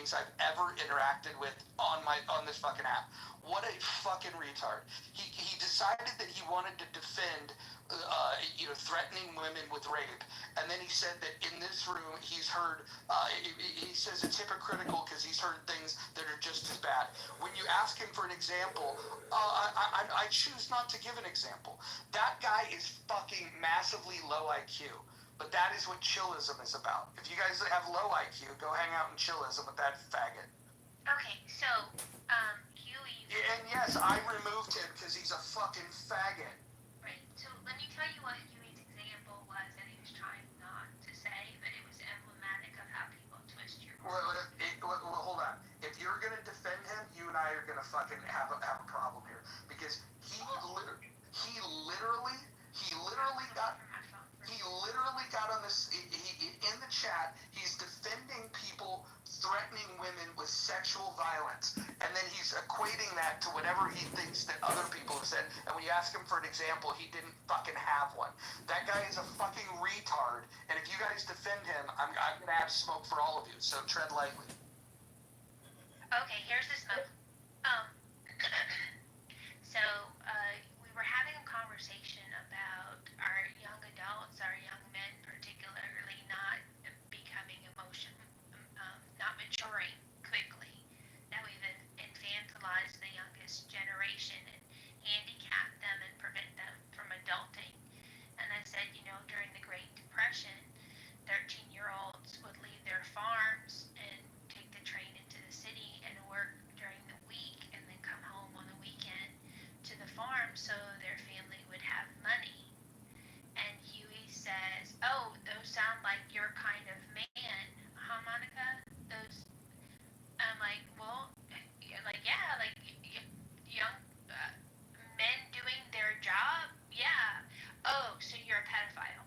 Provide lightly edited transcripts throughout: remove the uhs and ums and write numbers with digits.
beings I've ever interacted with on this fucking app. What a fucking retard. He decided that he wanted to defend threatening women with rape, and then he said that in this room he's heard, he says it's hypocritical because he's heard things that are just as bad. When you ask him for an example, I choose not to give an example. That guy is fucking massively low IQ. But that is what chillism is about. If you guys have low IQ, go hang out in chillism with that faggot. Okay, so, Huey... And yes, I removed him because he's a fucking faggot. Right, so let me tell you what Huey's example was that he was trying not to say, but it was emblematic of how people twist your words. Well, hold on. If you're going to defend him, you and I are going to fucking have a problem here. Because he literally got on this, in the chat, he's defending people threatening women with sexual violence, and then he's equating that to whatever he thinks that other people have said, and when you ask him for an example, he didn't fucking have one. That guy is a fucking retard, and if you guys defend him, I'm gonna have smoke for all of you, so tread lightly. Okay, here's the smoke. So, we were having a conversation about our young adults, our young men particularly, not becoming not maturing quickly, that we've infantilized the youngest generation and handicapped them and prevent them from adulting. And I said, during the Great Depression, 13-year-olds would leave their farms and take the train into the city and work during the week and then come home on the weekend to the farm so their family would have money. And Huey says, oh, those sound like your kind of man, huh, Monica? I'm like, well, yeah, like young men doing their job? Yeah. Oh, so you're a pedophile.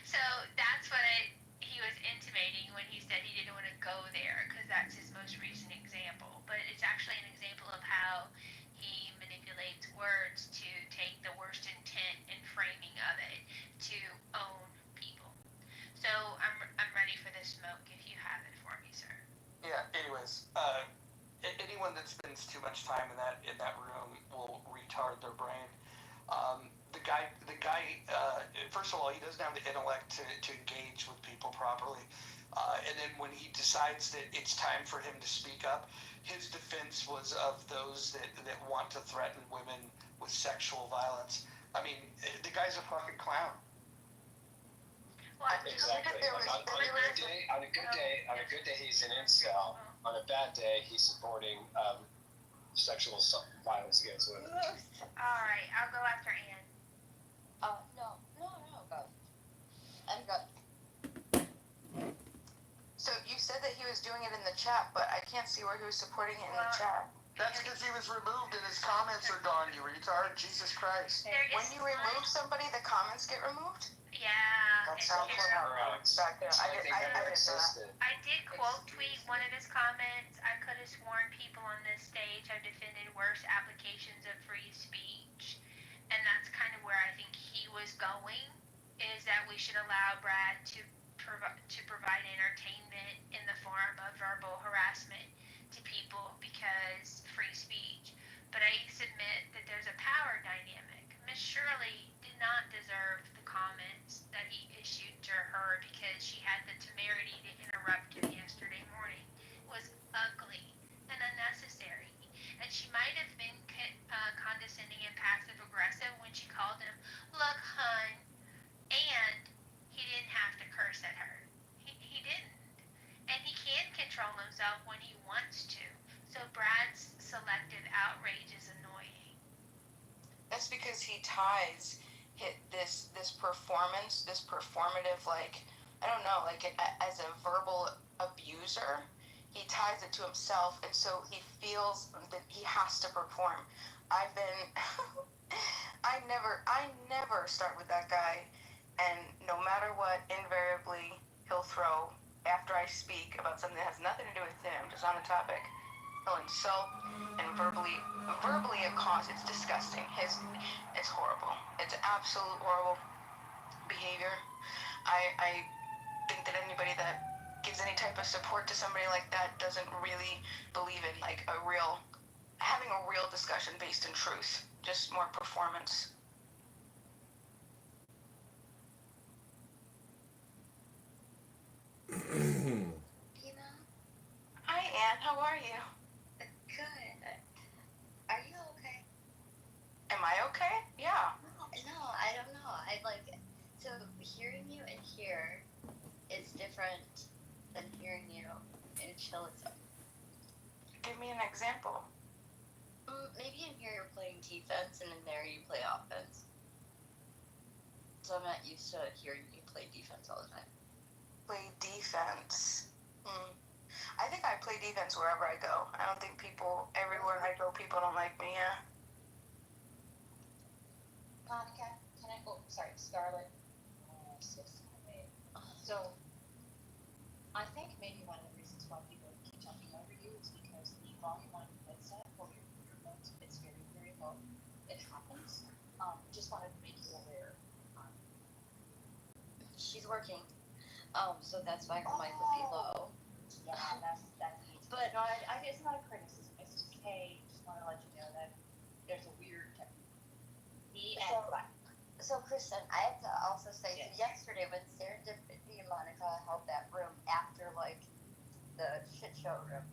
So that's what he was intimating when he said he didn't want to go there, because that's his most recent example. But it's actually an example of how he manipulates words to take the worst intent and framing of it to own people. So I'm ready for this smoke if you have it for me, sir. Yeah, anyways, anyone that spends too much time in that room will retard their brain. The guy, first of all, he doesn't have the intellect to engage with people properly. And then when he decides that it's time for him to speak up, his defense was of those that want to threaten women with sexual violence. I mean, the guy's a fucking clown. Well, exactly. On a good day, he's an incel. On a bad day, he's supporting sexual violence against women. All right, I'll go after Ann. No, go. I'm good. So you said that he was doing it in the chat, but I can't see where he was supporting it in the chat. That's because he was removed and his comments are gone, you retard. Jesus Christ. When you remove somebody, the comments get removed? Yeah. That's how Clubhouse back there. I didn't know. I did quote tweet one of his comments. I could have sworn people on this stage have defended worse applications of free speech. And that's kind of where I think he was going, is that we should allow Brad to provide entertainment in the form of verbal harassment to people because free speech. But I submit that there's a power dynamic. Miss Shirley did not deserve the comments that he issued to her because she had the temerity to interrupt him yesterday morning. It was ugly and unnecessary. And she might have been condescending and passive-aggressive when she called him, look, hun, and he didn't have to curse at her. He didn't. And he can control himself when he wants to. So Brad's selective outrage is annoying. That's because he ties this performance, this performative, as a verbal abuser, he ties it to himself, and so he feels that he has to perform. I never start with that guy, and no matter what, invariably he'll throw, after I speak about something that has nothing to do with him, just on a topic, he'll insult and verbally accost. It's disgusting. It's horrible. It's absolute horrible behavior. I think that anybody that gives any type of support to somebody like that doesn't really believe in like having a real discussion based in truth, just more performance. Tina? Hi, Anne. How are you? Good. Are you okay? Am I okay? Yeah. No, I don't know. So hearing you in here is different than hearing you in Chilliton. Give me an example. Maybe in here you're playing defense and in there you play offense. So I'm not used to hearing you play defense all the time. Play defense. I think I play defense wherever I go. I don't think everywhere I go, people don't like me. Yeah. Monica, Scarlett. So, I think maybe one of the reasons why people keep talking over you is because the volume on your headset or your earphones is very, very low. It happens. Just wanted to make you aware. She's working. So that's why her mic would be low. Yeah, that's But no, it's not a criticism. It's just, hey, just want to let you know that there's a weird technique. So Kristen, I have to also say, Yes. so yesterday when Serendipity and Monica held that room after like the shit show room,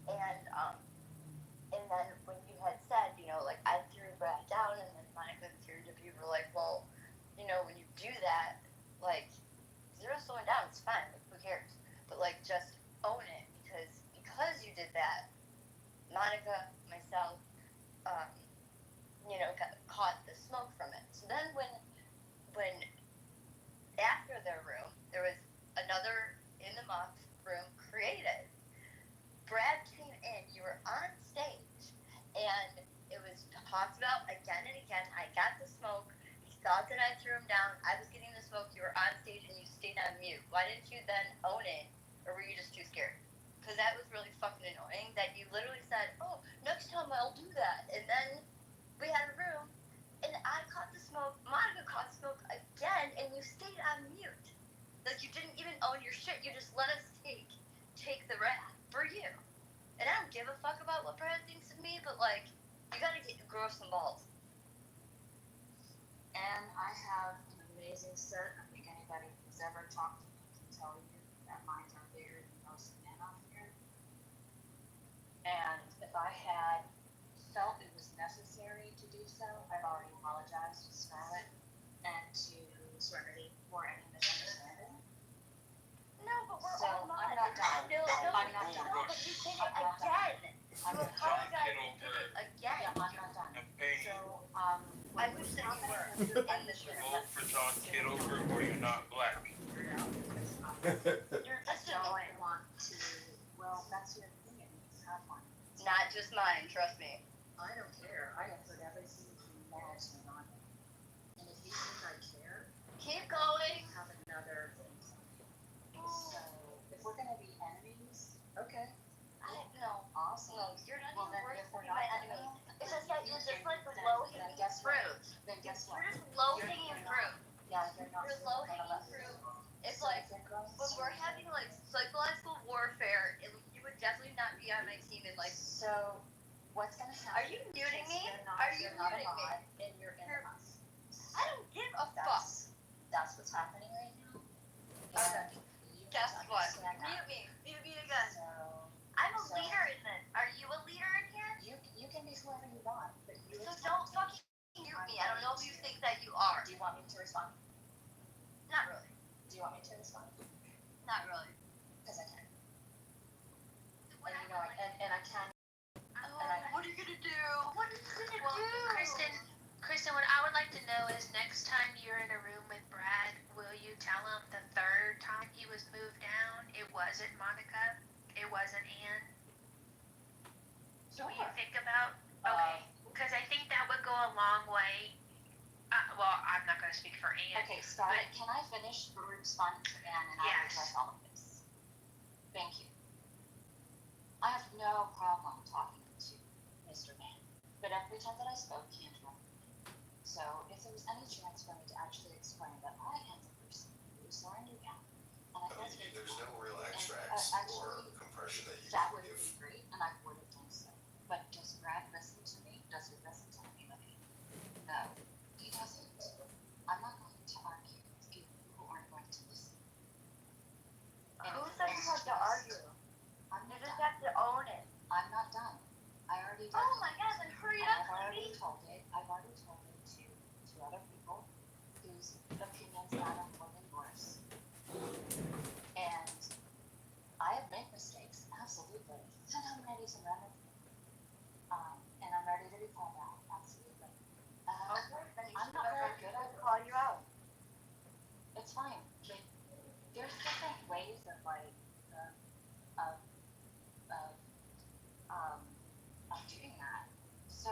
and then when you had said, like I threw Brad down, and then Monica and Serendipity were like, well, when you do that, like zero slowing down, it's fine, like who cares? But like just own it because you did that. Monica, myself, caught the smoke from it. So then when after their room, there was another in the mock room created. Brad came in, you were on stage, and it was talked about again and again. I got the smoke. He thought that I threw him down. I was getting the smoke. You were on stage and you stayed on mute. Why didn't you then own it, or were you just too scared? Because that was really fucking annoying that you literally said, oh, next time I'll do that. And then we had a room, and I caught the smoke, Monica caught smoke again, and you stayed on mute. Like, you didn't even own your shit. You just let us take the wrath for you. And I don't give a fuck about what Brad thinks of me, but, like, you gotta grow some balls. And I have an amazing set. I think anybody who's ever talked to me can tell you that mines are bigger than most men out here. And if I had felt it was necessary to do so, I've already apologized to Scarlett and to Serenity for any misunderstanding. No, but we're So, all not. I'm not done. No, I'm not done. but you did it I'm not done. again. I'm You not done. apologized and did it again. Yeah, I'm not done. So, I wish that you were in this room. Vote for John Kitover or you're not black. You're just I annoying. don't want to, well, that's your opinion. Have one. Not just mine, trust me. I don't care. I have put every single embarrassment on him. And if you think I care, Keep going. have another thing. So, if we're gonna be enemies, okay, No, awesome. you're not Well, even then worth if we're being not my enemy. enemies, It's just that you're just like then low-hanging guess what? fruit. Then guess what? You're just low-hanging fruit. Yeah, you're not. You're low-hanging fruit. It's like, when we're having like psychological warfare, you would definitely not be on my team and like, So, what's gonna happen? are you muting me? Are you You're not muting me? alive, and you're in You're- us. I don't give a fuck. That's what's happening right now. Okay. And you Guess have to what? understand that. Mute me again. So, I'm a leader in this. Are you a leader in here? you can be whoever you want, but you. So don't fucking mute me. I don't know who you think that you are. Do you want me to respond? Not really. Do you want me to respond? Not really. Because I can. What And you know, and I can. what are you gonna do? What are you gonna Well, do? Kristen, what I would like to know is next time you're in a room with Brad, will you tell him the third time he was moved down, it wasn't Monica, it wasn't Ann? Sure. Will you think about, okay, because I think that would go a long way. Well, I'm not going to speak for Ann. Okay, Scarlett, can I finish responding to Anne and I will Yes. address all of this? Thank you. I have no problem talking to Mr. Mann, but every time that I spoke, he interrupted me. So if there was any chance for me to actually explain that I am the person who surrendered him, and I was There's no real extract or compression that you that can would give. be great, and I would have done so. But does Brad listen to me? Does he listen to anybody? No, he doesn't. I'm not going to argue with people who aren't going to listen. And Who said you have to argue? I'm You not just done. have to own it. I'm not done. I already did. Oh my god, then hurry And up, I've already lady. told it. I've already told it to other people whose opinions matter more than yours. And I have made mistakes, absolutely. And I'm ready to run with it. And I'm ready to be called out, absolutely. Okay, then you I'm should not go very back good and at it. call you out. It's fine. Like, there's different ways of like of of of doing that. So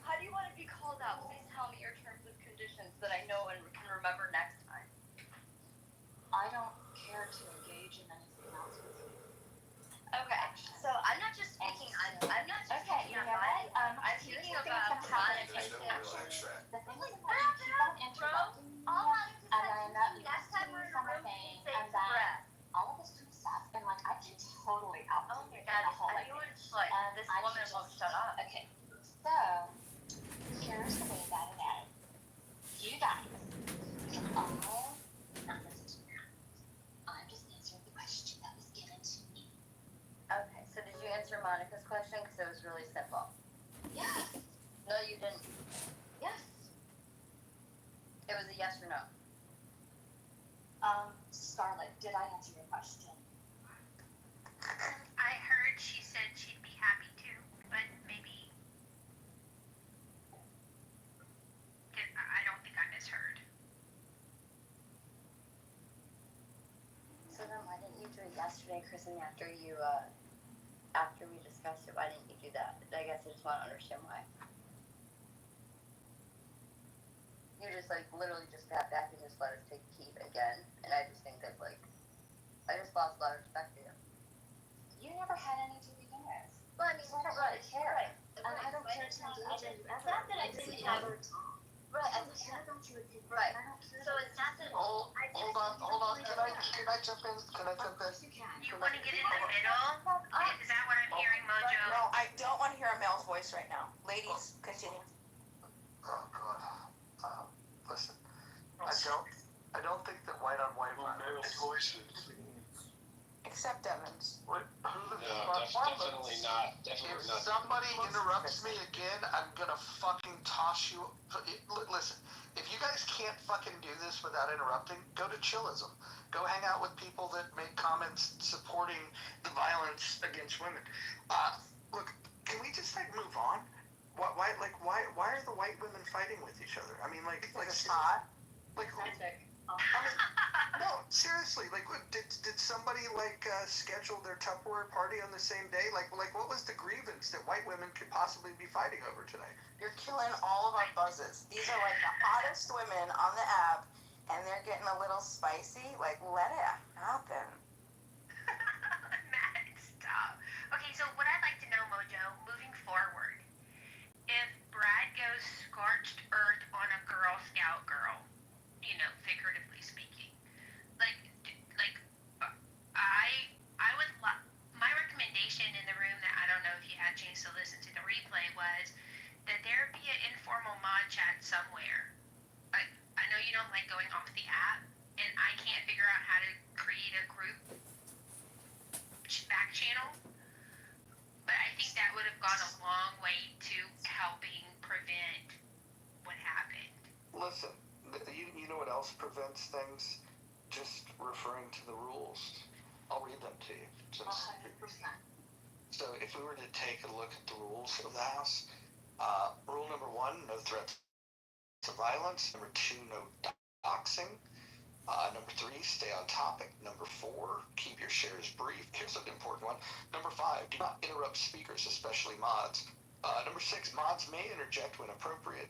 How do you want to be called out? Please tell me your terms and conditions that I know and can remember next time. I don't care to engage in anything else with you. Okay, so I'm not just speaking on. I'm not just Okay, speaking you on know my. what? I'm Here's speaking the thing about that's happening. There's no real Actually, extract. the thing is that you keep on interrupting me, All Monica and said then to you next time we're in a from a room, thing, say and to then Brad. all of this kind of stuff, and like I can totally out Oh my the god, whole I like. knew it's like And this I woman can won't just- shut up. Okay, so here's the way that it is. You guys can all not listen to me. I'm just answering the question that was given to me. Okay, so did you answer Monica's question? Because it was really simple. Yes. No, you didn't. Yes. It was a yes or no. Scarlett, did I answer your question? I heard she said she'd be happy to, but maybe. I don't think I misheard. So then why didn't you do it yesterday, Kristen, after we discussed it? Why didn't you do that? I guess I just want to understand why. You just like literally just got back and just let us take heat again, and I just think that like I just lost a lot of respect for you. You never had any to begin with. Well, I mean, So I don't really care. And I don't care to engage in you It's not that I didn't have ever. right. I don't care about your opinion. Right. I don't care. So it's not that Hold on. Can I jump in? Can I jump in? You can. You want to get in the middle? Is that what I'm hearing, Mojo? No, I don't want to hear a male's voice right now. Ladies, continue. Oh God. Listen, I don't think that white on white violence. Except Evans. What? Who the fuck? Definitely not. Definitely If not. somebody interrupts me again, I'm gonna fucking toss you. Listen, if you guys can't fucking do this without interrupting, go to chillism. Go hang out with people that make comments supporting the violence against women. Look, can we just like move on? Why are the white women fighting with each other? I mean, like It's hot. like. No, seriously. Like, did somebody schedule their Tupperware party on the same day? Like what was the grievance that white women could possibly be fighting over today? You're killing all of our buzzes. These are like the hottest women on the app, and they're getting a little spicy. Like, let it happen. Matt, stop. Okay, so what I'd like to know, Mojo, moving forward, if Brad goes scorched earth on a Girl Scout girl, figuratively speaking, I would my recommendation in the room that I don't know if you had a chance to listen to the replay was that there be an informal mod chat somewhere. I know you don't like going off the app, and I can't figure out how to create a group back channel, but I think that would have gone a long way to helping prevent what happened. Listen, you know what else prevents things? Just referring to the rules. I'll read them to you. 100%. So if we were to take a look at the rules of the House, rule number 1, no threats to violence. Number 2, no doxing. Number 3, stay on topic. Number 4, keep your shares brief. Here's an important one. Number 5, do not interrupt speakers, especially mods. Number 6, mods may interject when appropriate.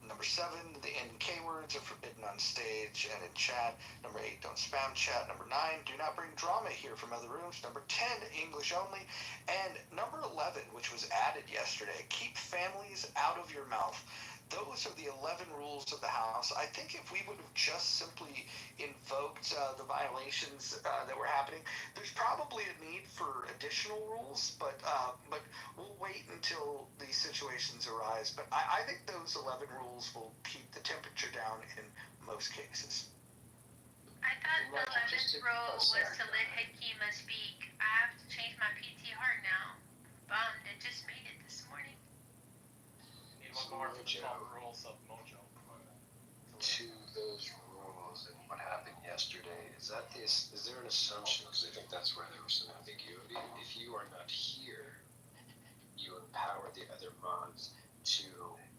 Number 7, the N and K words are forbidden on stage and in chat. Number 8, don't spam chat. Number 9, do not bring drama here from other rooms. Number 10, English only. And number 11, which was added yesterday, keep families out of your mouth. those are the 11 rules of the House. I think if we would have just simply invoked the violations that were happening, there's probably a need for additional rules, but we'll wait until these situations arise. But I think those 11 rules will keep the temperature down in most cases. I thought the 11th rule was to let Hakima speak. I have to change my PTR now. Bummed, it just made it this morning. Need one more for the 12 rules of Mojo. To those rules and what happened yesterday, is there an assumption, because I think that's where there was some ambiguity, if you are not here, you empower the other mods to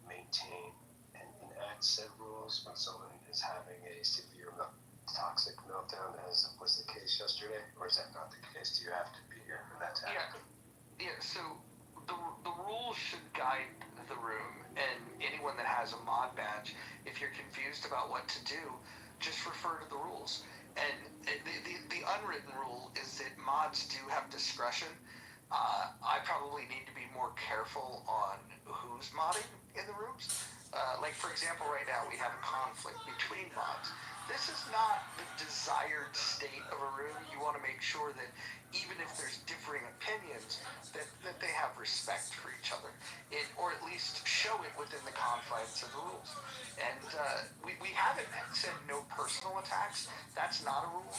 maintain and enact said rules when someone is having a severe toxic meltdown, as was the case yesterday, or is that not the case? Do you have to be here for that to happen? Yeah, so the rules should guide the room, and anyone that has a mod badge, if you're confused about what to do, just refer to the rules. And the unwritten rule is that mods do have discretion. I probably need to be more careful on who's modding in the rooms. Like, for example, right now we have a conflict between mods. This is not the desired state of a room. You want to make sure that even if there's differing opinions, that they have respect for each other, or at least show it within the confines of the rules. And we haven't said no personal attacks. That's not a rule.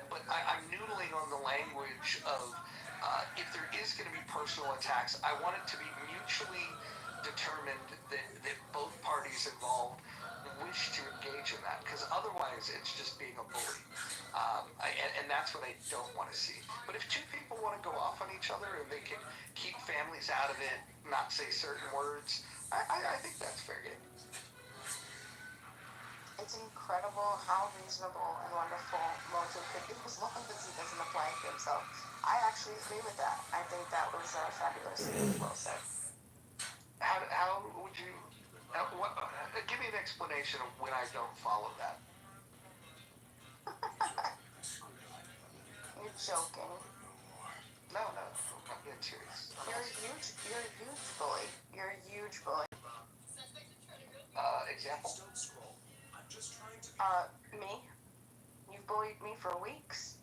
But I'm noodling on the language of if there is going to be personal attacks, I want it to be mutually determined that both parties involved wish to engage in that, because otherwise it's just being a bully, and that's what I don't want to see. But if two people want to go off on each other and they can keep families out of it, not say certain words, I think that's fair game. It's incredible how reasonable and wonderful Mojo could be as long as he doesn't apply it to himself. I actually agree with that. I think that was fabulous. Well said. How would you? Give me an explanation of when I don't follow that. You're joking. No, I'm being serious. You're a huge bully. You're a huge bully. Example? Me? You've bullied me for weeks.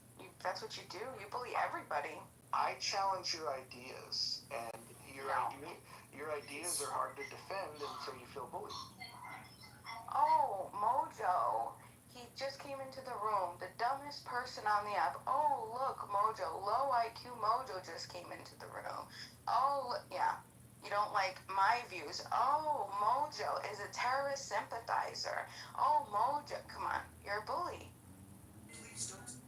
That's what you do. You bully everybody. I challenge your ideas, and your ideas are hard to defend, and so you feel bullied. Oh, Mojo. He just came into the room. The dumbest person on the app. Oh, look, Mojo. Low IQ Mojo just came into the room. Oh, yeah. You don't like my views. Oh, Mojo is a terrorist sympathizer. Oh, Mojo. Come on. You're a bully. Please don't.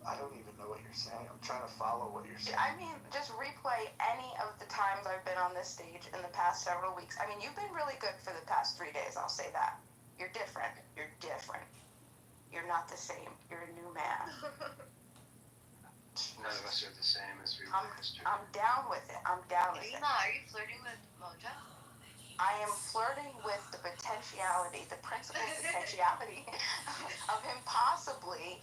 I don't even know what you're saying. I'm trying to follow what you're saying. I mean, just replay any of the times I've been on this stage in the past several weeks. I mean, you've been really good for the past 3 days, I'll say that. You're different. You're different. You're not the same. You're a new man. None of us are the same as we I'm were yesterday. down with it. I'm down with it. Lima, are you flirting with Mojo? I am flirting with the potentiality, the principal potentiality of him possibly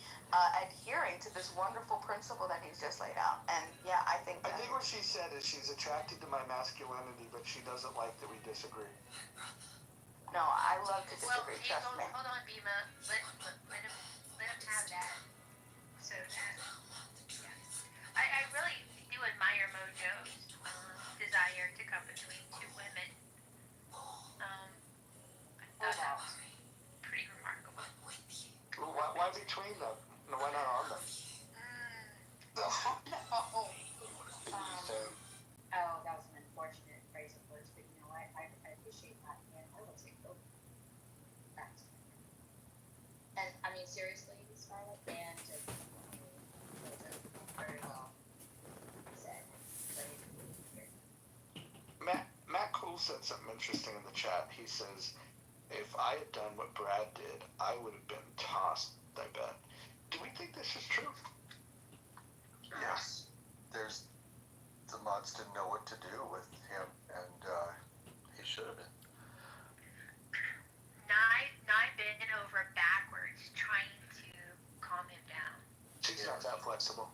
adhering to this wonderful principle that he's just laid out. And yeah, I think what she said is she's attracted to my masculinity, but she doesn't like that we disagree. No, I love to Well, disagree, trust me. hold on, Bima. Let him have that. So that, yeah. I really do admire Mojo's desire to come between two women. I thought that was pretty remarkable. Well, why between them? No, why not on them? Oh, that was an unfortunate phrase of words, but you know, I appreciate that, and I will take both. That's and I mean, seriously, Scarlett, and just very well said. Matt Cole said something interesting in the chat. He says, if I had done what Brad did, I would have been tossed, I bet. Do we think this is true? Yes. The mods didn't know what to do with him, and he should have been. Nye bent over backwards trying to calm him down. She's not that flexible.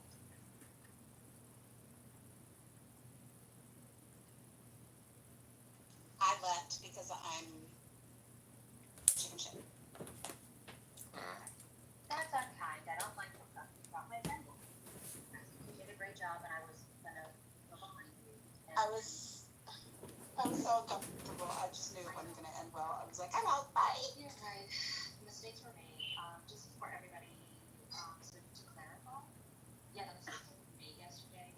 I left because I'm I'm so uncomfortable. I just knew it wasn't going to end well. I was like, I'm out. Bye. You're right. Mistakes were made. Just for everybody, so to clarify, yeah, the mistakes were made yesterday.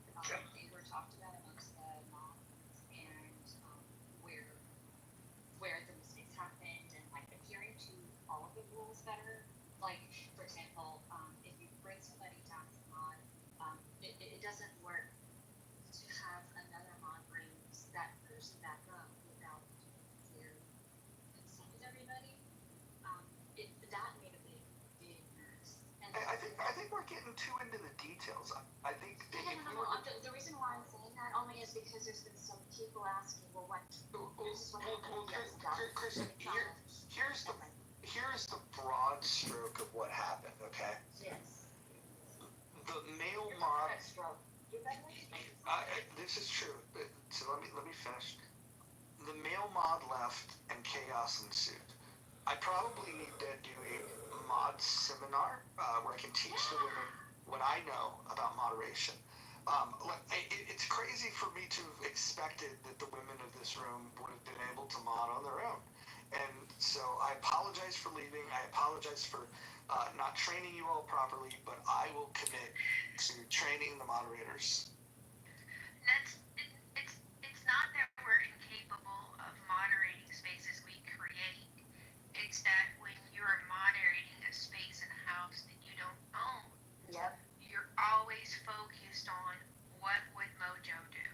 They were talked about amongst the moms and where the mistakes happened and like adhering to all of the rules better. Like, for example, if you bring somebody down as a mod, it doesn't work to have another mod bring that person back up without their consent with everybody. That made a big mess. And I think we're getting too into the details. I think no. The reason why I'm saying that only is because there's been some people asking, well, what? This is what happened. Kristen, here's the broad stroke of what happened. Okay. Yes. The male mod. You're better. This is true. So let me finish. The male mod left and chaos ensued. I probably need to do a mod seminar where I can teach the women what I know about moderation. It's crazy for me to have expected that the women of this room would have been able to mod on their own. And so I apologize for leaving. I apologize for not training you all properly, but I will commit to training the moderators. It's not that we're incapable of moderating spaces we create. It's that when you're moderating a space in a house that you don't own, Yep. you're always focused on what would Mojo do.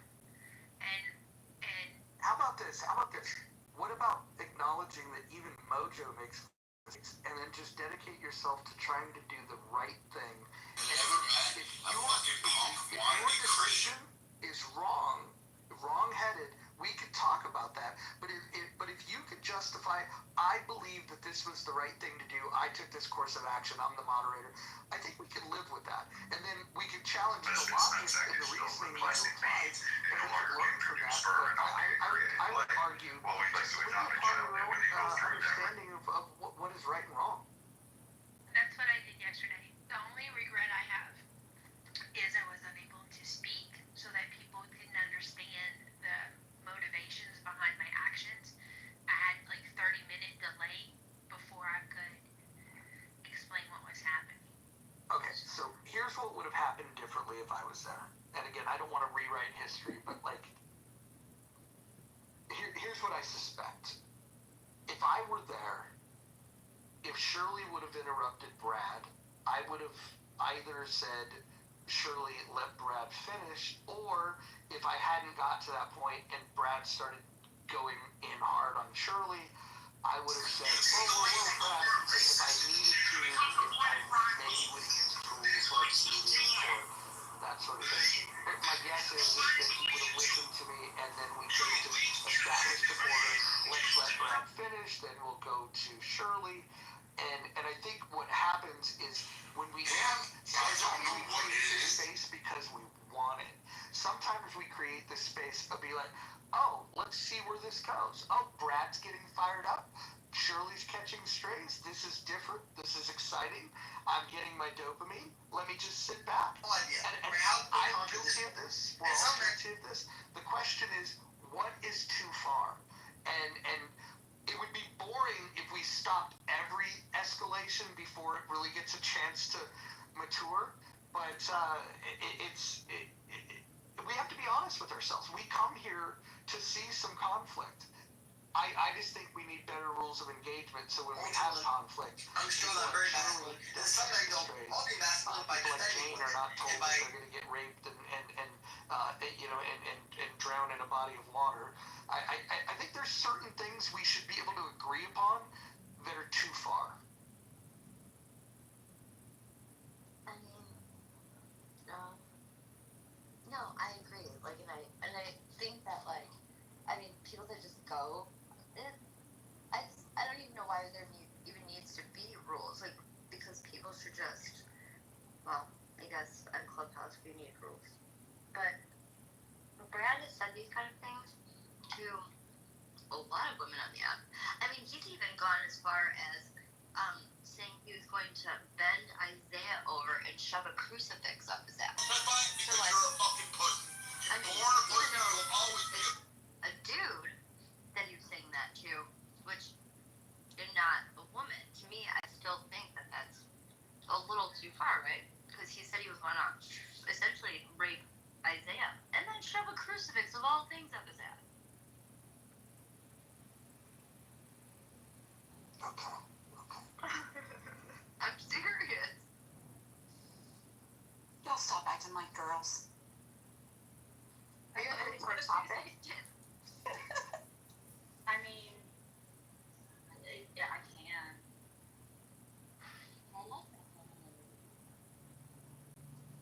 And How about this? What about acknowledging that even Mojo makes mistakes and then just dedicate yourself to trying to do the right thing? And if your decision is wrong-headed, we could talk about that. But if you could justify, I believe that this was the right thing to do. I took this course of action. I'm the moderator. I think we could live with that. And then we could challenge the logic and the reasoning that you applied, and we could learn from that. But I would argue just live upon your own understanding of what is right and wrong. that's what I did yesterday. The only regret I have is I was unable to speak so that people didn't understand the motivations behind my actions. I had like 30-minute delay before I could explain what was happening. Okay, so here's what would have happened differently if I was there. And again, I don't want to rewrite history, but like, here's what I suspect. If I were there, if Shirley would have interrupted Brad, I would have either said, Shirley, let Brad finish, or if I hadn't got to that point and Brad started going in hard on Shirley, I would have said, Brad, if I needed to, if I maybe would have used tools like meetings or that sort of thing. But my guess is that he would have listened to me, and then we could have just established the order. Let's let Brad finish, then we'll go to Shirley. And I think what happens is when we sometimes we create this space because we want it. Sometimes we create this space and be like, oh, let's see where this goes. Oh, Brad's getting fired up. Shirley's catching strays. This is different. This is exciting. I'm getting my dopamine. Let me just sit back. And I'm guilty of this. We're all guilty of this. The question is, what is too far? And it would be boring if we stopped every escalation before it really gets a chance to mature. But we have to be honest with ourselves. We come here to see some conflict. I just think we need better rules of engagement so when we have conflict, people like Shirley, people like Jane are not told that they're going to get raped and drown in a body of water. I think there's certain things we should be able to agree upon that are too far. I mean, no, I agree. Like, and I think that, like, I mean, people that just go, I don't even know why there even needs to be rules. Like, because people should just, well, I guess on Clubhouse we need rules. But Brad has said these kind of things to a lot of women on the app. I mean, he's even gone as far as saying he was going to bend Isaiah over and shove a crucifix up his ass. So, like, I mean, even a dude because he said he was going to essentially rape Isaiah and then shove a crucifix of all things up his ass. Okay. I'm serious. Y'all stop acting like girls. Are you ready for a topic? I mean, yeah, I can. I like that one.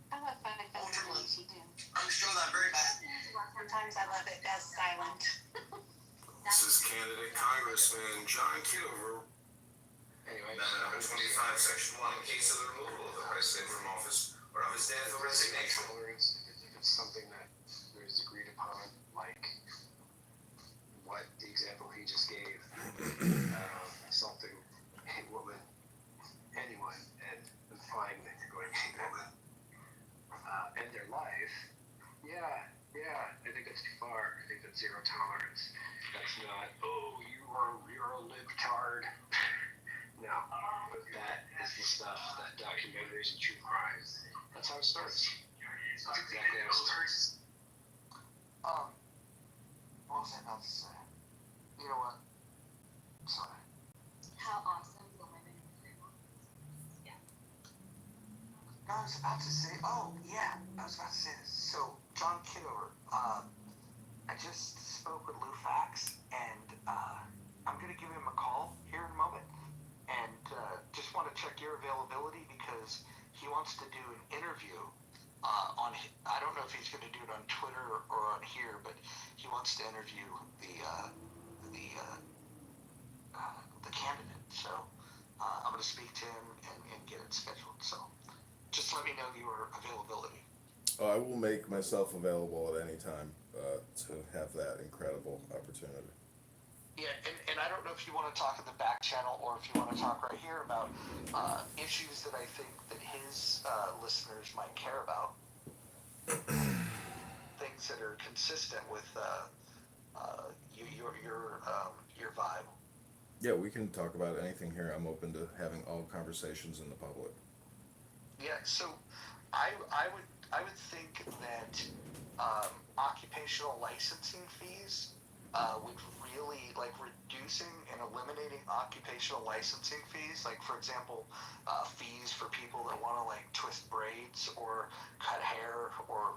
I love finding lazy too. I'm sure that very bad. Sometimes I love it best silent. This is candidate Congressman John Kitover. Anyway, Amendment number 25, section 1, in case of the removal of the president from office or of his death or resignation. tolerance, if it's something that is agreed upon, like what the example he just gave, something a woman, anyone, and fine with going to end their life. Yeah, I think that's too far. I think that's zero tolerance. That's not, oh, you're a libtard. No, but that is the stuff, that documentaries and true crimes. That's how it starts. That's exactly how it starts. What was I about to say? You know what? Sorry. How awesome the women in Fremont. Yeah. I was about to say, I was about to say this. So, John Kitover, I just spoke with Lou Fax, and I'm going to give him a call here in a moment, and just want to check your availability because he wants to do an interview I don't know if he's going to do it on Twitter or on here, but he wants to interview the candidate. So I'm going to speak to him and get it scheduled. So just let me know your availability. Oh, I will make myself available at any time to have that incredible opportunity. Yeah, and I don't know if you want to talk in the back channel or if you want to talk right here about issues that I think that his listeners might care about. Things that are consistent with your vibe. Yeah, we can talk about anything here. I'm open to having all conversations in the public. Yeah, so I would think that occupational licensing fees would really, like, reducing and eliminating occupational licensing fees, like, for example, fees for people that want to, like, twist braids or cut hair or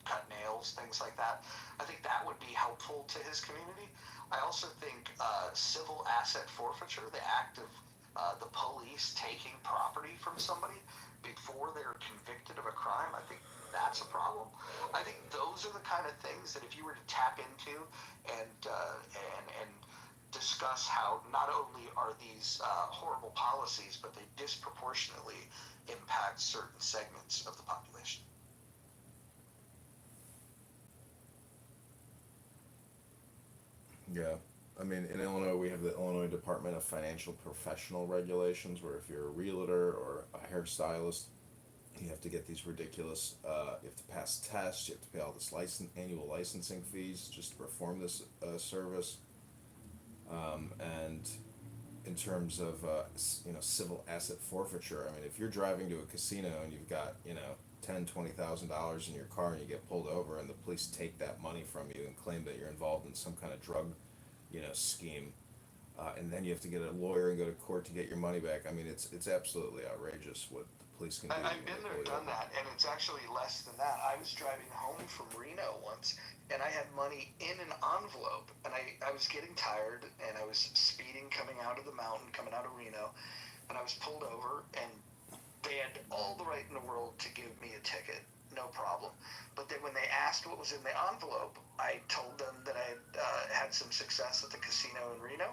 cut nails, things like that. I think that would be helpful to his community. I also think civil asset forfeiture, the act of the police taking property from somebody before they're convicted of a crime, I think that's a problem. I think those are the kind of things that if you were to tap into and discuss how not only are these horrible policies, but they disproportionately impact certain segments of the population. Yeah. I mean, in Illinois, we have the Illinois Department of Financial Professional Regulations, where if you're a realtor or a hairstylist, you have to get these ridiculous, you have to pass tests, you have to pay all this annual licensing fees just to perform this service. And in terms of, civil asset forfeiture, I mean, if you're driving to a casino and you've got, $10,000-$20,000 in your car and you get pulled over and the police take that money from you and claim that you're involved in some kind of drug, scheme, and then you have to get a lawyer and go to court to get your money back. I mean, it's absolutely outrageous what the police can do. I've been there, done that, and it's actually less than that. I was driving home from Reno once, and I had money in an envelope, and I was getting tired, and I was speeding coming out of the mountain, coming out of Reno, and I was pulled over, and they had all the right in the world to give me a ticket, no problem. But then when they asked what was in the envelope, I told them that I had some success at the casino in Reno.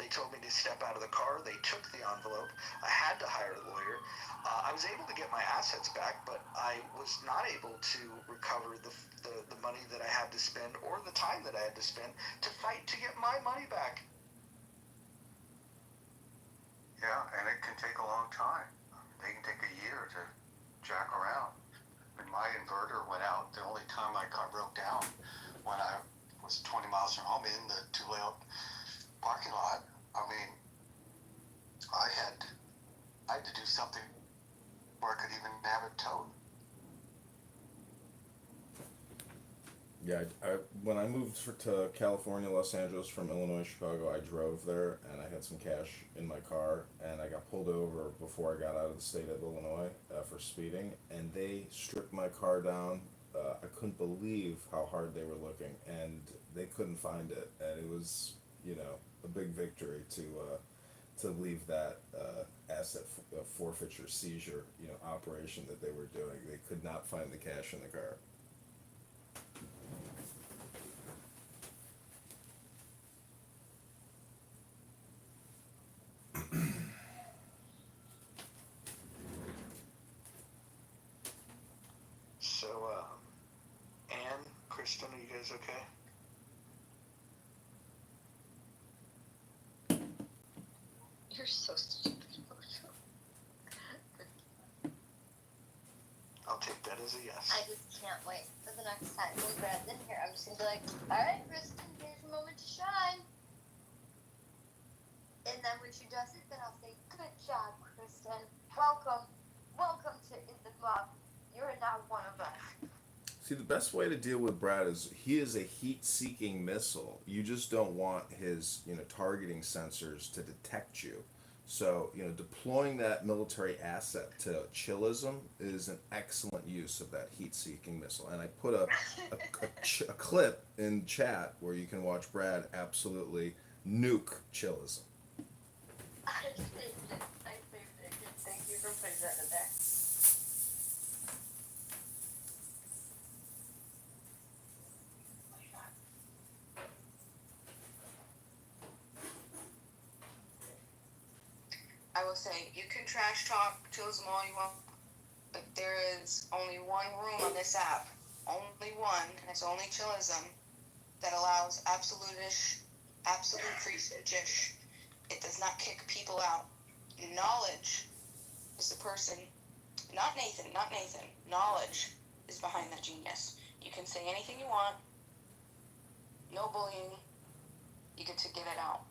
They told me to step out of the car. They took the envelope. I had to hire a lawyer. I was able to get my assets back, but I was not able to recover the money that I had to spend or the time that I had to spend to fight to get my money back. Yeah, and it can take a long time. They can take a year to jack around. When my inverter went out, the only time my car broke down when I was 20 miles from home in the two-layout parking lot. I mean, I had to do something where I could even have it towed. Yeah, when I moved to California, Los Angeles from Illinois, Chicago, I drove there and I had some cash in my car and I got pulled over before I got out of the state of Illinois for speeding and they stripped my car down. I couldn't believe how hard they were looking and they couldn't find it and it was, a big victory to leave that asset forfeiture seizure, operation that they were doing. They could not find the cash in the car. So, Anne, Kristen, are you guys okay? You're so stupid. I'll take that as a yes. I just can't wait for the next time when Brad's in here. I'm just gonna be like, alright, Kristen, here's your moment to shine. And then when she does it, then I'll say, good job, Kristen. Welcome. Welcome to In the Mob. You're now one of us. See, the best way to deal with Brad is he is a heat-seeking missile. You just don't want his, targeting sensors to detect you. So, deploying that military asset to chillism is an excellent use of that heat-seeking missile. And I put a clip in chat where you can watch Brad absolutely nuke chillism. I saved it. Thank you for putting that in there. I will say, you can trash talk Tourism all you want, but there is only one room on this app, only one, and it's only Chillism, that allows absolute free speech. It does not kick people out. Knowledge is the person, not Nathan. Knowledge is behind that genius. You can say anything you want, no bullying, you get to get it out.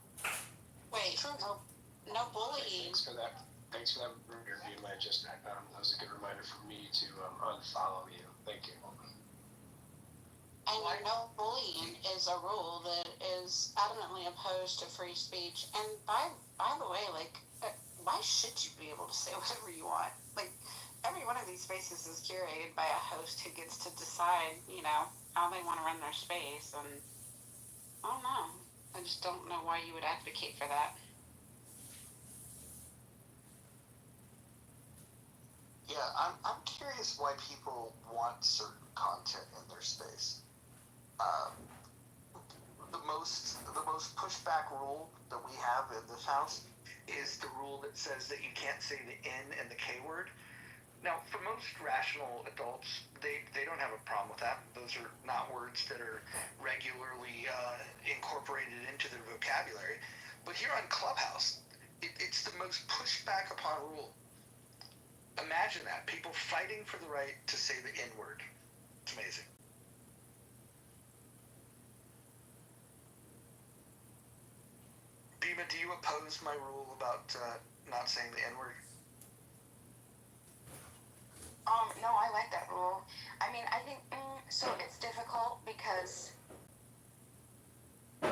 Wait, no bullying. Thanks for that review, Matt. Just that was a good reminder for me to unfollow you. Thank you. And no bullying is a rule that is adamantly opposed to free speech. And by the way, why should you be able to say whatever you want? Every one of these spaces is curated by a host who gets to decide, how they want to run their space. And I don't know. I just don't know why you would advocate for that. Yeah, I'm curious why people want certain content in their space. The most pushback rule that we have in this house is the rule that says that you can't say the N and the K word. Now, for most rational adults, they don't have a problem with that. Those are not words that are regularly incorporated into their vocabulary. But here on Clubhouse, it's the most pushed back upon rule. Imagine that. People fighting for the right to say the N word. It's amazing. Bima, do you oppose my rule about not saying the N word? No, I like that rule. I mean, I think, so it's difficult because, I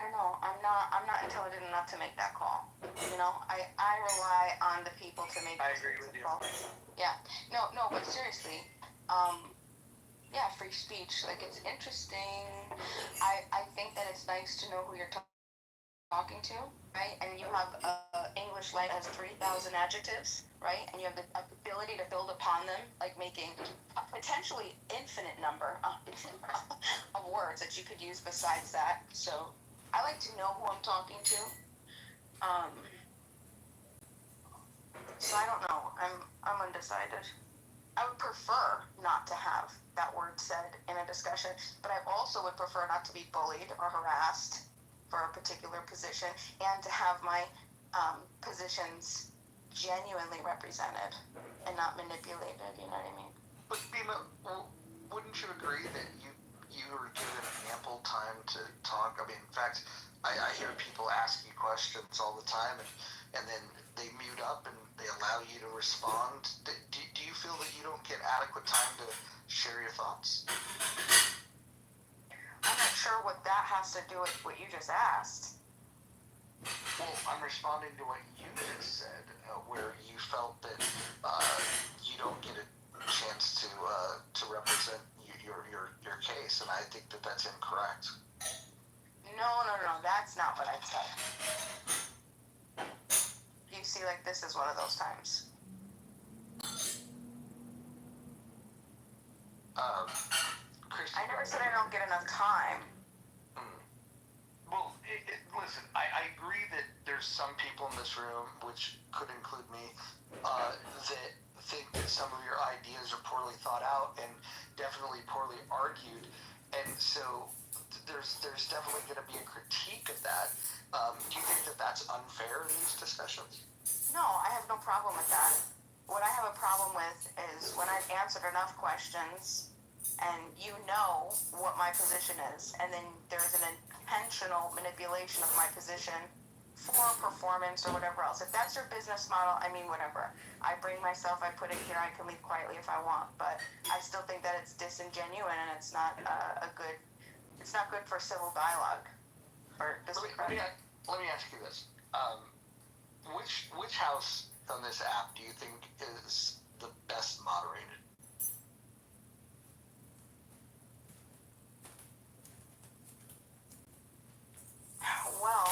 don't know, I'm not intelligent enough to make that call. I rely on the people to make I agree with you. call. Yeah. No, but seriously, yeah, free speech, it's interesting. I think that it's nice to know who you're talking to, right? And you have English light has 3,000 adjectives, right? And you have the ability to build upon them, making a potentially infinite number of words that you could use besides that. So I like to know who I'm talking to. So I don't know. I'm undecided. I would prefer not to have that word said in a discussion, but I also would prefer not to be bullied or harassed for a particular position and to have my positions genuinely represented and not manipulated, you know what I mean? But Bima, wouldn't you agree that you were given ample time to talk? I mean, in fact, I hear people ask you questions all the time, and then they mute up, and They allow you to respond. Do you feel that you don't get adequate time to share your thoughts? I'm not sure what that has to do with what you just asked. Well, I'm responding to what you just said, where you felt that you don't get a chance to represent your case, and I think that that's incorrect. No, that's not what I said. You see, like, this is one of those times. Christy, I never said I don't get enough time. Well, listen, I agree that there's some people in this room, which could include me, that think that some of your ideas are poorly thought out and definitely poorly argued, and so there's definitely going to be a critique of that. Do you think that that's unfair in these discussions? No, I have no problem with that. What I have a problem with is when I've answered enough questions and you know what my position is, and then there's an intentional manipulation of my position for performance or whatever else. If that's your business model, I mean, whatever. I bring myself, I put it here, I can leave quietly if I want, but I still think that it's disingenuous and it's not it's not good for civil dialogue. Or let me ask you this. Which house on this app do you think is the best moderated? Well,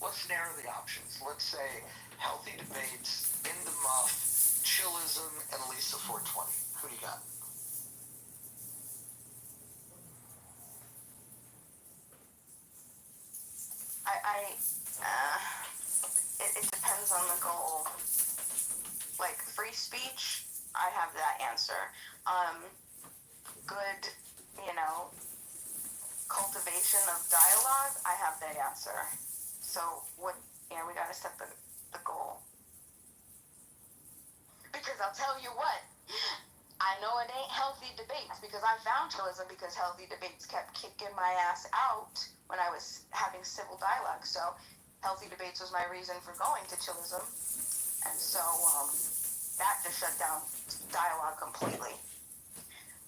let's narrow the options. Let's say Healthy Debates, In the Muff, Chillism, and Lisa 420. Who do you got? It depends on the goal. Like free speech, I have that answer. Good, cultivation of dialogue, I have that answer. So we gotta set the goal. Because I'll tell you what, I know it ain't Healthy Debates because I found Chillism because Healthy Debates kept kicking my ass out when I was having civil dialogue. So Healthy Debates was my reason for going to Chillism. And so that just shut down dialogue completely.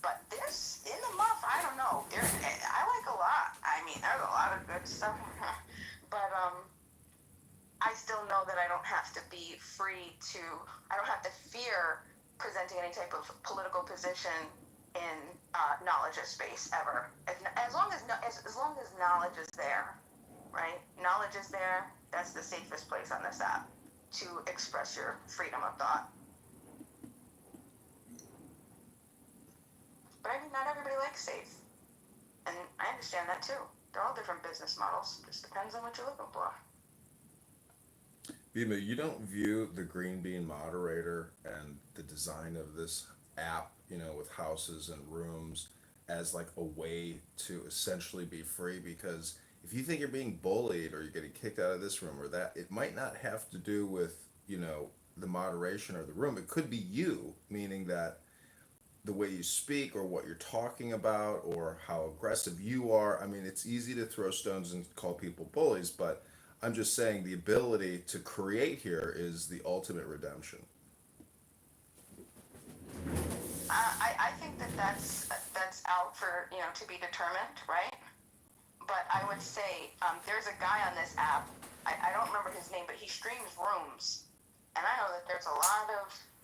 But this, In the Muff, I don't know. I like a lot. I mean, there's a lot of good stuff. But I still know that I don't have to be free to, I don't have to fear presenting any type of political position in knowledge space ever. As long as knowledge is there, right? Knowledge is there. That's the safest place on this app to express your freedom of thought. But I mean, not everybody likes safe, and I understand that too. They're all different business models. Just depends on what you're looking for. Bima, you don't view the green bean moderator and the design of this app, with houses and rooms as like a way to essentially be free, because if you think you're being bullied or you're getting kicked out of this room or that, it might not have to do with, the moderation or the room. It could be you, meaning that the way you speak or what you're talking about or how aggressive you are. I mean, it's easy to throw stones and call people bullies, but I'm just saying the ability to create here is the ultimate redemption. I think that's out for, to be determined, right? But I would say there's a guy on this app, I don't remember his name, but he streams rooms. And I know that there's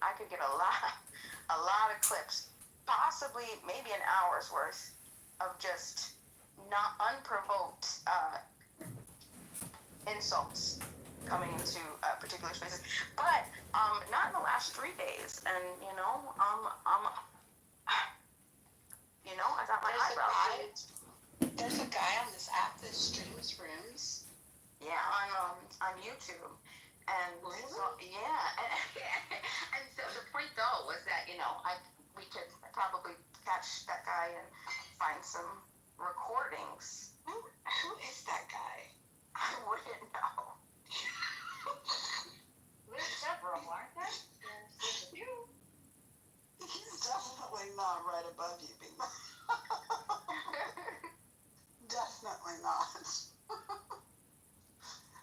I could get a lot of clips, possibly maybe an hour's worth of just not unprovoked insults coming into particular spaces, but not in the last 3 days. And I got my eyebrows. There's a guy on this app that streams rooms. Yeah, on YouTube. And really? So, yeah, and so the point though was that we could probably catch that guy and find some recordings. Who is that guy? I wouldn't know. There's several, aren't there? There's a few. He's definitely not right above you, Bima. Definitely not.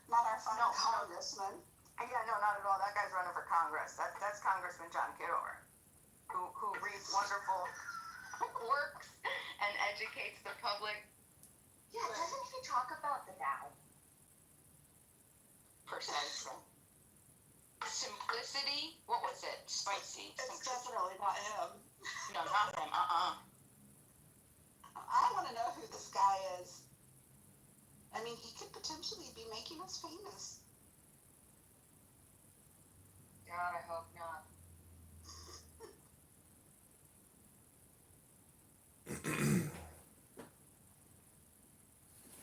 Not our final no, Congressman. yeah, no, not at all. That guy's running for Congress. That's Congressman John Kitover, who reads wonderful works and educates the public. Yeah, doesn't he talk about the bad? Precisely. Simplicity. What was it? Spicy. It's definitely not him. No, not him. I want to know who this guy is. I mean, he could potentially be making us famous. God, I hope not.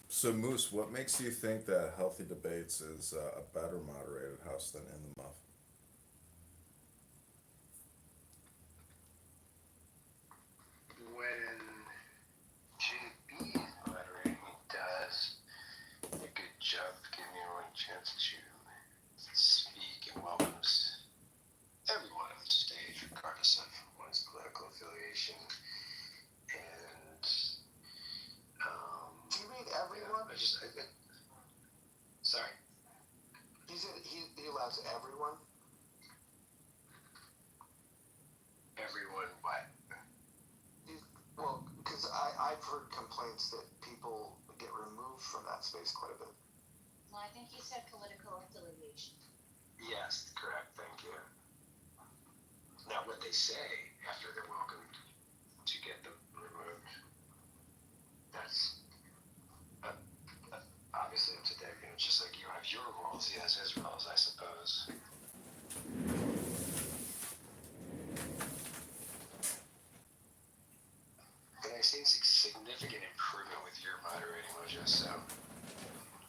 So, Moose, what makes you think that Healthy Debates is a better moderated house than In the Muff? When JB is moderating, he does a good job of giving everyone a chance to speak and welcomes everyone on the stage, regardless of one's political affiliation. And Do you mean yeah, everyone? sorry. He allows everyone. Everyone, what? Well, because I've heard complaints that people get removed from that space quite a bit. No, I think he said political affiliation. Yes, correct. Thank you. Now, what they say after they're welcomed to get them removed, that's obviously up to them. You know, just like you have your rules, he has his rules, I suppose. But I've seen significant improvement with your moderating, Mojo, so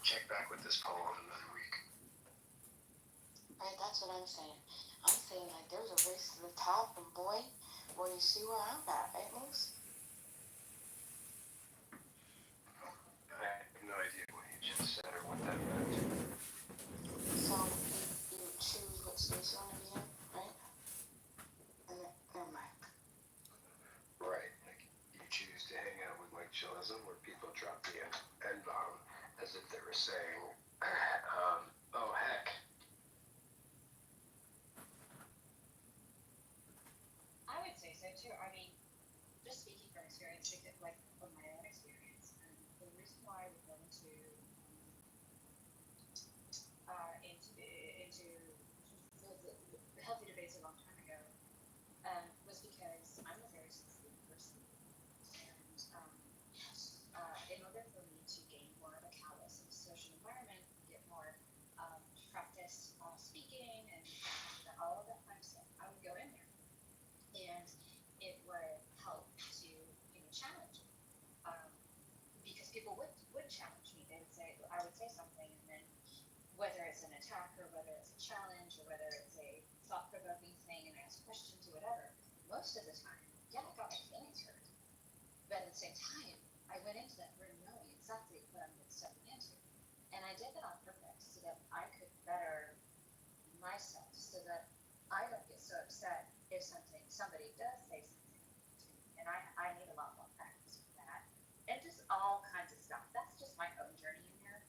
check back with this poll in another week. Right, that's what I'm saying. I'm saying, like, there's a race to the top, and boy, well, you see where I'm at, right, Moose? I have no idea what you just said or what that meant. So, you choose what space you want to be in, right? And never mind. Right, like you choose to hang out with Mike Chillism where people drop the N-bomb as if they were saying, oh heck. I would say so too. I mean, just speaking from experience, like from my own experience, and the reason why I would go into the healthy debates a long time ago was because I'm a very sensitive person, and in order for me to gain more of a callus in a social environment, get more practice speaking and all of that kind of stuff, I would go in there, and it would help to challenge me, because people would challenge me. They would say, I would say something, and then whether it's an attack or whether it's a challenge or whether it's a thought-provoking thing and ask questions or whatever, most of the time, yeah, I got my feelings hurt. But at the same time, I went into that room knowing exactly what I'm stepping into. And I did that on purpose so that I could better myself, so that I don't get so upset if somebody does say something to me. And I need a lot more practice with that. And just all kinds of stuff. That's just my own journey in there.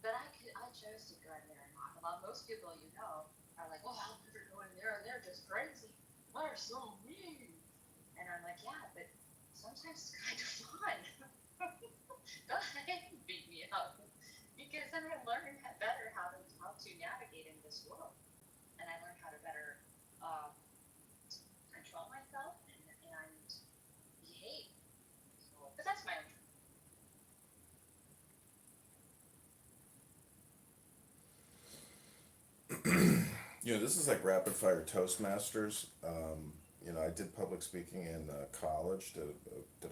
But I chose to go in there and not. Well, most people are like, oh, I'll never go in there. They're just crazy. They're so mean. And I'm like, yeah, but sometimes it's kind of fun. Go ahead and beat me up. Because then I learned better how to navigate in this world. And I learned how to better control myself and behave. But that's my own journey. You know, this is like rapid fire Toastmasters. You know, I did public speaking in college, did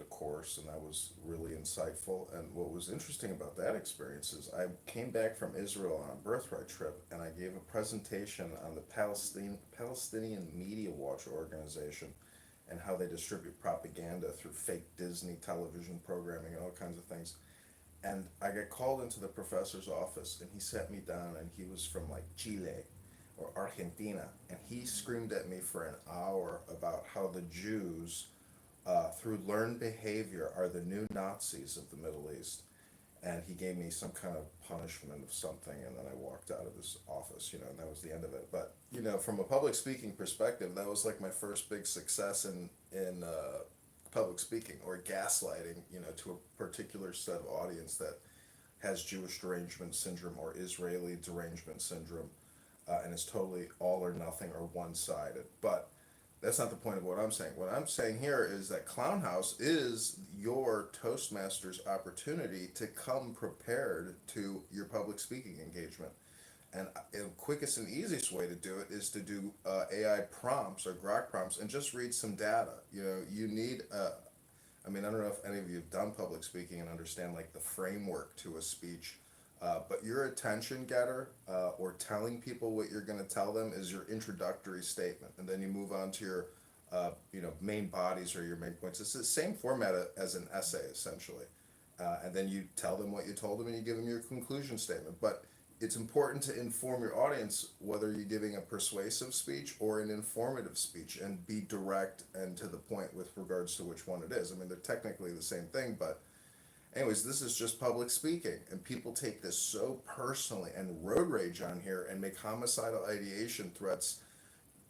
a course, and that was really insightful. And what was interesting about that experience is I came back from Israel on a birthright trip, and I gave a presentation on the Palestinian Media Watch organization and how they distribute propaganda through fake Disney television programming and all kinds of things. And I got called into the professor's office, and he sat me down, and he was from like Chile or Argentina, and he screamed at me for an hour about how the Jews, through learned behavior, are the new Nazis of the Middle East. and he gave me some kind of punishment of something, and then I walked out of his office, and that was the end of it. But from a public speaking perspective, that was like my first big success in public speaking or gaslighting, to a particular set of audience that has Jewish derangement syndrome or Israeli derangement syndrome, and it's totally all or nothing or one sided. But that's not the point of what I'm saying. What I'm saying here is that Clown House is your Toastmasters opportunity to come prepared to your public speaking engagement. And the quickest and easiest way to do it is to do AI prompts or Grok prompts and just read some data. You need I mean, I don't know if any of you have done public speaking and understand like the framework to a speech, but your attention getter or telling people what you're going to tell them is your introductory statement, and then you move on to your main bodies or your main points. It's the same format as an essay essentially, and then you tell them what you told them and you give them your conclusion statement. But it's important to inform your audience whether you're giving a persuasive speech or an informative speech, and be direct and to the point with regards to which one it is. I mean, they're technically the same thing, but anyways, this is just public speaking, and people take this so personally and road rage on here and make homicidal ideation threats.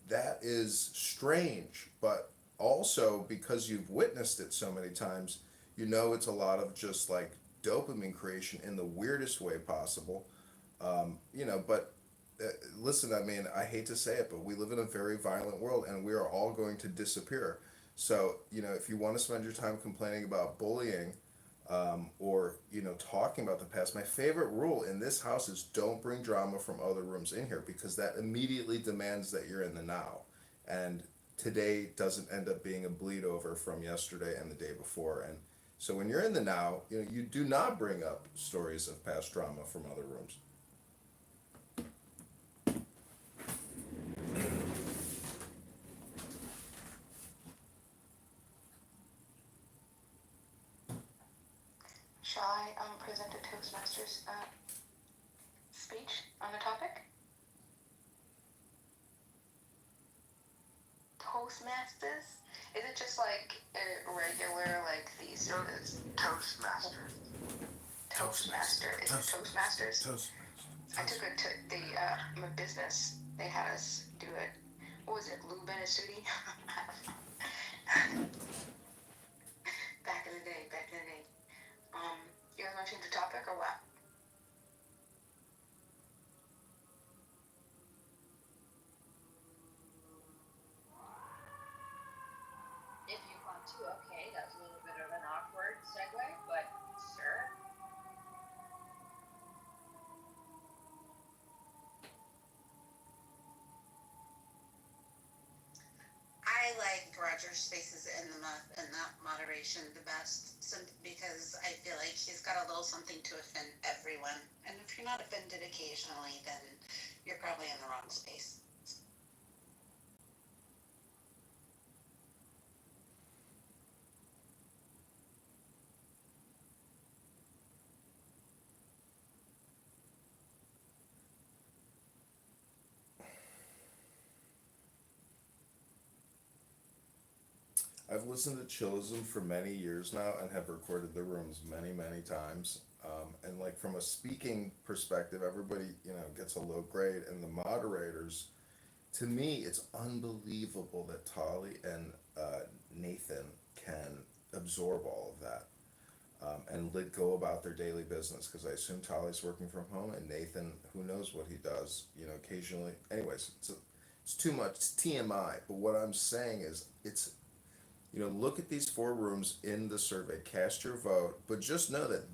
That is strange, but also because you've witnessed it so many times, it's a lot of just like dopamine creation in the weirdest way possible. But listen, I mean, I hate to say it, but we live in a very violent world and we are all going to disappear. So, if you want to spend your time complaining about bullying, or, talking about the past, my favorite rule in this house is don't bring drama from other rooms in here, because that immediately demands that you're in the now. And today doesn't end up being a bleed over from yesterday and the day before. And so when you're in the now, you do not bring up stories of past drama from other rooms. Shall I present a Toastmasters speech on the topic? Toastmasters? Is it just like a regular, like these? Toastmaster. Toastmaster. Is it Toastmasters? Toastmasters. I took it to my business. They had us do it. What was it? Lou Benasuti? Back in the day. You guys want to change the topic or what? If you want to, okay, that was a little bit of an awkward segue, but sure. I like Roger Spaces in that moderation the best, because I feel like he's got a little something to offend everyone, and if you're not offended occasionally, then you're probably in the wrong space. I've listened to Chillism for many years now and have recorded the rooms many, many times. And like from a speaking perspective, everybody, gets a low grade, and the moderators, to me, it's unbelievable that Tali and Nathan can absorb all of that, and let go about their daily business. Because I assume Tali's working from home, and Nathan, who knows what he does, occasionally. Anyways, it's too much. It's TMI. But what I'm saying is, look at these four rooms in the survey, cast your vote, but just know that,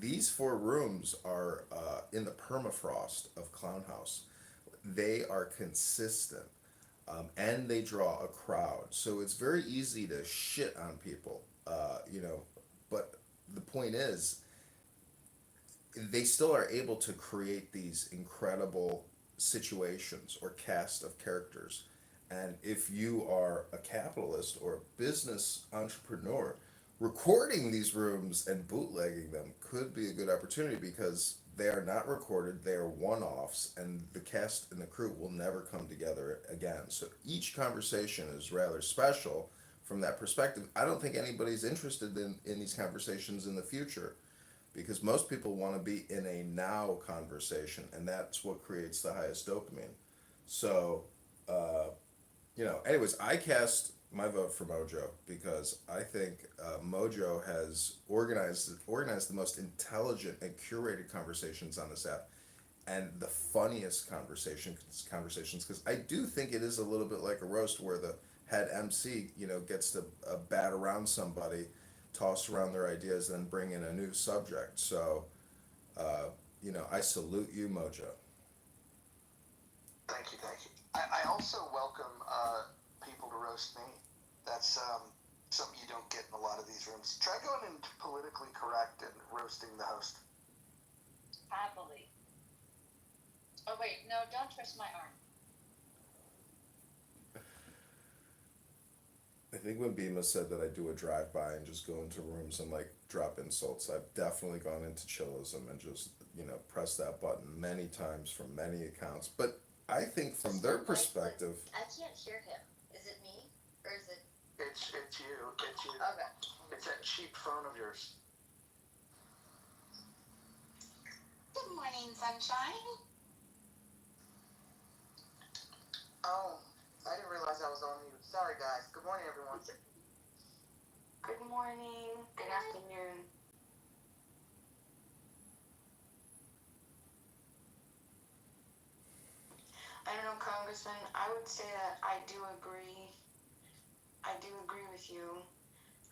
these four rooms are in the permafrost of Clown House. They are consistent, and they draw a crowd. So it's very easy to shit on people, but the point is, they still are able to create these incredible situations or cast of characters. And if you are a capitalist or a business entrepreneur, recording these rooms and bootlegging them could be a good opportunity, because they are not recorded, they are one offs, and the cast and the crew will never come together again. So each conversation is rather special from that perspective. I don't think anybody's interested in these conversations in the future. because most people want to be in a now conversation, and that's what creates the highest dopamine. So, uh, anyways, I cast my vote for Mojo because I think Mojo has organized the most intelligent and curated conversations on this app, and the funniest conversations, because I do think it is a little bit like a roast where the head MC gets to bat around somebody, toss around their ideas, then bring in a new subject. So I salute you, Mojo. Thank you, thank you. I also welcome people to roast me. That's something you don't get in a lot of these rooms. Try going into politically correct and roasting the host. Happily. Oh wait, no, don't twist my arm. I think when Bima said that I do a drive by and just go into rooms and like drop insults, I've definitely gone into chillism and just press that button many times from many accounts. But I think from their perspective, I can't hear him. Is it me or is it? It's you. It's you. Okay. It's that cheap phone of yours. Good morning, sunshine. Oh, I didn't realize I was on mute. Sorry, guys. Good morning, everyone. Good morning. Good afternoon. I don't know, Congressman. I would say that I do agree. I do agree with you.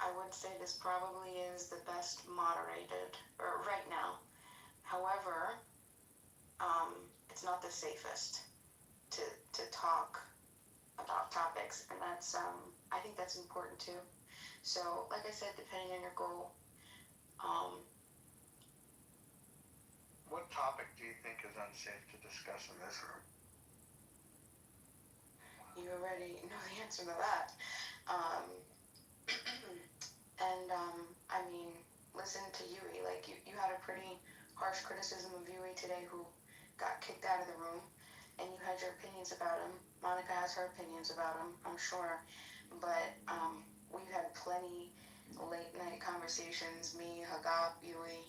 I would say this probably is the best moderated, or right now. However, it's not the safest to talk about topics, and that's I think that's important too. So, like I said, depending on your goal, What topic do you think is unsafe to discuss in this room? you already know the answer to that. And I mean, listen to Yui. Like you had a pretty harsh criticism of Yui today, who got kicked out of the room, and you had your opinions about him. Monica has her opinions about him, I'm sure, but we've had plenty late night conversations. Me, Hagap, Yui,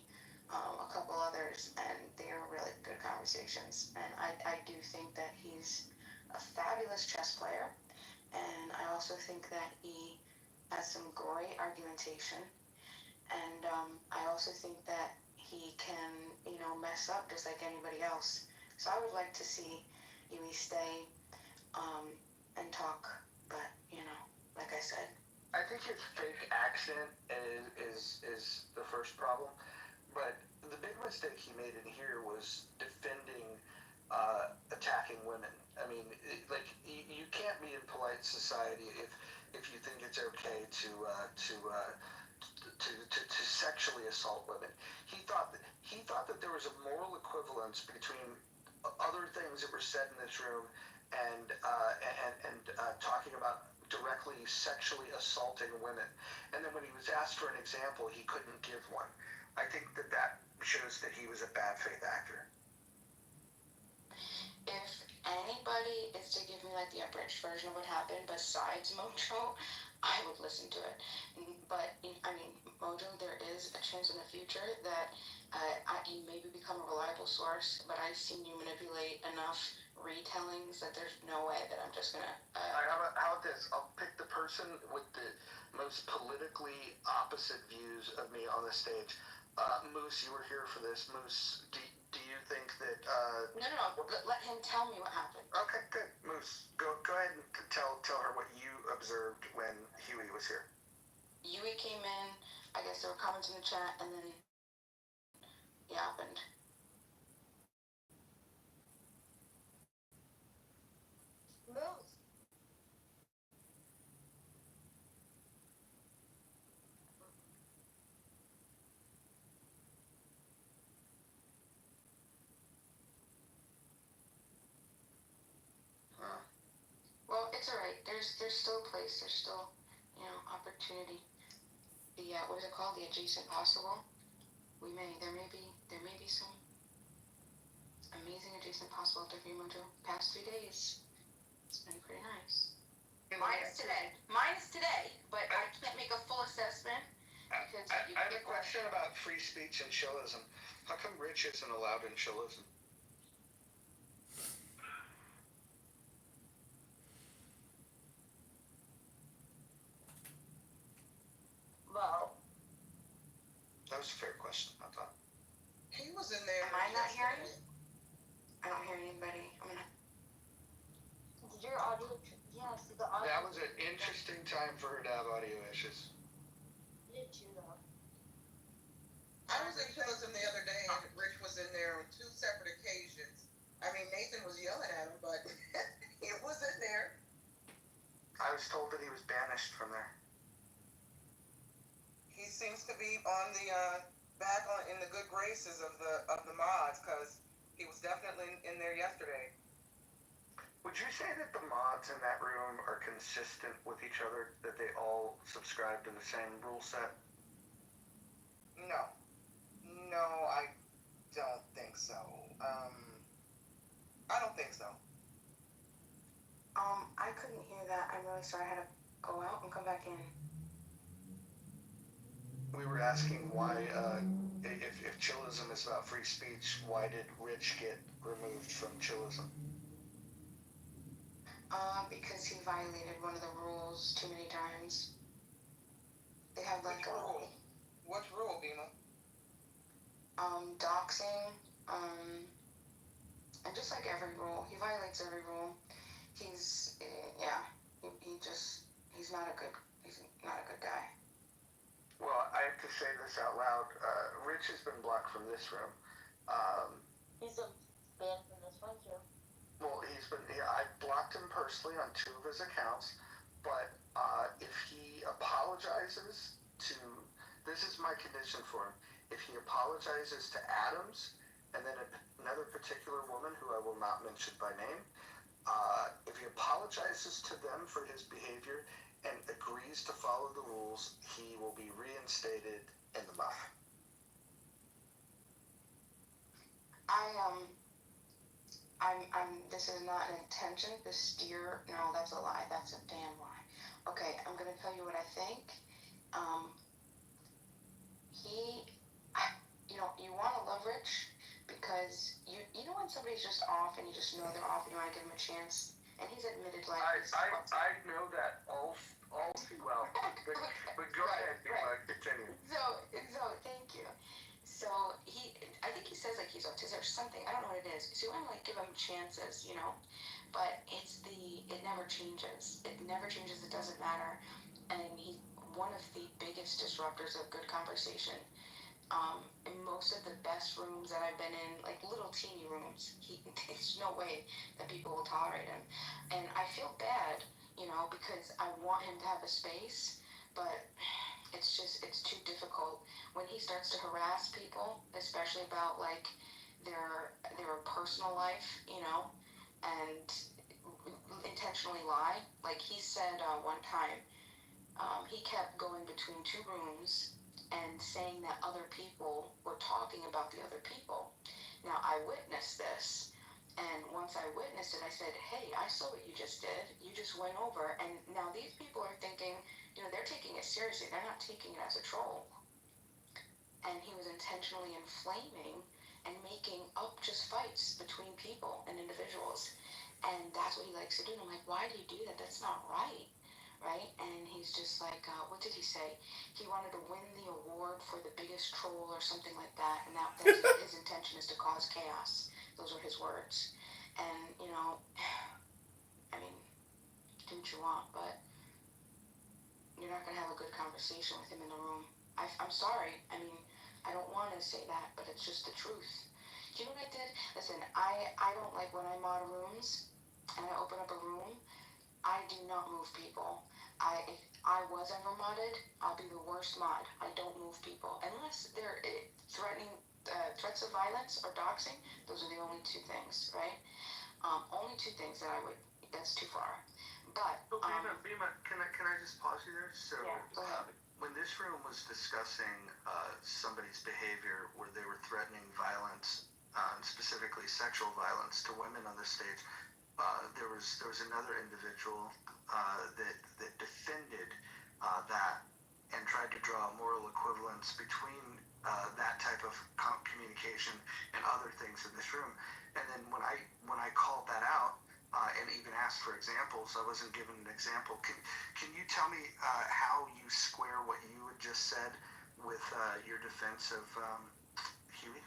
a couple others, and they are really good conversations. And I do think that he's a fabulous chess player, and I also think that he has some great argumentation, and I also think that he can, mess up just like anybody else. So I would like to see Yui stay and talk, but like I said, I think his fake accent is the first problem, but the big mistake he made in here was defending attacking women. I mean, you can't be in polite society if you think it's okay to sexually assault women. He thought that there was a moral equivalence between other things that were said in this room and talking about directly sexually assaulting women. And then when he was asked for an example, he couldn't give one. I think that shows that he was a bad faith actor. If anybody is to give me like the abridged version of what happened besides Mojo, I would listen to it. But I mean, Mojo, there is a chance in the future that you maybe become a reliable source, but I've seen you manipulate enough retellings that there's no way that I'm just gonna. How about this? I'll pick the person with the most politically opposite views of me on the stage. Moose, you were here for this. Moose, do you think that? No. Let him tell me what happened. Okay, good. Moose, go ahead and tell her what you observed when Huey was here. Huey came in. I guess there were comments in the chat, and then it happened. Move. Well, it's all right. There's still a place. There's still opportunity. The what is it called? The adjacent possible. There may be some amazing adjacent possible after Mojo. Past 3 days, it's been pretty nice. Minus today, but I can't make a full assessment because because you I have a get question about free speech and chillism. How come Rich isn't allowed in chillism? well. That was a fair question, I thought. He was in there. Am I not hearing? yesterday. I don't hear anybody. I'm gonna. Did your audio? Yes, the audio. That was an interesting time for her to have audio issues. Did too, though. I was in Chillism the other day, and Rich was in there on 2 separate occasions. I mean, Nathan was yelling at him, but he was in there. I was told that he was banished from there. He seems to be on the in the good graces of the mods, because he was definitely in there yesterday. Would you say that the mods in that room are consistent with each other, that they all subscribe to the same rule set? No, I don't think so. I don't think so. I couldn't hear that. I'm really sorry. I had to go out and come back in. We were asking why, if chillism is about free speech, why did Rich get removed from chillism? Because he violated one of the rules too many times. They have like Which rule? What rule, Bima? Doxing, and just like every rule, he violates every rule. He's not a good guy. Well, I have to say this out loud. Rich has been blocked from this room. He's a banned from this one too. Well, I blocked him personally on 2 of his accounts, but if he apologizes to, this is my condition for him, if he apologizes to Adams and then another particular woman who I will not mention by name, if he apologizes to them for his behavior and agrees to follow the rules, he will be reinstated in the mob. This is not an intention to steer. No, that's a lie. That's a damn lie. Okay, I'm gonna tell you what I think. You want to love Rich because you know when somebody's just off and you just know they're off and you want to give them a chance. And he's admitted like I know that all too well. But go ahead, continue. So thank you. So I think he says like he's autistic or something. I don't know what it is. So you want to like give him chances, but it never changes. It never changes. It doesn't matter. And he's one of the biggest disruptors of good conversation. In most of the best rooms that I've been in, like little teeny rooms, there's no way that people will tolerate him. And I feel bad, because I want him to have a space, but it's too difficult. When he starts to harass people, especially about like their personal life, and intentionally lie. Like he said one time, he kept going between 2 rooms and saying that other people were talking about the other people. Now, I witnessed this, and once I witnessed it, I said, hey, I saw what you just did. You just went over, and now these people are thinking, they're taking it seriously. They're not taking it as a troll. And he was intentionally inflaming and making up just fights between people and individuals. And that's what he likes to do. And I'm like, why do you do that? That's not right. Right? And he's just like, what did he say? He wanted to win the award for the biggest troll or something like that. And that's his intention is to cause chaos. Those are his words. And, I mean, do what you want, but you're not going to have a good conversation with him in the room. I'm sorry. I mean, I don't want to say that, but it's just the truth. Do you know what I did? Listen, I don't like when I mod rooms and I open up a room, I do not move people. If I was ever modded, I'll be the worst mod. I don't move people. Unless they're threatening threats of violence or doxing, those are the only 2 things, right? Only 2 things that that's too far. But, Bima, can I just pause you there? So, yeah, go ahead. When this room was discussing somebody's behavior where they were threatening violence, specifically sexual violence to women on the stage, there was another individual that defended that and tried to draw a moral equivalence between that type of communication and other things in this room. And then when I called that out and even asked for examples, I wasn't given an example. Can you tell me how you square what you had just said with your defense of Huey?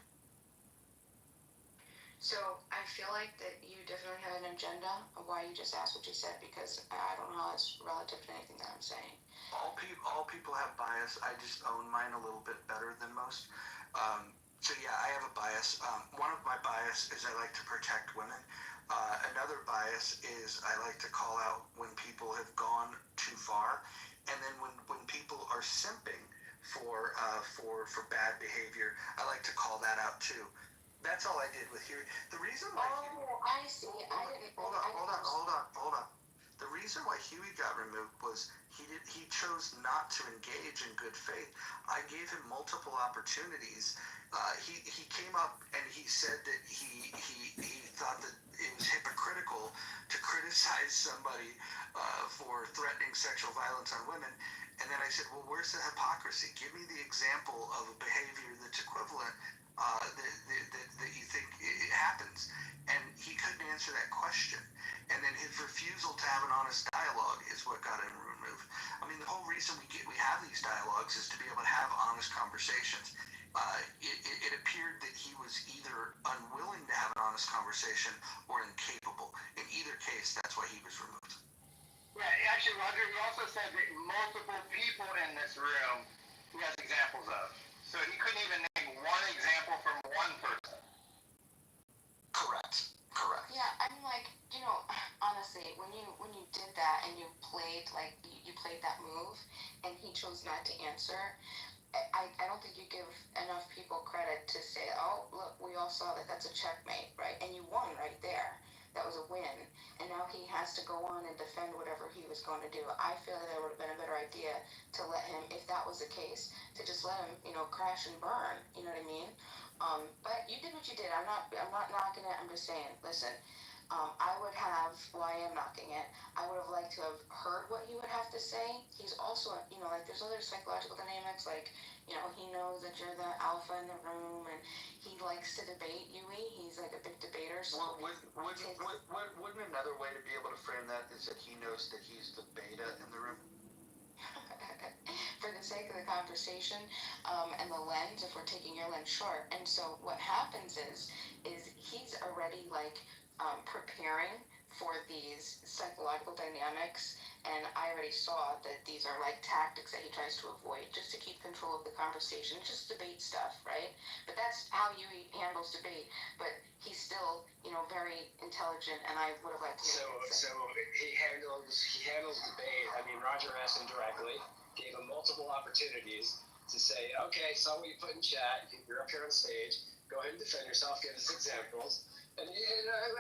So I feel like that you definitely have an agenda of why you just asked what you said, because I don't know how it's relative to anything that I'm saying. All people have bias. I just own mine a little bit better than most. So yeah, I have a bias. One of my bias is I like to protect women. Another bias is I like to call out when people have gone too far, and then when people are simping for bad behavior, I like to call that out too. That's all I did with Huey. The reason why I see. hold on. The reason why Huey got removed was he chose not to engage in good faith. I gave him multiple opportunities. He came up and he said that he thought that it was hypocritical to criticize somebody for threatening sexual violence on women. And then I said, well, where's the hypocrisy? Give me the example of a behavior that's equivalent that you think it happens. And he couldn't answer that question. And then his refusal to have an honest dialogue is what got him removed. I mean, the whole reason we have these dialogues is to be able to have honest conversations. It appeared that he was either unwilling to have an honest conversation or incapable. In either case, that's why he was removed. Yeah, actually, Roger, he also said that multiple people in this room he has examples of. So he couldn't even name one example from one person. Correct. Yeah, I mean, like, honestly, when you did that and you played that move, and he chose not to answer, I don't think you give enough people credit to say, oh, look, we all saw that that's a checkmate, right? And you won right there. That was a win. And now he has to go on and defend whatever he was going to do. I feel that it would have been a better idea to let him, if that was the case, to just let him, crash and burn. You know what I mean? But you did what you did. I'm not knocking it. I'm just saying, listen, I would have, well, I am knocking it. I would have liked to have heard what he would have to say. He's also, like there's other psychological dynamics, like, he knows that you're the alpha in the room, and he likes to debate Yui. He's like a big debater. So wouldn't another way to be able to frame that is that he knows that he's the beta in the room? For the sake of the conversation and the lens, if we're taking your lens short. And so what happens is he's already like preparing for these psychological dynamics, and I already saw that these are like tactics that he tries to avoid just to keep control of the conversation, just debate stuff, right? But that's how Yui handles debate. But he's still, very intelligent, and I would have liked to. So he handles debate. I mean, Roger asked him directly, gave him multiple opportunities to say, okay, saw what you put in chat. You're up here on stage. Go ahead and defend yourself. Give us examples. And I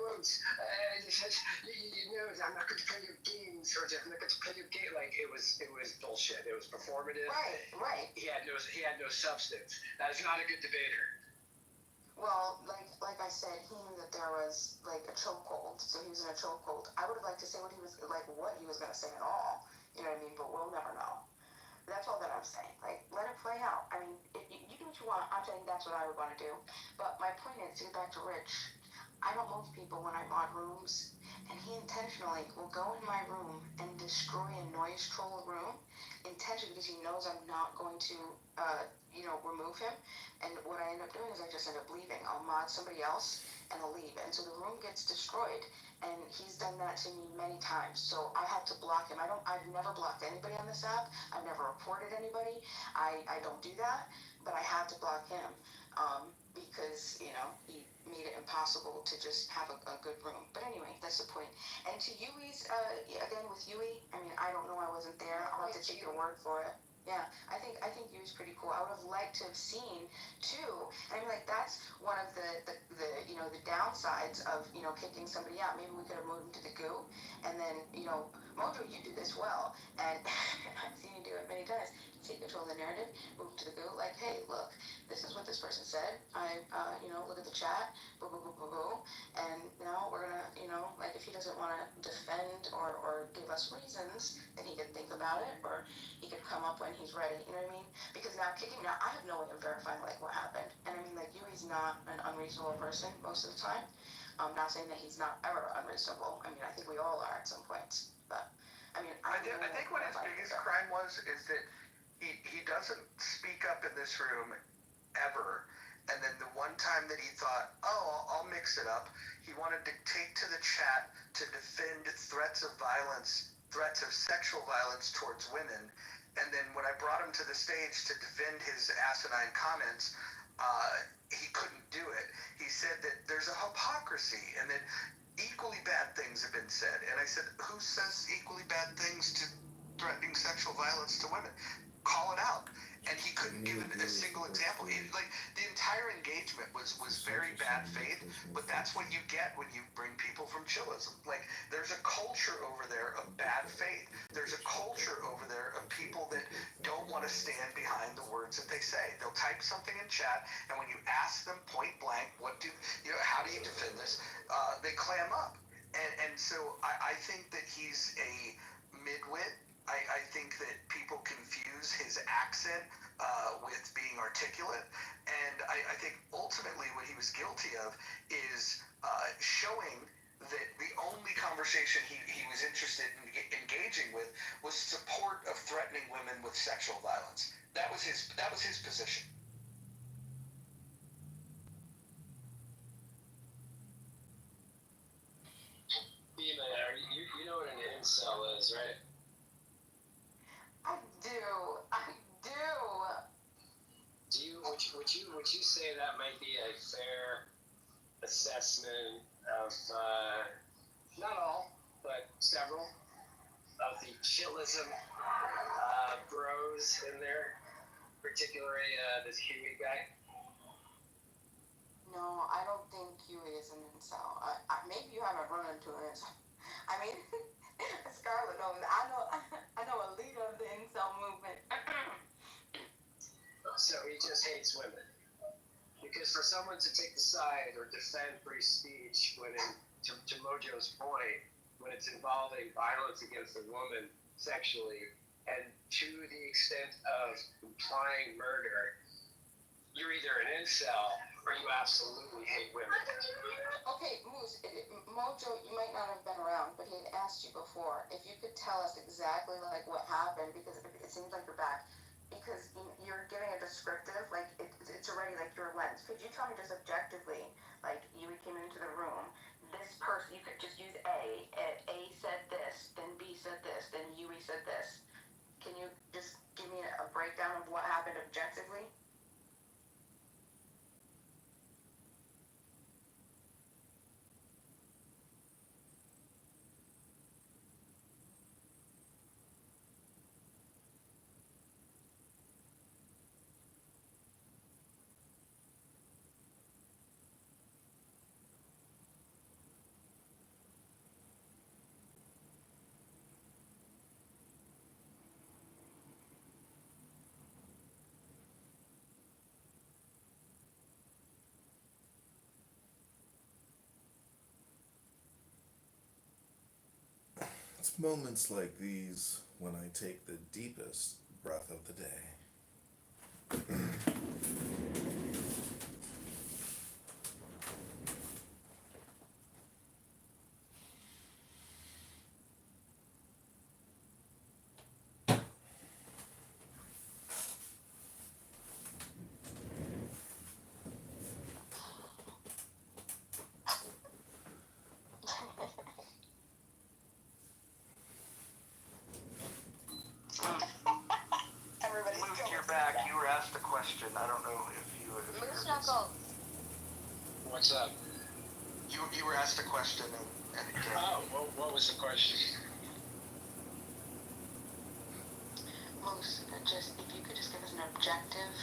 won't. I'm not going to play your games, or I'm not going to play your game. Like it was bullshit. It was performative. Right. He had no substance. That is not a good debater. Well, like I said, he knew that there was like a chokehold, so he was in a chokehold. I would have liked to say what he was going to say at all. You know what I mean? But we'll never know. That's all that I'm saying. Like, let it play out. I mean, you do what you want. I'm saying that's what I would want to do. But my point is, to get back to Rich, I don't move people when I mod rooms, and he intentionally will go in my room and destroy and noise troll a room, intentionally, because he knows I'm not going to, remove him. And what I end up doing is I just end up leaving. I'll mod somebody else, and I'll leave. And so the room gets destroyed. And he's done that to me many times. So I had to block him. I've never blocked anybody on this app. I've never reported anybody. I don't do that, but I had to block him because, he made it impossible to just have a good room. But anyway, that's the point. And to Yui's, again with Yui, I mean, I don't know, I wasn't there. I'll have to take your word for it. Yeah, I think Yui's pretty cool. I would have liked to have seen too. I mean, like that's one of the downsides of kicking somebody out. Maybe we could have moved him to the goo, and then Mojo, you do this well, and I've seen you do it many times. Take control of the narrative, move to the goo. Like, hey, look, this is what this person said. I look at the chat. boo boo boo boo boo, and we're gonna, like if he doesn't want to defend or give us reasons, then he could think about it, or he could come up when he's ready. You know what I mean? Because now I have no way of verifying like what happened, and I mean like Yui's not an unreasonable person most of the time. I'm not saying that he's not ever unreasonable. I mean, I think we all are at some points, but I mean, I think what his biggest crime was is that he doesn't speak up in this room ever. And then the one time that he thought, oh, I'll mix it up, he wanted to take to the chat to defend threats of violence, threats of sexual violence towards women. And then when I brought him to the stage to defend his asinine comments, he couldn't do it. He said that there's a hypocrisy and that equally bad things have been said. And I said, who says equally bad things to threatening sexual violence to women? Call it out. And he couldn't give a single example. Like the entire engagement was very bad faith, but that's what you get when you bring people from chillism. Like there's a culture over there of bad faith. There's a culture over there of people that don't want to stand behind the words that they say. They'll type something in chat, and when you ask them point blank, how do you defend this? They clam up. And so I think that he's a midwit. I think that people confuse his accent with being articulate, and I think ultimately what he was guilty of is showing that the only conversation he was interested in engaging with was support of threatening women with sexual violence. That was his position. You know what an incel is, right? I do. Would you say that might be a fair assessment of not all, but several of the chillism bros in there, particularly this Huey guy? No, I don't think Huey is an incel. Maybe you haven't run into an incel. I mean, Scarlett knows. I know a leader of the incel movement. So he just hates women. Because for someone to take the side or defend free speech when, to Mojo's point, when it's involving violence against a woman sexually, and to the extent of implying murder, you're either an incel or you absolutely hate women. Okay, Moose, Mojo, you might not have been around, but he had asked you before if you could tell us exactly like what happened, because it seems like you're back. Because you're giving a descriptive, like it's already like your lens. Could you tell me just objectively, like you came into the room, this person, you could just use A said this, then B said this, then Yui said this. Can you just give me a breakdown of what happened objectively? It's moments like these when I take the deepest breath of the day. Everybody's You're back. You were asked a question. I don't know if you. Moose Knuckles. What's up? You were asked a question and What was the question? Moose, just if you could just give us an objective,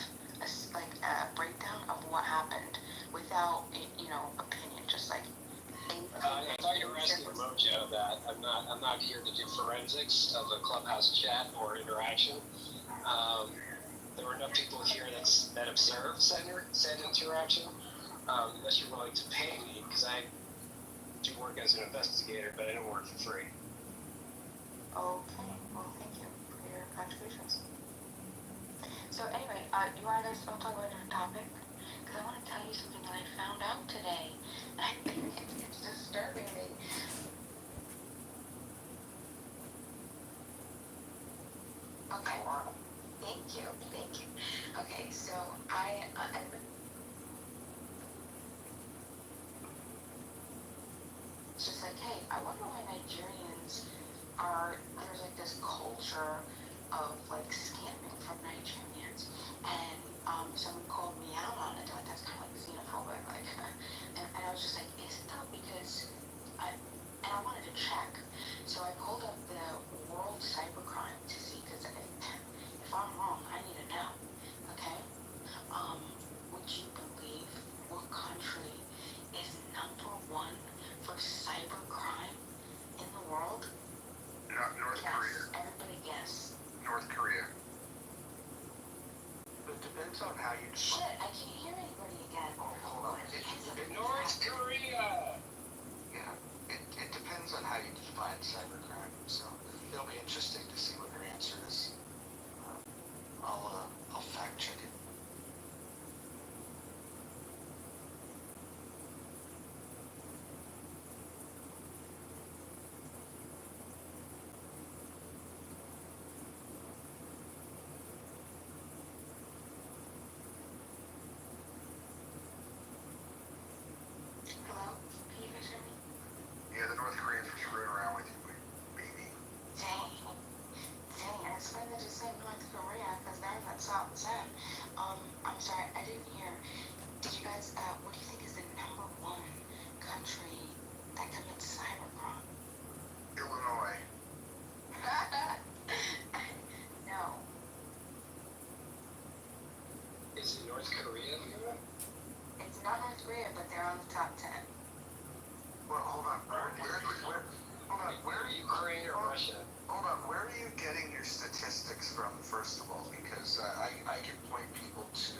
breakdown of what happened without, opinion, just like. I thought you were asking Mojo that. I'm not here to do forensics of a clubhouse chat or interaction. There were enough people here that observed said interaction. unless you're willing to pay me, because I do work as an investigator, but I don't work for free. Okay, well, thank you for your contributions. So anyway, you want to talk about a different topic? Because I want to tell you something that I found out today. And I think it's disturbing me. Okay, thank you. Okay, so it's just like, hey, I wonder why Nigerians there's like this culture of like scamming from Nigerians, and someone called me out on it, like that's kind of like xenophobic, like, and I was just like, is it though? Because I wanted to check, so I pulled up the World Cybercrime to see, because if I'm wrong, I need to know, okay? Would you believe what country is number one for cybercrime in the world? North Korea. Everybody guess. North Korea. It depends on how you Shit, I can't hear anybody again. Hold on. North Korea! Yeah, it depends on how you define cybercrime. So it'll be interesting to see what her answer is. I'll fact check it. Hello? Can you guys hear me? Yeah, the North Koreans were screwing around with you, baby. Dang, I was going to just say North Korea, because they're in that top 10. I'm sorry, I didn't hear. Did you guys, what do you think is the number one country that commits cybercrime? Illinois. No. Is it North Korea? It's not North Korea, but they're on the top 10. Well, hold on. Where are you? Ukraine or Russia? Hold on. Where are you getting your statistics from, first of all? Because I can point people to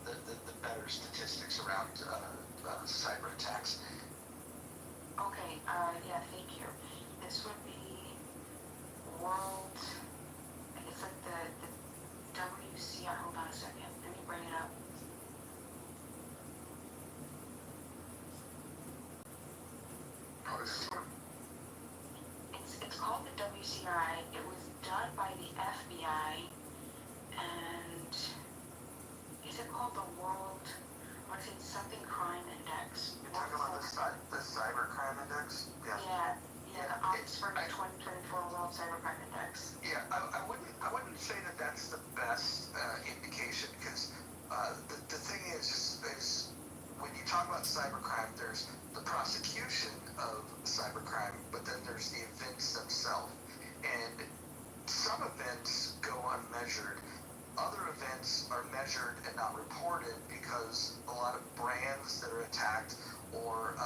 the better statistics around cyber attacks. Okay, yeah, thank you. This would be World, it's like the WCR, hold on a second, let me bring it up. Oh, this is one. It's called the WCI. It was done by the FBI, and is it called the World? What's it? Something Crime Index. You're talking about the cybercrime index? Yeah, the Oxford 2024 World Cybercrime Index. Yeah, I wouldn't say that that's the best indication, because the thing is when you talk about cybercrime, there's the prosecution of cybercrime, but then there's the events themselves. And some events go unmeasured. Other events are measured and not reported because a lot of brands that are attacked or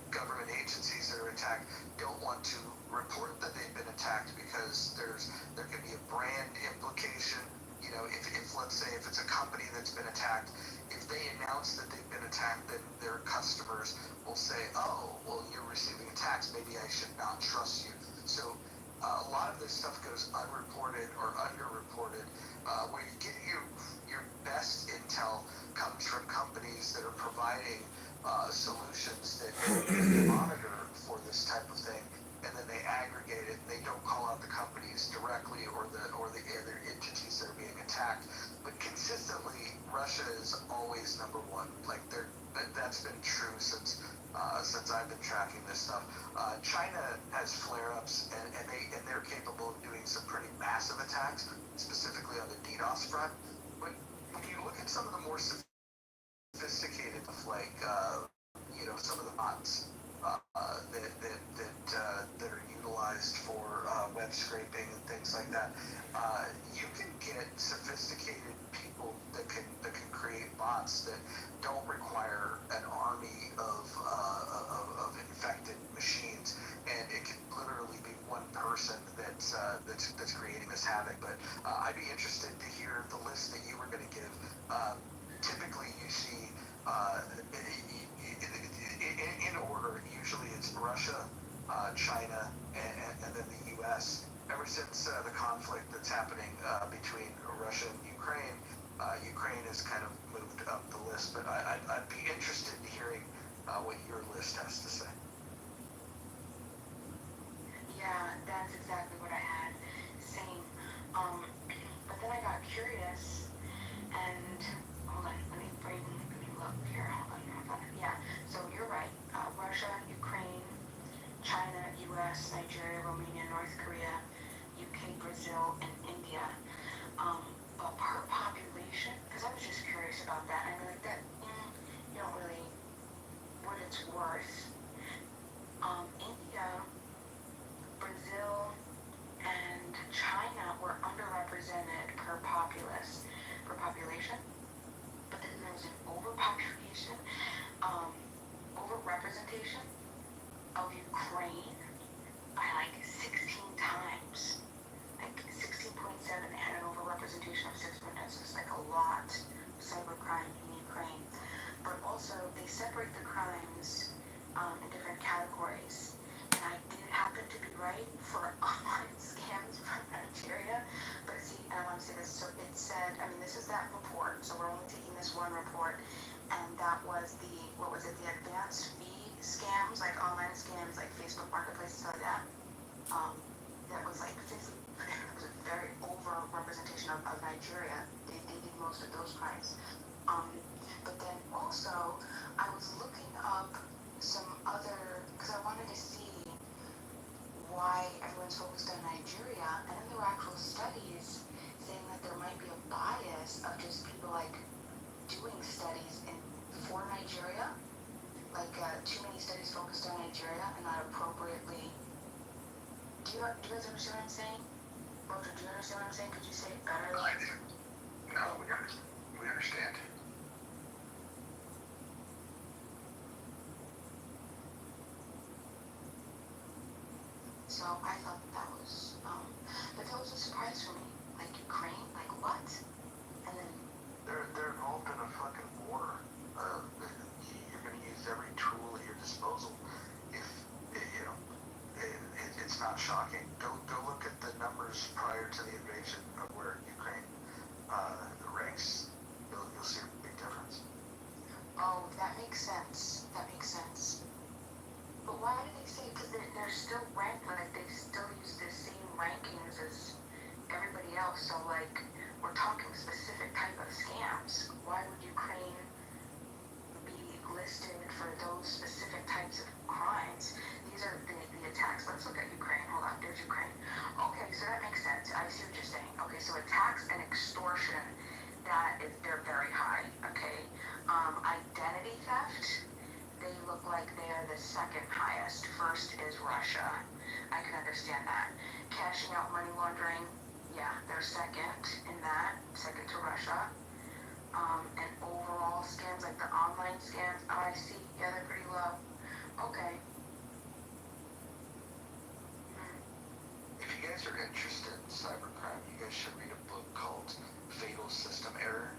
government agencies that are attacked don't want to report that they've been attacked because there can be a brand implication. You know, if let's say if it's a company that's been attacked, if they announce that they've been attacked, then their customers will say, oh, well, you're receiving attacks, maybe I should not trust you. So a lot of this stuff goes unreported or underreported. Where you get your best intel comes from companies that are providing solutions that monitor for this type of thing, and then they aggregate it. They don't call out the companies directly or the other entities that are being attacked. But consistently, Russia is always number one. Like that's been true since I've been tracking this stuff. China has flare-ups, and they're capable of doing some pretty massive attacks, specifically on the DDoS front. But when you look at some of the more sophisticated stuff, like some of the bots that are utilized for web scraping and things like that, you can get sophisticated people that can create bots that don't require an army of infected machines, and it can literally be one person that's creating this havoc. But I'd be interested to hear the list that you were going to give. Typically, you see in order, usually it's Russia, China, and then the U.S. Ever since the conflict that's happening between Russia and Ukraine, Ukraine has kind of moved up the list. But I'd be interested in hearing what your list has to say. Yeah, that's exactly what I had. Same. But then I got curious and hold on, let me look here. Hold on. Yeah, so you're right. Russia, Ukraine, China, US, Nigeria, Romania, North Korea, UK, Brazil, and India. But per population, because I was just curious about that. I mean, like that, you don't really, what it's worth. India, Brazil, and China were underrepresented per population. But then there was an overrepresentation of Ukraine by like 16 times. Like 16.7 had an overrepresentation of 6 minutes. It's like a lot of cybercrime in Ukraine. But also, they separate the crimes in different categories. And I did happen to be right for online scams from Nigeria. But see, and I want to say this, so it said, I mean, this is that report, so we're only taking this one report, and that was the advanced fee scams, like online scams, like Facebook Marketplace, stuff like that. That was like 50, it was a very over-representation of Nigeria. They did most of those crimes. But then also, I was looking up some other, because I wanted to see why everyone's focused on Nigeria, and then there were actual studies saying that there might be a bias of just people like doing studies for Nigeria, like too many studies focused on Nigeria and not appropriately. Do you guys understand what I'm saying? Roger, do you understand what I'm saying? Could you say it better? I do. No, we understand. So I thought that was, but that was a surprise for me. Like Ukraine, like what? And then They're involved in a fucking war. You're going to use every tool at your disposal. If it's not shocking. Go look at the numbers prior to the invasion of where Ukraine ranks. You'll see a big difference. oh, that makes sense. That makes sense. But why do they say? Because they're still ranked, like they still use the same rankings as everybody else. So like we're talking specific type of scams. Why would Ukraine be listed for those specific types of crimes? These are the attacks. Let's look at Ukraine. Hold on, there's Ukraine. Okay, so that makes sense. I see what you're saying. Okay, so attacks and extortion, they're very high. Okay, identity theft. They look like they are the second highest. First is Russia. I can understand that. Cashing out money laundering, yeah, they're second in that, second to Russia. And overall scams, like the online scams, I see, yeah, they're pretty low. Okay. If you guys are interested in cybercrime, you guys should read a book called Fatal System Error.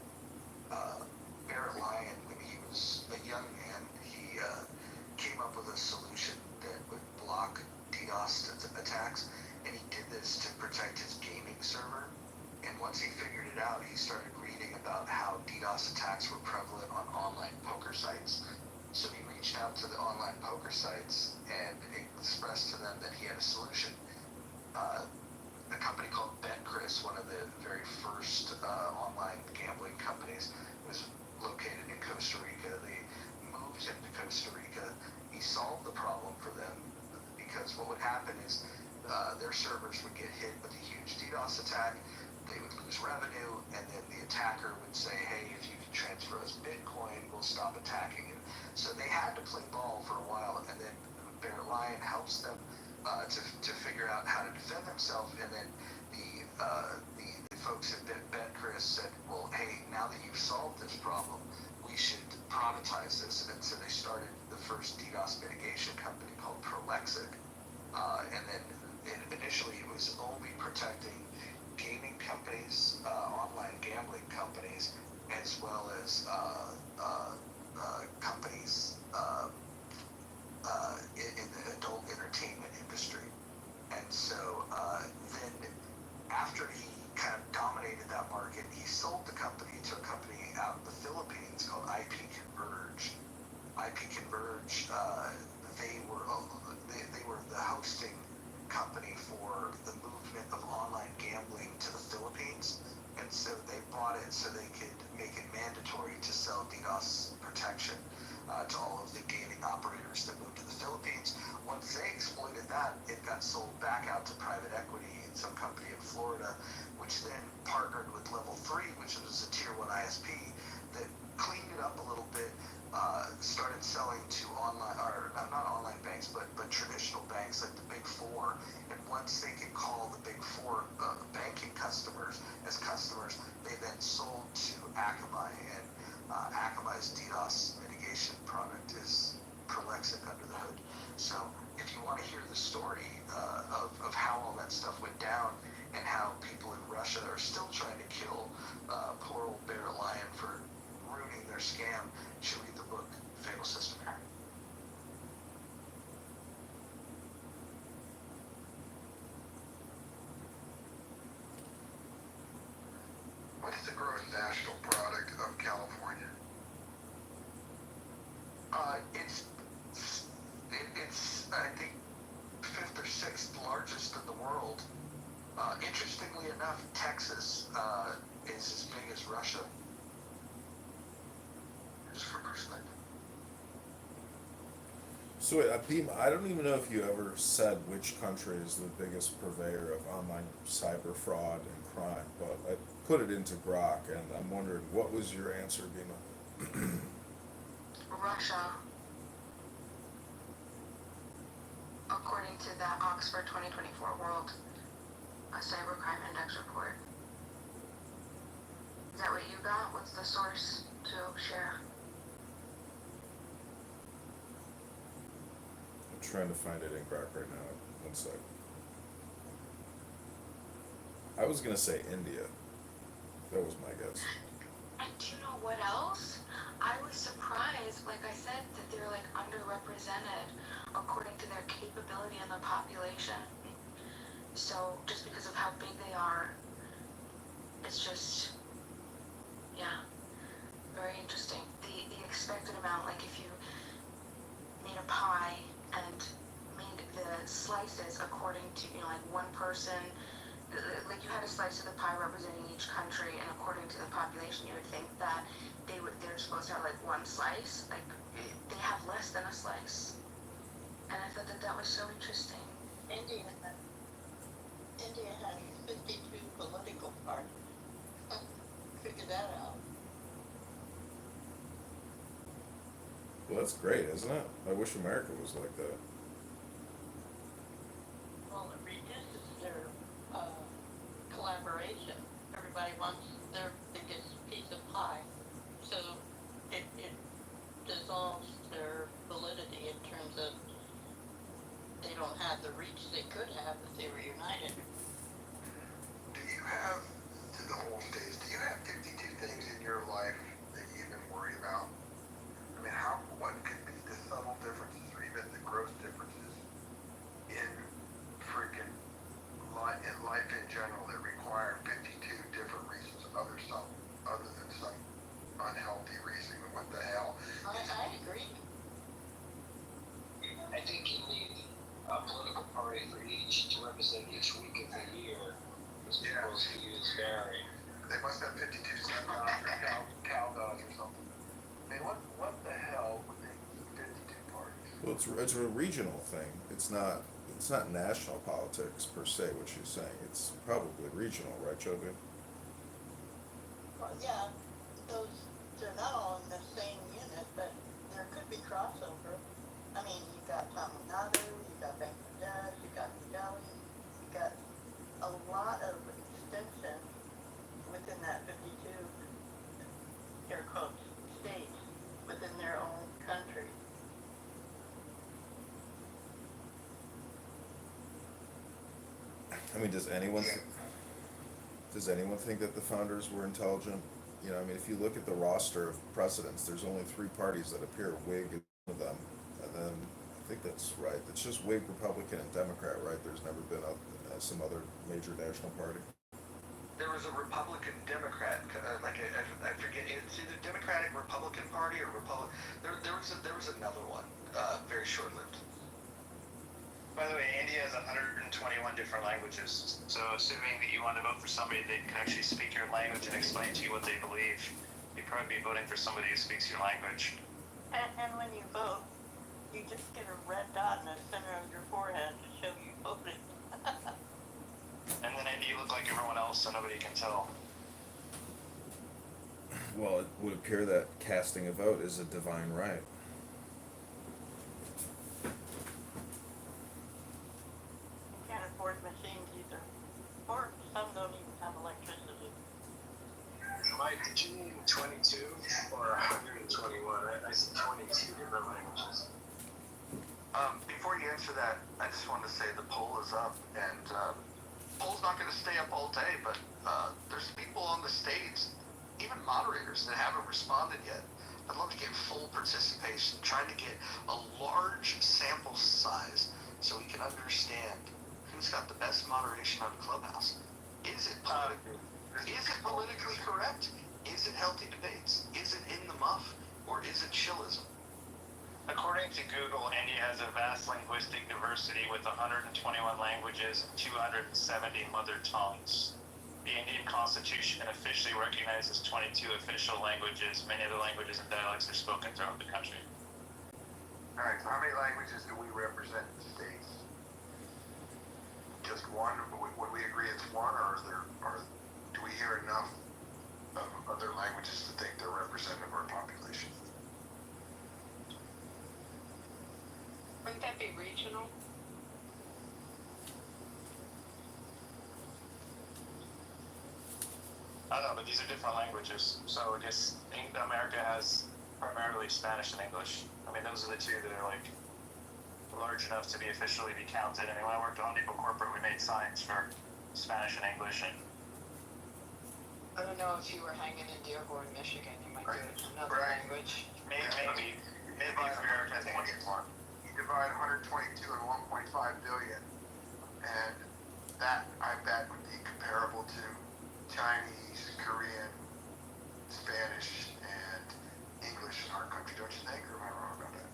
Barrett Lyon, when he was a young man, he came up with a solution that would block DDoS attacks, and he did this to protect his gaming server. And once he figured it out, he started reading about how DDoS attacks were prevalent on online poker sites. So he reached out to the online poker sites and expressed to them that he had a solution. A company called BetCris, one of the very first online gambling companies, was located in Costa Rica. They moved him to Costa Rica. He solved the problem for them because what would happen is their servers would get hit with a huge DDoS attack. They would lose revenue, and then the attacker would say, hey, if you can transfer us Bitcoin, we'll stop attacking you. So they had to play ball for a while, and then Barrett Lyon helps them to figure out how to defend themselves, and then the folks at BetCris said, well, hey, now that you've solved this problem, we should productize this. And so they started the first DDoS mitigation company called Prolexic. And then initially it was only protecting gaming companies, online gambling companies, as well as company for the movement of online gambling to the Philippines. And so they bought it so they could make it mandatory to sell DDoS protection to all of the gaming operators that moved to the Philippines. Once they exploited that, it got sold back out to private equity in some company in Florida, which then partnered with Level 3, which was a Tier 1 ISP that cleaned it up a little bit, started selling to online, or not online banks, but traditional banks like the Big Four. And once they could call the Big Four banking customers as customers, they then sold to Akamai, and Akamai's DDoS mitigation product is Prolexic under the hood. So if you want to hear the story of how all that stuff went down and how people in Russia are still trying to kill poor old Barrett Lion for ruining their scam, you should read the book Fatal System Hack. What's the gross national product of California? It's I think 5th or 6th largest in the world. Interestingly enough, Texas is as big as Russia. Just for perspective. So wait, Beam, I don't even know if you ever said which country is the biggest purveyor of online cyber fraud and crime, but I put it into Grok, and I'm wondering, what was your answer, Bima? Russia, according to that Oxford 2024 World Cybercrime Index report. Is that what you got? What's the source to share? I'm trying to find it in Grok right now. One sec. I was gonna say India. That was my guess. And do you know what else? I was surprised, like I said, that they're like underrepresented according to their capability in the population. So just because of how big they are, it's just, yeah, very interesting. The expected amount, like if you made a pie and made the slices according to, you know, like one person, like you had a slice of the pie representing each country, and according to the population, you would think that they're supposed to have like one slice. Like they have less than a slice, and I thought that was so interesting. India has 52 political parties. Figure that out. Well, that's great, isn't it? I wish America was like that. Well, it reduces their collaboration. Everybody wants their biggest piece of pie. So it dissolves their validity in terms of they don't have the reach they could have if they were united. Do you have, to the whole stage, do you have 52 things in your life that you even worry about? I mean, what could be the subtle differences or even the gross differences in freaking life in general that require 52 different reasons other than some unhealthy reason? What the hell? I agree. I think you need a political party for each to represent each week of the year, as opposed to use vary. They must have 52 sundogs or cow dogs or something. I mean, what the hell would they need 52 parties? Well, it's a regional thing. It's not national politics per se, what she's saying. It's probably regional, right, Joby? Well, yeah, they're not all in the same unit, but there could be crossover. I mean, you got Tamil Nadu, you got Bangladesh, you got New Delhi, you got a lot of extension within that 52 air quotes states within their own country. I mean, does anyone think that the founders were intelligent? You know, I mean, if you look at the roster of presidents, there's only 3 parties that appear. Whig is one of them, and then I think that's right. It's just Whig, Republican, and Democrat, right? There's never been some other major national party. There was a Republican Democrat, I forget, it's either Democratic Republican Party or there was another one, very short-lived. By the way, India is a 121 different languages. So assuming that you want to vote for somebody that can actually speak your language and explain to you what they believe, you'd probably be voting for somebody who speaks your language. And when you vote, you just get a red dot in the center of your forehead to show you voted. And then maybe you look like everyone else so nobody can tell. Well, it would appear that casting a vote is a divine right. Can't afford machines either. Or some don't even have electricity. Mike, did you mean 22 or 121? I see 22 different languages. Before you answer that, I just wanted to say the poll is up, and poll's not going to stay up all day, but there's people on the stage, even moderators, that haven't responded yet. I'd love to get full participation, trying to get a large sample size so we can understand who's got the best moderation on Clubhouse. Is it politically correct? Is it healthy debates? Is it in the muff? Or is it chillism? According to Google, India has a vast linguistic diversity with 121 languages and 270 mother tongues. The Indian Constitution officially recognizes 22 official languages. Many other languages and dialects are spoken throughout the country. All right, so how many languages do we represent in the states? Just one? Would we agree it's one, or do we hear enough of other languages to think they're representative of our population? Wouldn't that be regional? I don't know, but these are different languages. So I guess America has primarily Spanish and English. I mean, those are the two that are like large enough to be officially be counted. I mean, when I worked on Depot Corporate, we made signs for Spanish and English. And I don't know if you were hanging in Dearborn, Michigan, you might do another language. maybe America has 21. You divide 122 and 1.5 billion, and that, I bet, would be comparable to Chinese, Korean, Spanish, and English in our country, don't you think? Or am I wrong about that?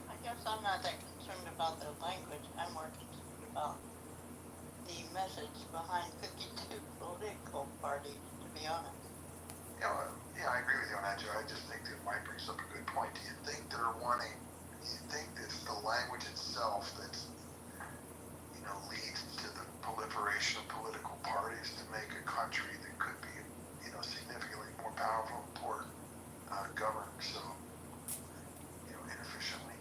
I guess I'm not that concerned about the language. I'm more concerned about the message behind 52 political parties, to be honest. Yeah, I agree with you on that, Joe. I just think that Mike brings up a good point. Do you think it's the language itself that's, leads to the proliferation of political parties to make a country that could be, significantly more powerful, important, governed so, inefficiently?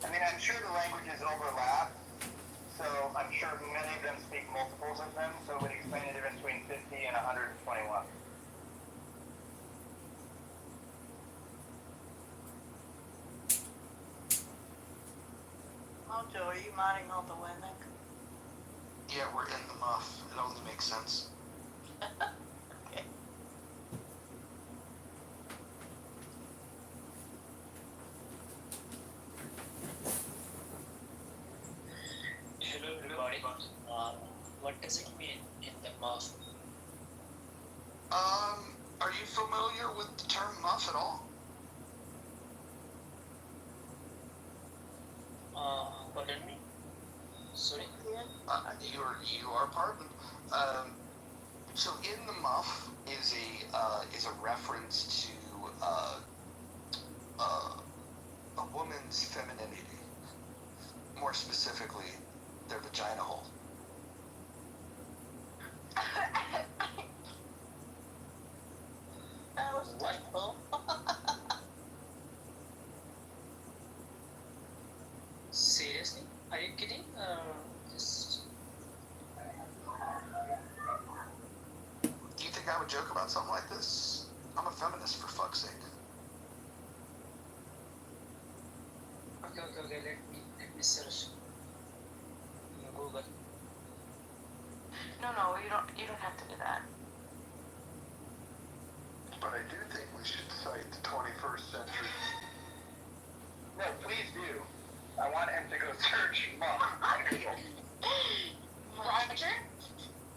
I mean, I'm sure the languages overlap, so I'm sure many of them speak multiples of them, so it would explain the difference between 50 and 121. Oh, Joe, are you modding all the women? Yeah, we're in the muff. It only makes sense. Okay. Hello everybody. What does it mean in the muff? Are you familiar with the term muff at all? Pardon me? Sorry? You are pardoned. So in the muff is a reference to a woman's femininity. More specifically, their vagina hole. That was typo. Seriously? Are you kidding? Just... Do you think I would joke about something like this? I'm a feminist, for fuck's sake. Okay. Let me search in Google. No, you don't have to do that. But I do think we should cite the 21st century. No, please do. I want him to go search Muff on Google. Roger,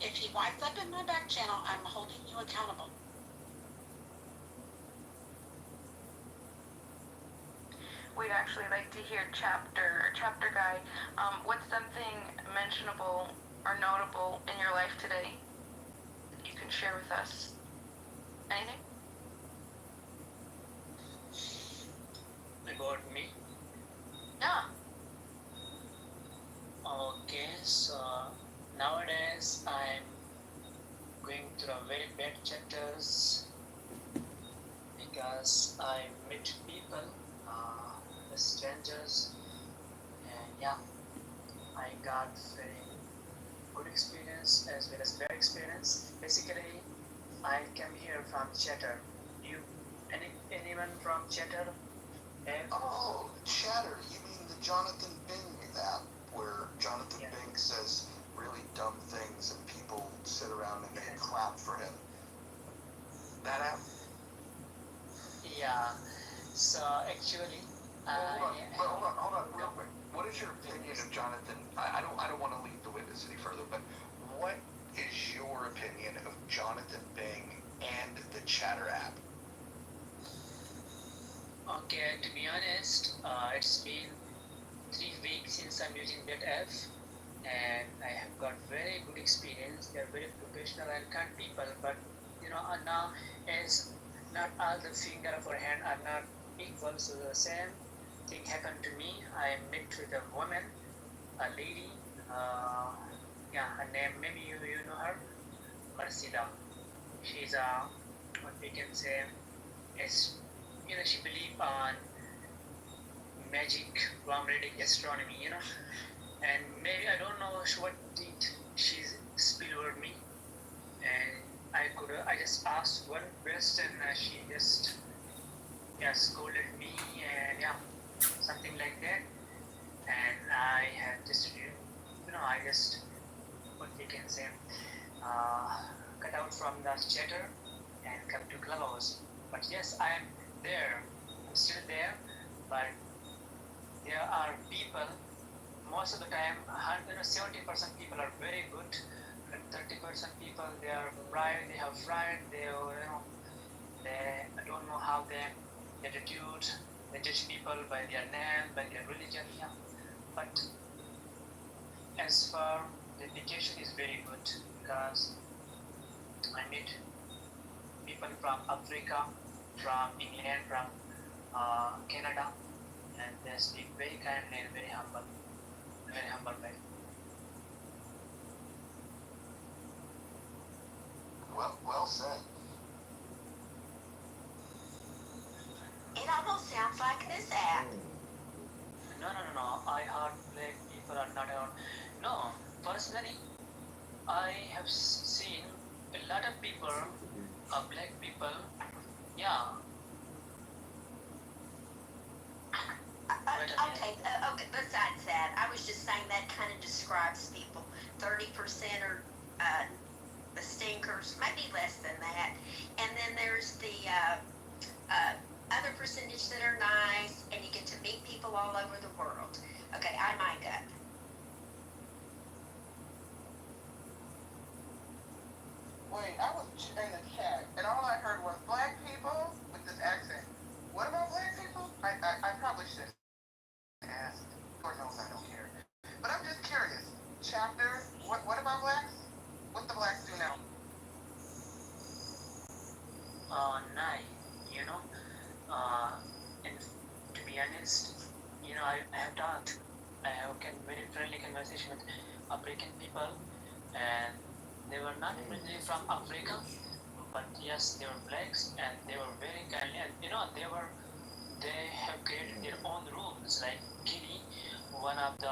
if he winds up in my back channel, I'm holding you accountable. We'd actually like to hear chapter guy. What's something mentionable or notable in your life today that you can share with us? Anything? About me? Yeah. Okay, so nowadays I'm going through a very bad chapters because I meet people, strangers, and yeah, I got very good experience as well as bad experience. Basically, I came here from Chatter. Anyone from Chatter? Oh, Chatter. You mean the Jonathan Bing app, where Jonathan Bing says really dumb things and people sit around and they clap for him. That app? Yeah. So actually, Hold on, real quick. What is your opinion of Jonathan? I don't want to lead the witness any further, but what is your opinion of Jonathan Bing and the Chatter app? Okay, to be honest, it's been 3 weeks since I'm using that app, and I have got very good experience. They're very professional and kind people, but now as not all the finger of our hand are not equal, so the same thing happened to me. I met with a woman, a lady, her name, maybe you know her, Marcela. She's what we can say is, she believes on magic, palm reading, astronomy, and maybe I don't know what did she spill over me, and I just asked one question, and she just scolded me, and something like that, and I had just I just what we can say cut out from the Chatter and come to Clubhouse. But yes, I am there. I'm still there, but there are people. Most of the time, 70% people are very good, and 30% people they are pride. They have pride. They I don't know how they attitude. They judge people by their name, by their religion. Yeah, but as far the education is very good because I meet people from Africa, from England, from Canada, and they speak very kindly and very humble way. Well said. It almost sounds like this app. No. I heard black people are not around. No, personally, I have seen a lot of people, black people. Yeah. Okay, besides that, I was just saying that kind of describes people. 30% are the stinkers, maybe less than that. And then there's the other percentage that are nice, and you get to meet people all over the world. Okay, I mic up. Wait, I was in the chat, and all I heard was black people with this accent. What about black people? I probably should ask. Lord knows I don't care. But I'm just curious. Chapter, what about blacks? What the blacks do now? Nine, and to be honest, I have talked, I have very friendly conversation with African people, and they were not originally from Africa, but yes, they were blacks, and they were very kindly, and they have created their own rooms, like Kitty, one of the,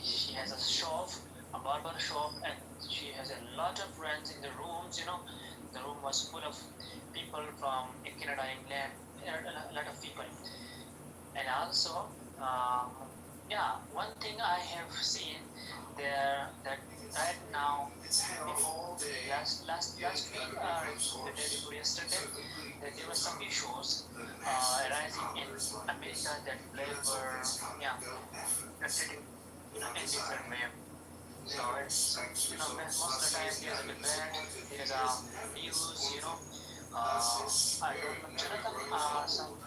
she has a shop, a barber shop, and she has a lot of friends in the rooms, the room was full of people from Canada, England, a lot of people. And also, yeah, one thing I have seen there that right now, maybe last week or the day before yesterday, that there were some issues arising in America that black were treating indifferent way. So it's most of the time there's a debate, there's a news, I don't know Jonathan,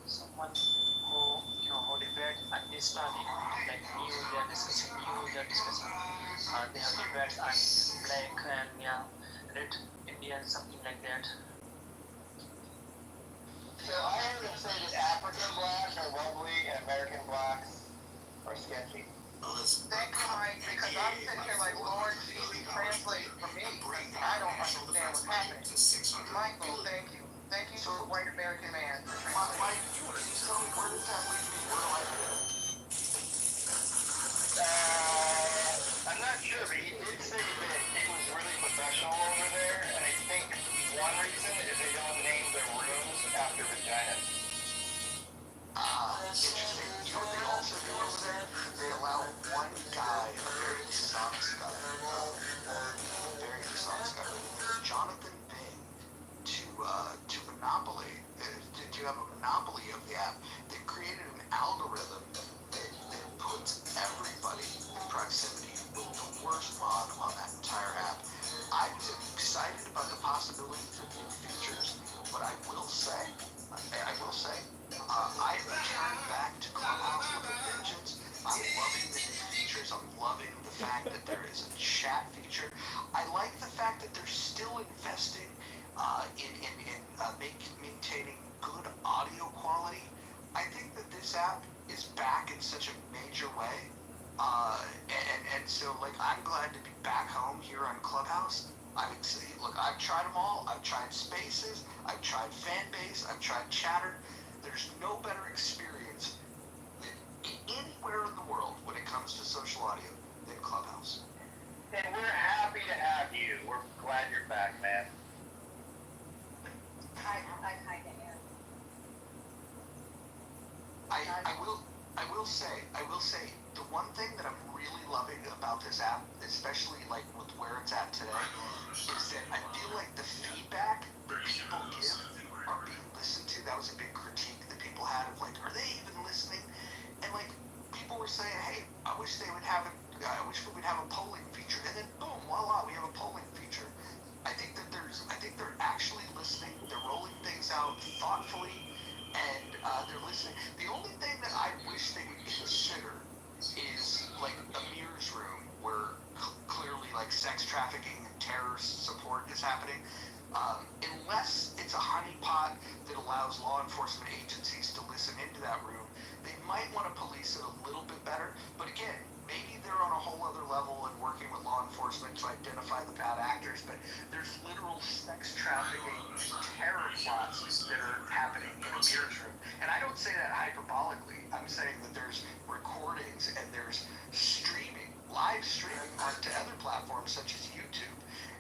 someone who who debate on this topic, like they're discussing they have debates on black and red Indian, something like that. So I heard him say that African blacks are lovely and American blacks are sketchy. Thank you, Mike, because I'm sitting here like, Lord, Jesus, translate for me, because I don't understand what's happening. Michael, thank you. Thank you, white American man, for translating. Mike, you want to tell me where does that leave me? Where do I fit? I'm not sure, but he did say that it was really professional over there, and I think one reason is they don't name their rooms after vaginas. Interesting. You know what they also do over there? They allow one guy, a very dishonest guy, Jonathan Bing, to have a monopoly of the app. They created an algorithm that puts everybody in proximity with the worst mod on that entire app. I'm excited about the possibilities of new features, but I will say, I returned back to Clubhouse with a vengeance. I'm loving the new features. I'm loving the fact that there is a chat feature. I like the fact that they're still investing in maintaining good audio quality. I think that this app is back in such a major way. And so, like, I'm glad to be back home here on Clubhouse. Look, I've tried them all. I've tried Spaces. I've tried Fanbase. I've tried Chatter. There's no better experience anywhere in the world when it comes to social audio than Clubhouse. And we're happy to have you. We're glad you're back, man. I kind of am. I will say, the one thing that I'm really loving about this app, especially like with where it's at today, is that I feel like the feedback that people give are being listened to. That was a big critique that people had of like, are they even listening? And like, people were saying, hey, I wish we would have a polling feature. And then boom, voila, we have a polling feature. I think they're actually listening. They're rolling things out thoughtfully, and they're listening. The only thing that I wish they would consider is like a mirrors room where clearly like sex trafficking and terrorist support is happening. Unless it's a honeypot that allows law enforcement agencies to listen into that room, they might want to police it a little bit better. But again, maybe they're on a whole other level and working with law enforcement to identify the bad actors, but there's literal sex trafficking terror plots that are happening in a mirrors room. And I don't say that hyperbolically. I'm saying that there's recordings and there's live streaming onto other platforms such as YouTube.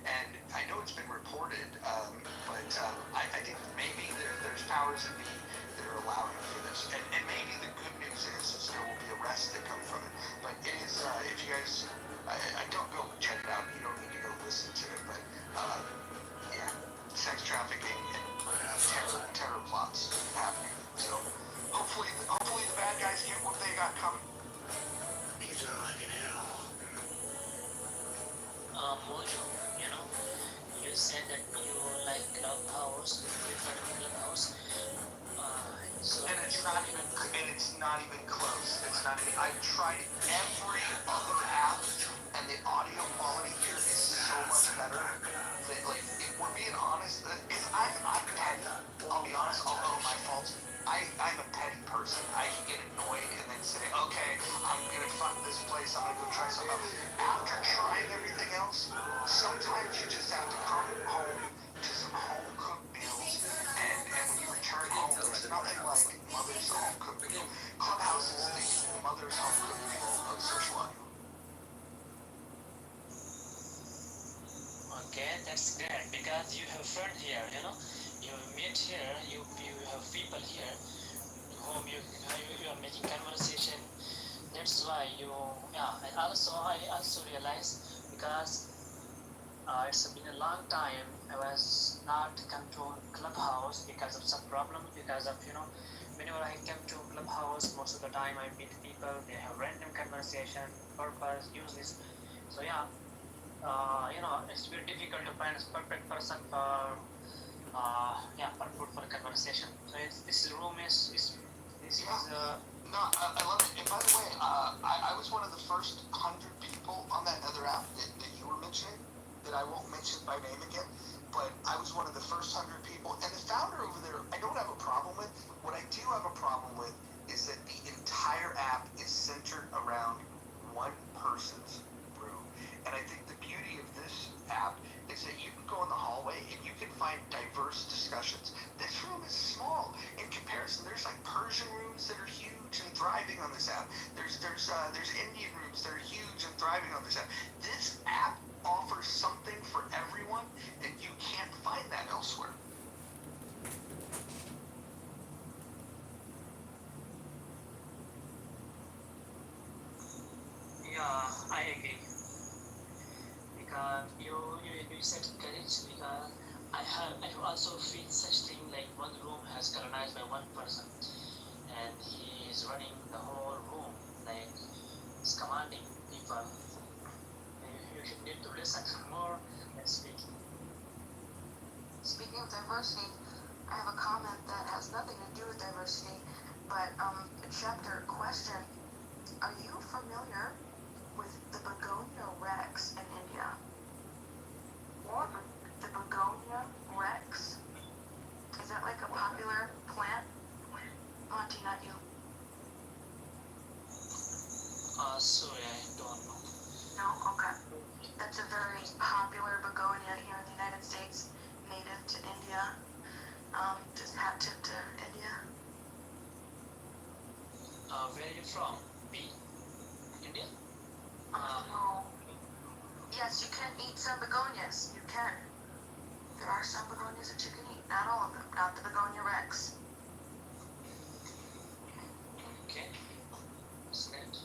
And I know it's been reported, but I think maybe there's powers that be that are allowing for this. And maybe the good news is there will be arrests that come from it. But it is, if you guys, I don't go check it out. You don't need to go listen to it. But yeah, sex trafficking and terror plots happening. So hopefully the bad guys get what they got coming. Mojo, you said that you like Clubhouse, you prefer Clubhouse. And it's not even close. I've tried every other app, and the audio quality here is so much better. That, like, if we're being honest, I'm petty. I'll be honest, although my fault. I'm a petty person. I can get annoyed and then say, okay, I'm gonna fuck this place, I'm gonna go try something else. After trying everything else, sometimes you just have to come home to some home cooked meals, and when you return home, there's nothing like mother's home cooked meal. Clubhouse is the mother's home cooked meal of social audio. Okay, that's great because you have friends here, you meet here, you have people here whom you are making conversation that's why you, yeah, and also I also realized because it's been a long time I was not come to Clubhouse because of some problem because of whenever I come to Clubhouse most of the time I meet people they have random conversation purpose useless so yeah it's very difficult to find a perfect person for for fruitful conversation so this room is this Yeah. is No, I love it. And by the way, I was one of the first 100 people on that other app that you were mentioning, that I won't mention by name again, but I was one of the first 100 people. And the founder over there, I don't have a problem with. What I do have a problem with is that the entire app is centered around one person's room. And I think the beauty of this app is that you can go in the hallway and you can find diverse discussions. This room is small in comparison. There's like Persian rooms that are huge and thriving on this app. There's Indian rooms that are huge and thriving on this app. This app offers something for everyone, and you can't find that elsewhere. yeah I agree because you said courage because I have also feel such thing like one room has colonized by one person and he is running the whole room like he's commanding people you should need to listen more than speaking. Speaking of diversity, I have a comment that has nothing to do with diversity, but a chapter question. Are you familiar with the begonia rex in India? What? The begonia rex? Is that like a popular plant? Auntie, not you. Sorry, I don't know. No? Okay. That's a very popular begonia here in the United States, native to India. Just hat tip to India. Where are you from? B? India? No. Yes, you can eat some begonias. You can. There are some begonias that you can eat. Not all of them. Not the begonia rex. Okay. That's great.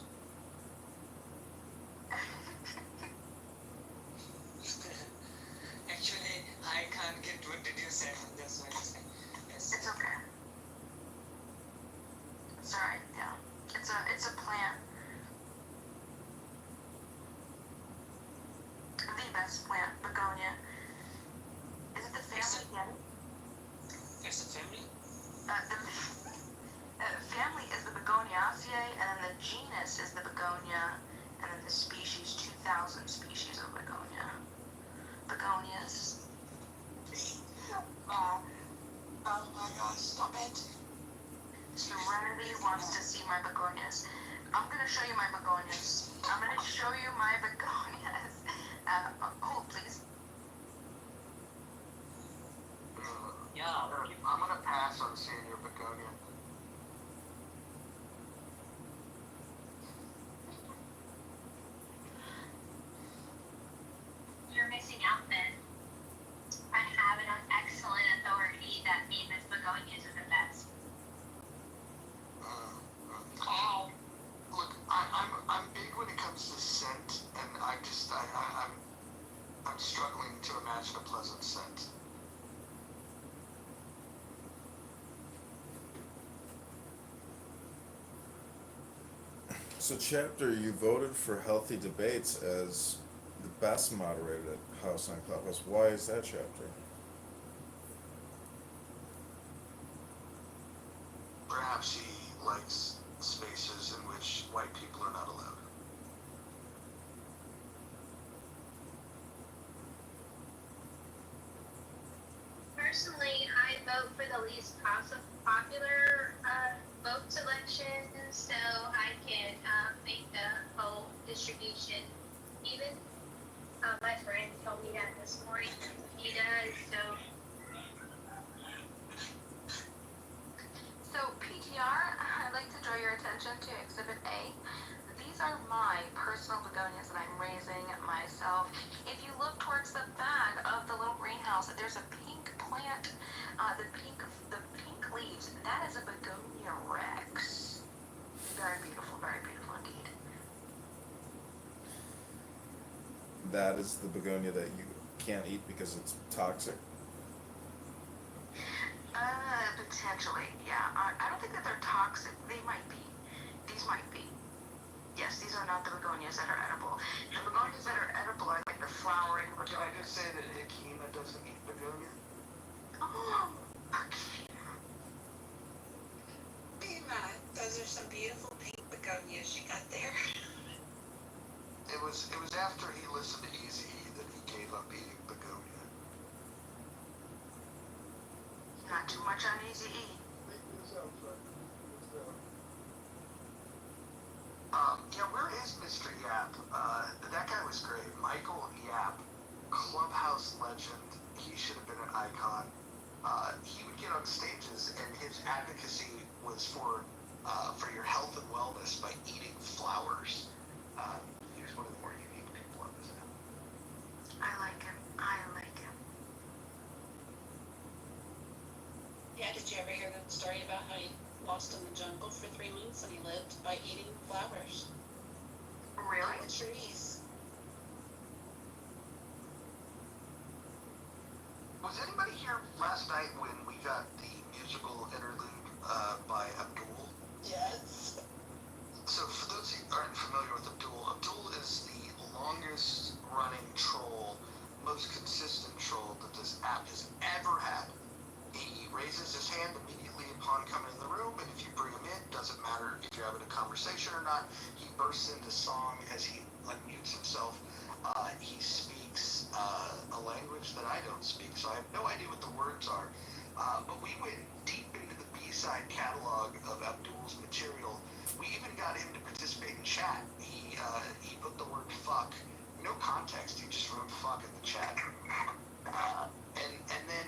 Actually, I can't get what did you say. That's why I say. Yes. It's okay. It's alright, yeah. It's a plant. The best plant, begonia. Is it the family again? It's a family? The family is the Begoniaceae, and then the genus is the begonia, and then the species, 2,000 species of begonia. Begonias. Oh my God, stop it. Serenity wants to see my begonias. I'm gonna show you my begonias. I'm gonna show you my begonias. Hold, please. Yeah. I'm gonna pass on seeing your begonia. You're missing out then. I have it on excellent authority that Venus begonias are the best. Oh. Look, I'm big when it comes to scent, and I'm struggling to imagine a pleasant scent. So, Chapter, you voted for Healthy Debates as the best moderated house on Clubhouse. Why is that, Chapter? Perhaps he likes spaces in which white people are not allowed. Personally, I vote for the least popular vote selection so I can make the whole distribution even. My friend told me that this morning. He does, so. So, PTR, I'd like to draw your attention to Exhibit A. These are my personal begonias that I'm raising myself. If you look towards the back of the little greenhouse, there's a pink plant. The pink leaves. That is a begonia rex. Very beautiful, very beautiful. indeed. That is the begonia that you can't eat because it's toxic. Potentially, yeah. I don't think that they're toxic. They might be. These might be. Yes, these are not the begonias that are edible. The begonias that are edible are like the flowering Can I begonias. just say that Akima doesn't eat begonia? Oh, Be right. Those are some beautiful pink begonias you got there. It was after he listened to Easy that he gave up eating begonia. not too much on Easy E. Yeah, where is Mr. Yap? That guy was great. Michael Yap, clubhouse legend. He should have been an icon. He would get on stages, and his advocacy was for your health and wellness by eating flowers. He was one of the more unique people on this app. I like him. I like him. Yeah, did you ever hear the story about how he lost in the jungle for 3 months and he lived by eating flowers? Really? The trees. Was anybody here last night when we got the musical interlude by Abdul? Yes. So for those who aren't familiar with Abdul is the longest running troll, most consistent troll that this app has ever had. He raises his hand immediately upon coming in the room, and if you bring him in, doesn't matter if you're having a conversation or not, he bursts into song as he unmutes himself. He speaks a language that I don't speak, so I have no idea what the words are. But we went deep into the B-side catalog of Abdul's material. We even got him to participate in chat. He put the word fuck, no context, he just wrote fuck in the chat. And then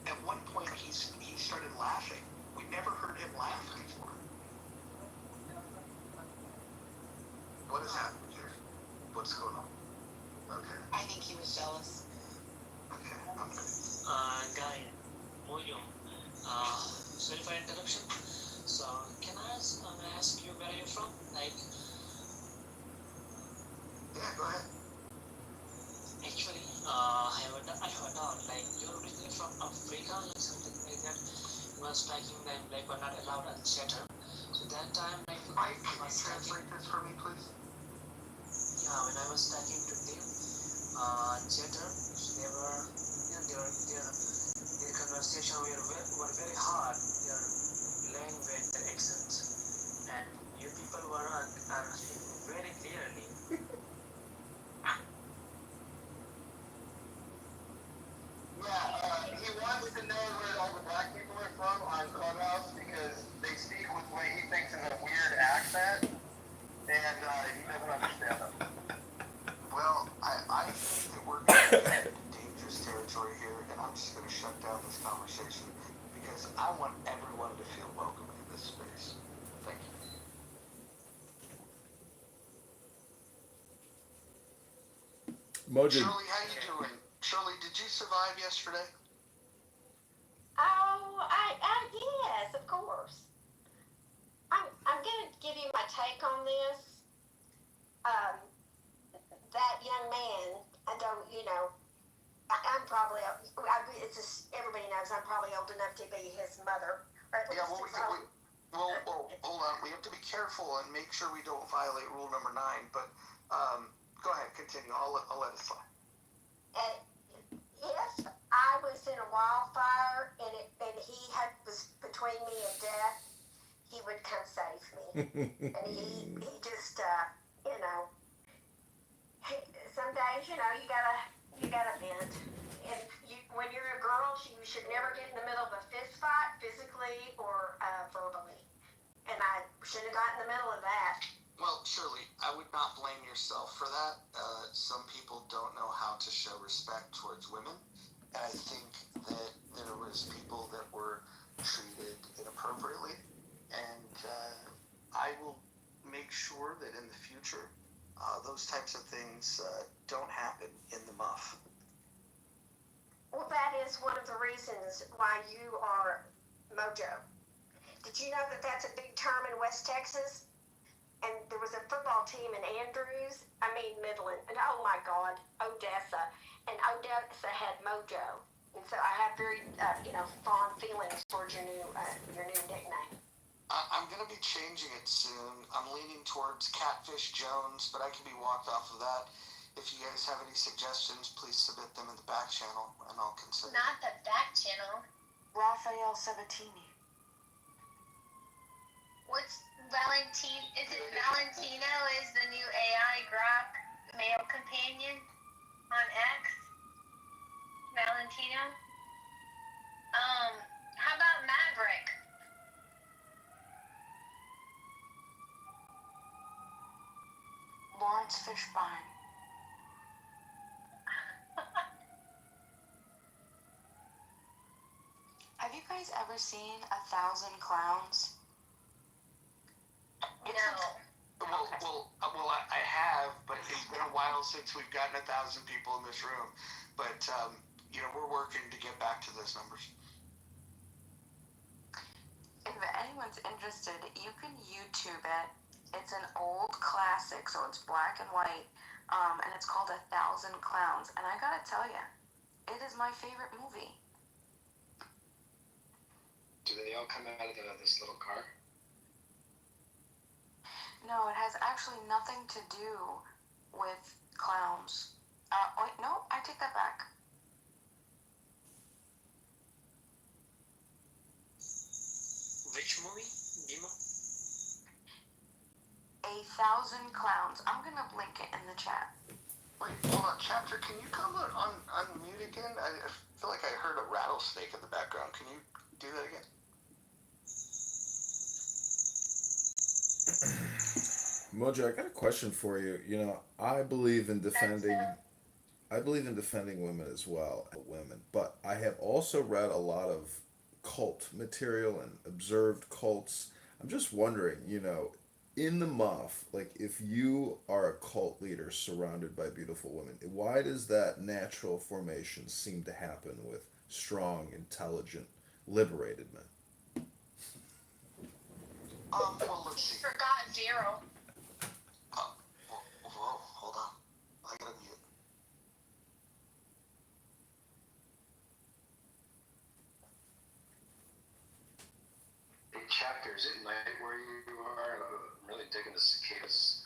at one point he started laughing. We never heard him laugh before. What is happening here? What's going on? Okay. I think he was jealous. Okay. Guy, Moyo, sorry for interruption. So, can I ask you where are you from? Like, Yeah, go ahead. actually, I heard out, like, you're originally from Africa, like something like that. You was talking like we're not allowed on chatter. So that time, like, Mike, can you translate this for me, please? yeah, when I was talking to them, chatter, they were, you know, their conversation were very hard. Their language, their accent, and you people are speaking very clearly. Yeah, he wants to know where all the black people are from on Clubhouse because they speak with what he thinks is a weird accent, and he doesn't understand them. Well, I think that we're going to get into dangerous territory here, and I'm just going to shut down this conversation because I want everyone to feel welcome in this space. Thank you. Mojo, Shirley, how you doing? Shirley, did you survive yesterday? Oh, yes, of course. I'm gonna give you my take on this. That young man, I'm probably, it's just, everybody knows I'm probably old enough to be his mother. Or at Yeah, least well, hold on. We have to be careful and make sure we don't violate rule number 9. But go ahead, continue. I'll let it slide. If I was in a wildfire and he was between me and death, he would come save me. And he just, some days, you gotta vent. And when you're a girl, you should never get in the middle of a fist fight, physically or verbally. And I shouldn't have gotten in the middle of that. Well, Shirley, I would not blame yourself for that. Some people don't know how to show respect towards women. And I think that there was people that were treated inappropriately. And I will make sure that in the future, those types of things don't happen in the muff. Well, that is one of the reasons why you are Mojo. Did you know that that's a big term in West Texas? And there was a football team in Midland, and oh my God, Odessa. And Odessa had mojo. And so I have very, fond feelings towards your new nickname. I'm going to be changing it soon. I'm leaning towards Catfish Jones, but I can be walked off of that. If you guys have any suggestions, please submit them in the back channel, and I'll consider. Not the back channel. Raphael Sabatini. What's Valentine? Is it Valentino is the new AI Grok male companion on X? Valentino? How about Maverick? Lawrence Fishburne. Have you guys ever seen 1,000 Clowns? Well, I have, but it's been a while since we've gotten 1,000 people in this room. But, we're working to get back to those numbers. If anyone's interested, you can YouTube it. It's an old classic, so it's black and white, and it's called 1,000 Clowns. And I gotta tell you, it is my favorite movie. Do they all come out of this little car? No, it has actually nothing to do with clowns. Wait, no, I take that back. Which movie, Dima? 1,000 Clowns. I'm gonna link it in the chat. Wait, hold on, Chapter, can you come on mute again? I feel like I heard a rattlesnake in the background. Can you do that again? Mojo, I got a question for you. I believe in defending women as well, but I have also read a lot of cult material and observed cults. I'm just wondering, in the muff, like if you are a cult leader surrounded by beautiful women, why does that natural formation seem to happen with strong, intelligent, liberated men? Well, let's see. Forgot Daryl. Whoa, hold on. I gotta mute. Hey, Chapter, is it night where you are? I'm really digging the cicadas.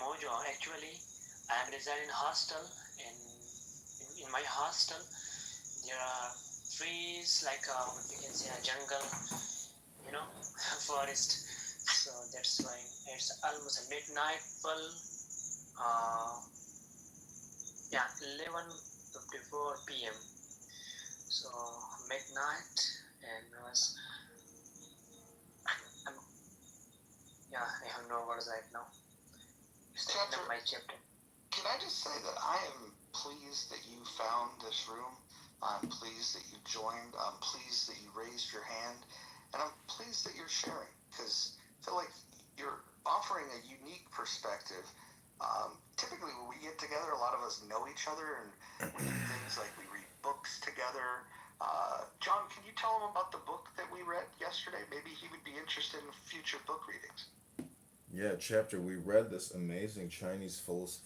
Mojo, actually, I am residing in hostel, and in my hostel, there are trees like what we can say a jungle, forest. So that's why it's almost a midnight. Well, 11:54 p.m. So midnight, and I have no words right now. It's the end of my chapter. Can I just say that I am pleased that you found this room. I'm pleased that you joined. I'm pleased that you raised your hand. And I'm pleased that you're sharing, because I feel like you're offering a unique perspective. Typically when we get together, a lot of us know each other, and we do things like we read books together. John, can you tell him about the book that we read yesterday? Maybe he would be interested in future book readings. Yeah, Chapter, we read this amazing Chinese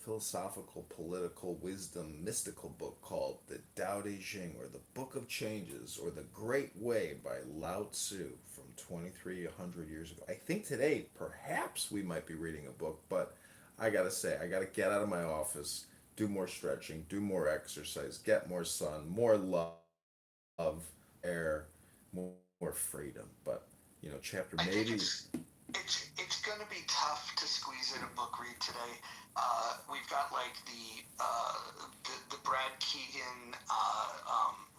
philosophical, political, wisdom, mystical book called The Tao Te Ching, or the Book of Changes, or The Great Way by Lao Tzu from 2,300 years ago. I think today, perhaps we might be reading a book, but I gotta say, I gotta get out of my office, do more stretching, do more exercise, get more sun, more love, air, more freedom. But, Chapter, maybe... It's going to be tough to squeeze in a book read today. We've got like the Brad Keegan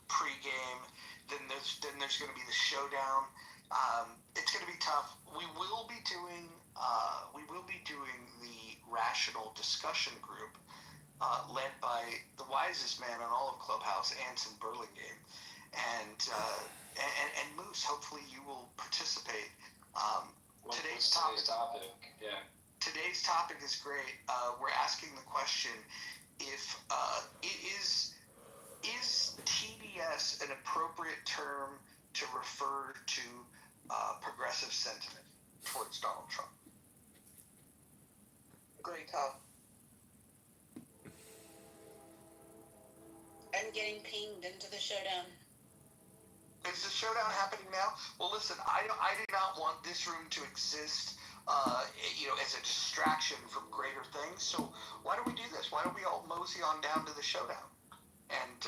pregame. Then there's going to be the showdown. It's going to be tough. We will be doing the rational discussion group led by the wisest man on all of Clubhouse, Anson Burlingame, and Moose. Hopefully you will participate. Today's topic. Yeah. Today's topic is great. We're asking the question: if is TB BS an appropriate term to refer to progressive sentiment towards Donald Trump? Great call. I'm getting pinged into the showdown. Is the showdown happening now? Well, listen, I do not want this room to exist, as a distraction from greater things. So why don't we do this? Why don't we all mosey on down to the showdown? And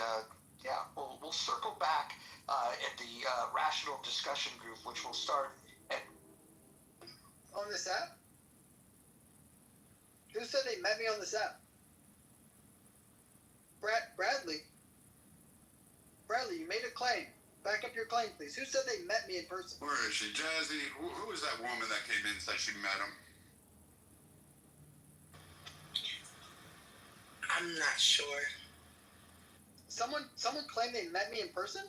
we'll circle back at the rational discussion group, which will start at. On this app? Who said they met me on this app? Bradley, you made a claim. Back up your claim, please. Who said they met me in person? Where is she? Jazzy? Who is that woman that came in and said she met him? I'm not sure. Someone claimed they met me in person?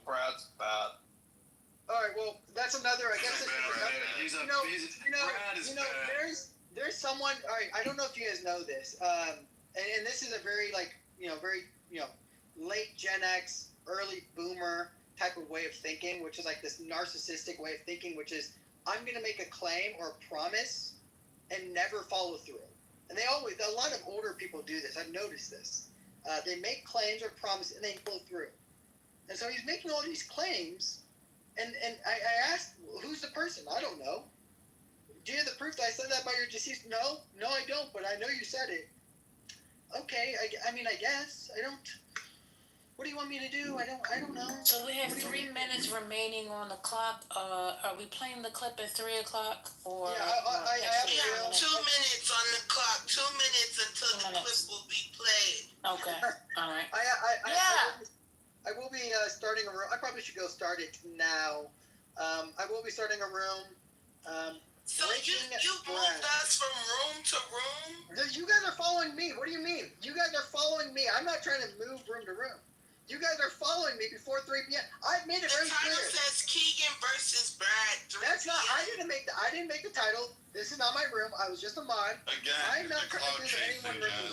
Brad's bad. Alright, well, that's another, I guess there's someone, alright, I don't know if you guys know this, and this is a very, late Gen X, early boomer type of way of thinking, which is like this narcissistic way of thinking, which is, I'm going to make a claim or a promise and never follow through. And a lot of older people do this. I've noticed this. They make claims or promises and they follow through. And so he's making all these claims, and I asked, who's the person? I don't know. Do you have the proof that I said that by your deceased? No, I don't, but I know you said it. Okay, I guess. I don't. What do you want me to do? I don't know. So we have 3 minutes remaining on the clock. Are we playing the clip at 3 o'clock or? Yeah, 2 minutes on the clock. 2 minutes until the clip will be played. Okay. All right. I will be starting a room. I probably should go start it now. I will be starting a room. So you moved us from room to room? You guys are following me. What do you mean? You guys are following me. I'm not trying to move room to room. You guys are following me before 3 p.m. I've made it very clear. The title says Keegan versus Brad. That's not. I didn't make the title. This is not my room. I was just a mod. Again, I'm not trying to move anyone room to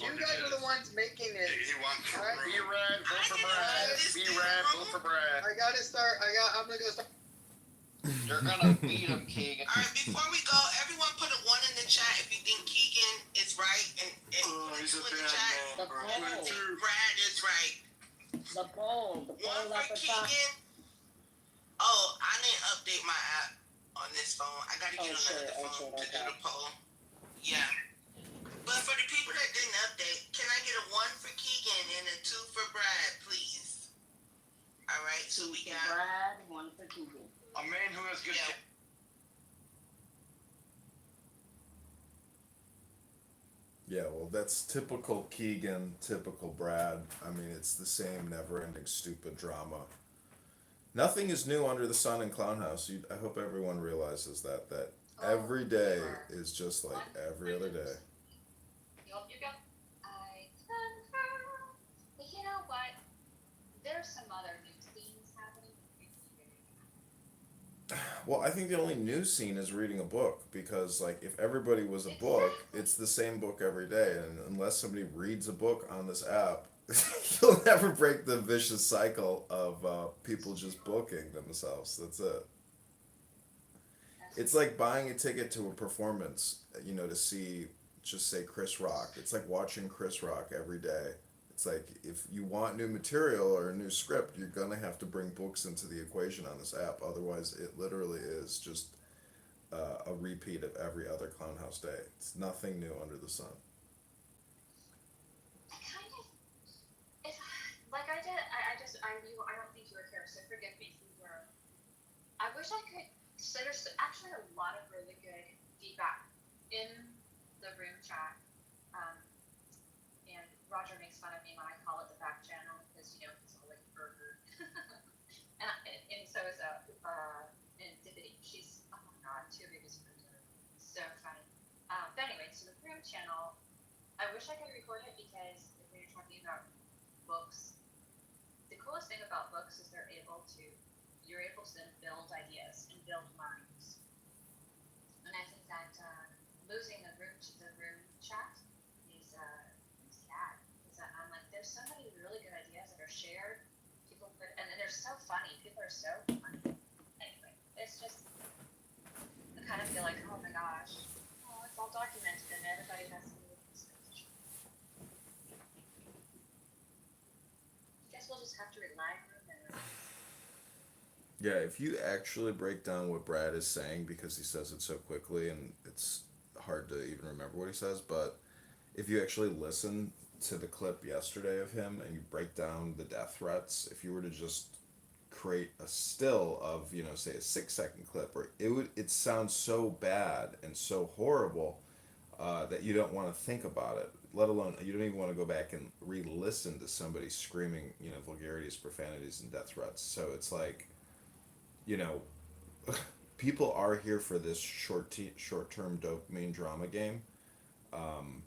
room. You guys are the ones making it. He wants to Be red, vote for Brad. Be red, vote for Brad. I gotta start. I'm gonna go start. You're gonna beat him, Keegan. All right, before we go, everyone put a 1 in the chat if you think Keegan is right, and he's a put in the bad chat man, bro. if you think Brad is right. The poll 1 for Keegan. Oh, I didn't update my app on this phone. I gotta get on another phone to do the poll. Yeah. But for the people that didn't update, can I get a 1 for Keegan and a 2 for Brad, please? All right, so we got Brad, 1 for Keegan. A man who has good. Yeah, well, that's typical Keegan, typical Brad. I mean, it's the same never-ending stupid drama. Nothing is new under the sun in Clown House. I hope everyone realizes that every day is just like every other day. You go. I confirm. But you know what? There's some other new themes happening. Well, I think the only new scene is reading a book, because like if everybody was a book, it's the same book every day, and unless somebody reads a book on this app, you'll never break the vicious cycle of people just booking themselves. That's it. It's like buying a ticket to a performance, to see, just say, Chris Rock. It's like watching Chris Rock every day. It's like, if you want new material or a new script, you're gonna have to bring books into the equation on this app. Otherwise, it literally is just a repeat of every other Clown House day. It's nothing new under the sun. I don't think you were here, so forgive me if you were. I wish I could. So there's actually a lot of really good feedback in the room chat. And Roger makes fun of me when I call it the back channel because it's all like burger. and so is and Dippity. She's, oh my god, 2 babies from her. So funny. But anyway, so the room channel. I wish I could record it because if we were talking about books. The coolest thing about books is you're able to then build ideas and build minds. And I think that losing the room chat is sad. so funny. People are so funny. Anyway, it's just, I kind of feel like, oh my gosh, oh, it's all documented and everybody has to move this stuff. Guess we'll just have to rely on them. Yeah, if you actually break down what Brad is saying, because he says it so quickly and it's hard to even remember what he says, but if you actually listen to the clip yesterday of him and you break down the death threats, if you were to just create a still of, say a 6 second clip, or it sounds so bad and so horrible that you don't want to think about it, let alone you don't even want to go back and re-listen to somebody screaming, vulgarities, profanities, and death threats. So it's like, you know, people are here for this short-term dopamine drama game. Um,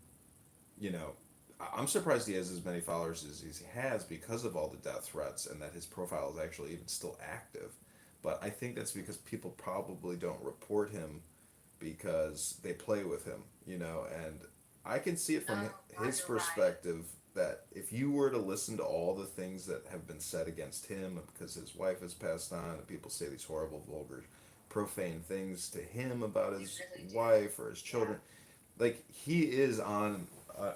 I'm surprised he has as many followers as he has because of all the death threats and that his profile is actually even still active. But I think that's because people probably don't report him because they play with him, and I can see it from his perspective that if you were to listen to all the things that have been said against him because his wife has passed on and people say these horrible, vulgar, profane things to him about his wife or his children, like he is on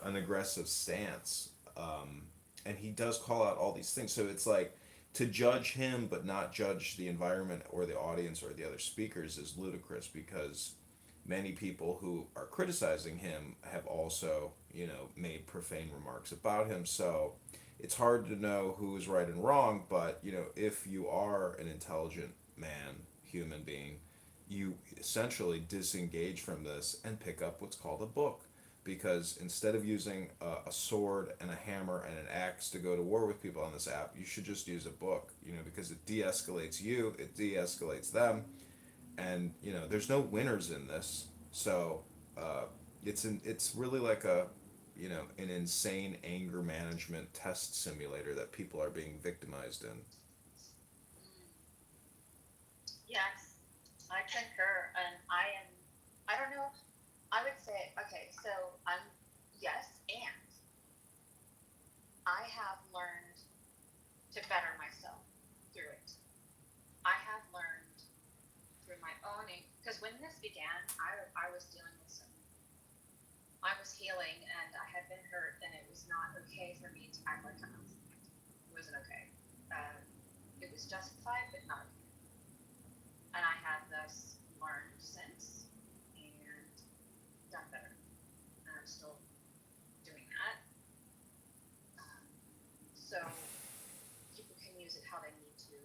an aggressive stance, and he does call out all these things. So it's like to judge him but not judge the environment or the audience or the other speakers is ludicrous because many people who are criticizing him have also, made profane remarks about him. So it's hard to know who is right and wrong, but, if you are an intelligent man, human being, you essentially disengage from this and pick up what's called a book. Because instead of using a sword and a hammer and an axe to go to war with people on this app, you should just use a book, because it de-escalates you, it de-escalates them, and there's no winners in this. So it's really like an insane anger management test simulator that people are being victimized in. Yes, I concur, and I don't know, I would say, okay, so yes, and I have learned to better myself through it. I have learned through my own, because when this began, I was dealing with I was healing, and I had been hurt, and it was not okay for me to act like I was. It wasn't okay. It was justified, but not okay. And I have thus learned since and done better. And I'm still doing that. So people can use it how they need to.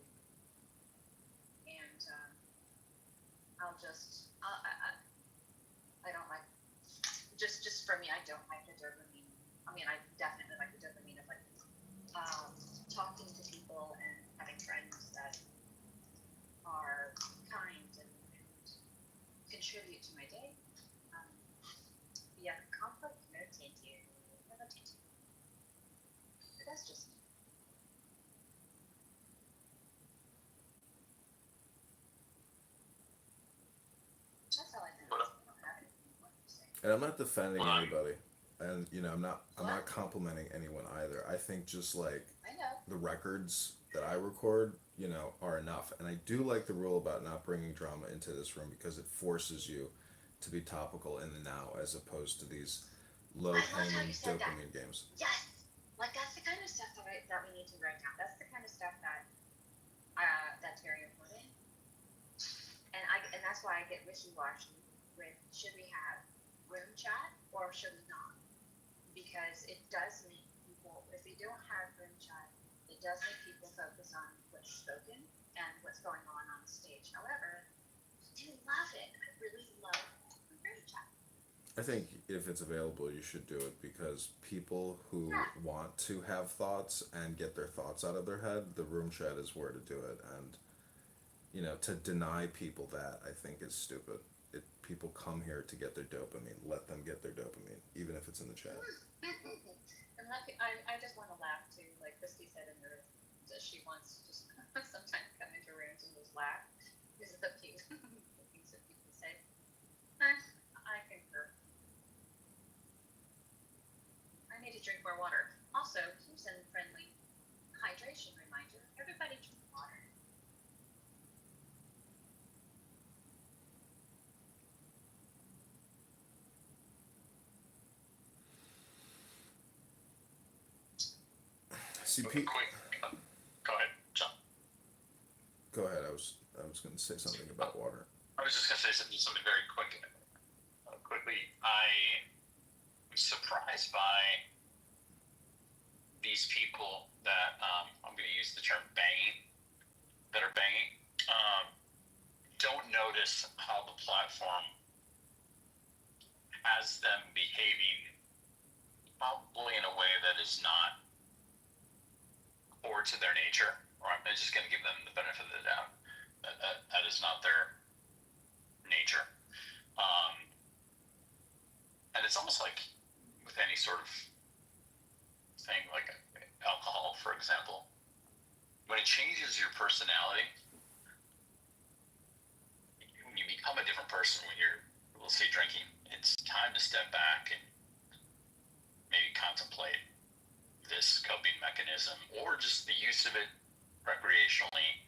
And I don't like, just for me, I don't like the dopamine. I mean, I definitely like the dopamine of like talking to people and having friends that are kind and contribute to my day. Yeah, conflict, no thank you. No thank you. But that's just me. That's how I think. And I'm not defending anybody, and I'm not complimenting anyone either. I think just like the records that I record, are enough. And I do like the rule about not bringing drama into this room because it forces you to be topical in the now as opposed to these low-hanging dopamine games. Yes, like that's the kind of stuff that we need to write down. That's the kind of stuff that's very important. And that's why I get wishy-washy with should we have room chat or should we not? Because it does make people, if we don't have room chat, it does make people focus on what's spoken and what's going on the stage. However, I do love it. I really love room chat. I think if it's available, you should do it because people who want to have thoughts and get their thoughts out of their head, the room chat is where to do it. And, to deny people that, I think is stupid. People come here to get their dopamine. Let them get their dopamine, even if it's in the chat. And I just want to laugh too, like Christy said in her, that she wants to just sometimes come into rooms and just laugh. This is the things that people say. I concur. I need to drink more water. Also, here's a friendly hydration reminder. Everybody drink water. See, quick. Go ahead, John. Go ahead. I was going to say something about water. I was just going to say something very quickly. I was surprised by these people that I'm going to use the term banging, that are banging. Don't notice how the platform has them behaving probably in a way that is not core to their nature, or I'm just going to give them the benefit of the doubt. That is not their nature. And it's almost like with any sort of thing, like alcohol, for example, when it changes your personality, when you become a different person when you're, let's say, drinking, it's time to step back and maybe contemplate this coping mechanism or just the use of it recreationally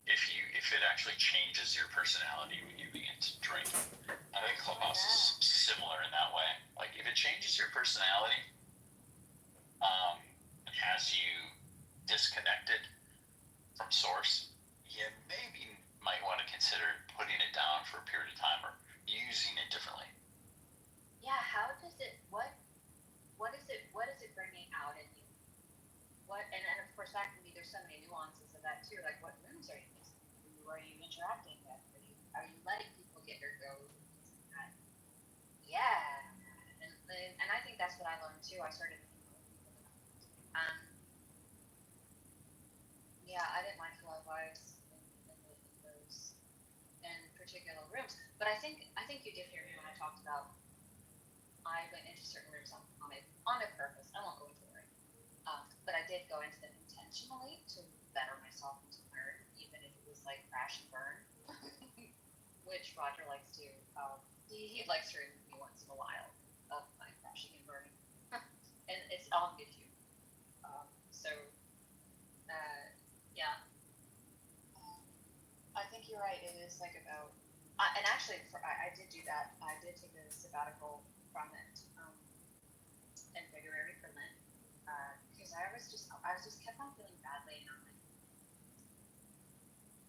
if it actually changes your personality when you begin to drink. I think Clubhouse is similar in that way. Like if it changes your personality, and has you disconnected from source, you maybe might want to consider putting it down for a period of time or using it differently. Yeah, how does it, what is it bringing out in you? What, and of course that can be, there's so many nuances of that too, like what rooms are you using? Who are you interacting with? Are you letting people get your go? Yeah, and I think that's what I learned too. I started yeah, I didn't like how I was in particular rooms, but I think you did hear me when I talked about I went into certain rooms on a purpose. I won't go into it, but I did go into them intentionally to better myself and to learn, even if it was like crash and burn, which Roger likes to. He likes to remind me once in a while of my crashing and burning, and it's all good too. Yeah, I think you're right. It is like about, and actually, I did do that. I did take a sabbatical from it in February for Lent because I was just kept on feeling badly, and I'm like,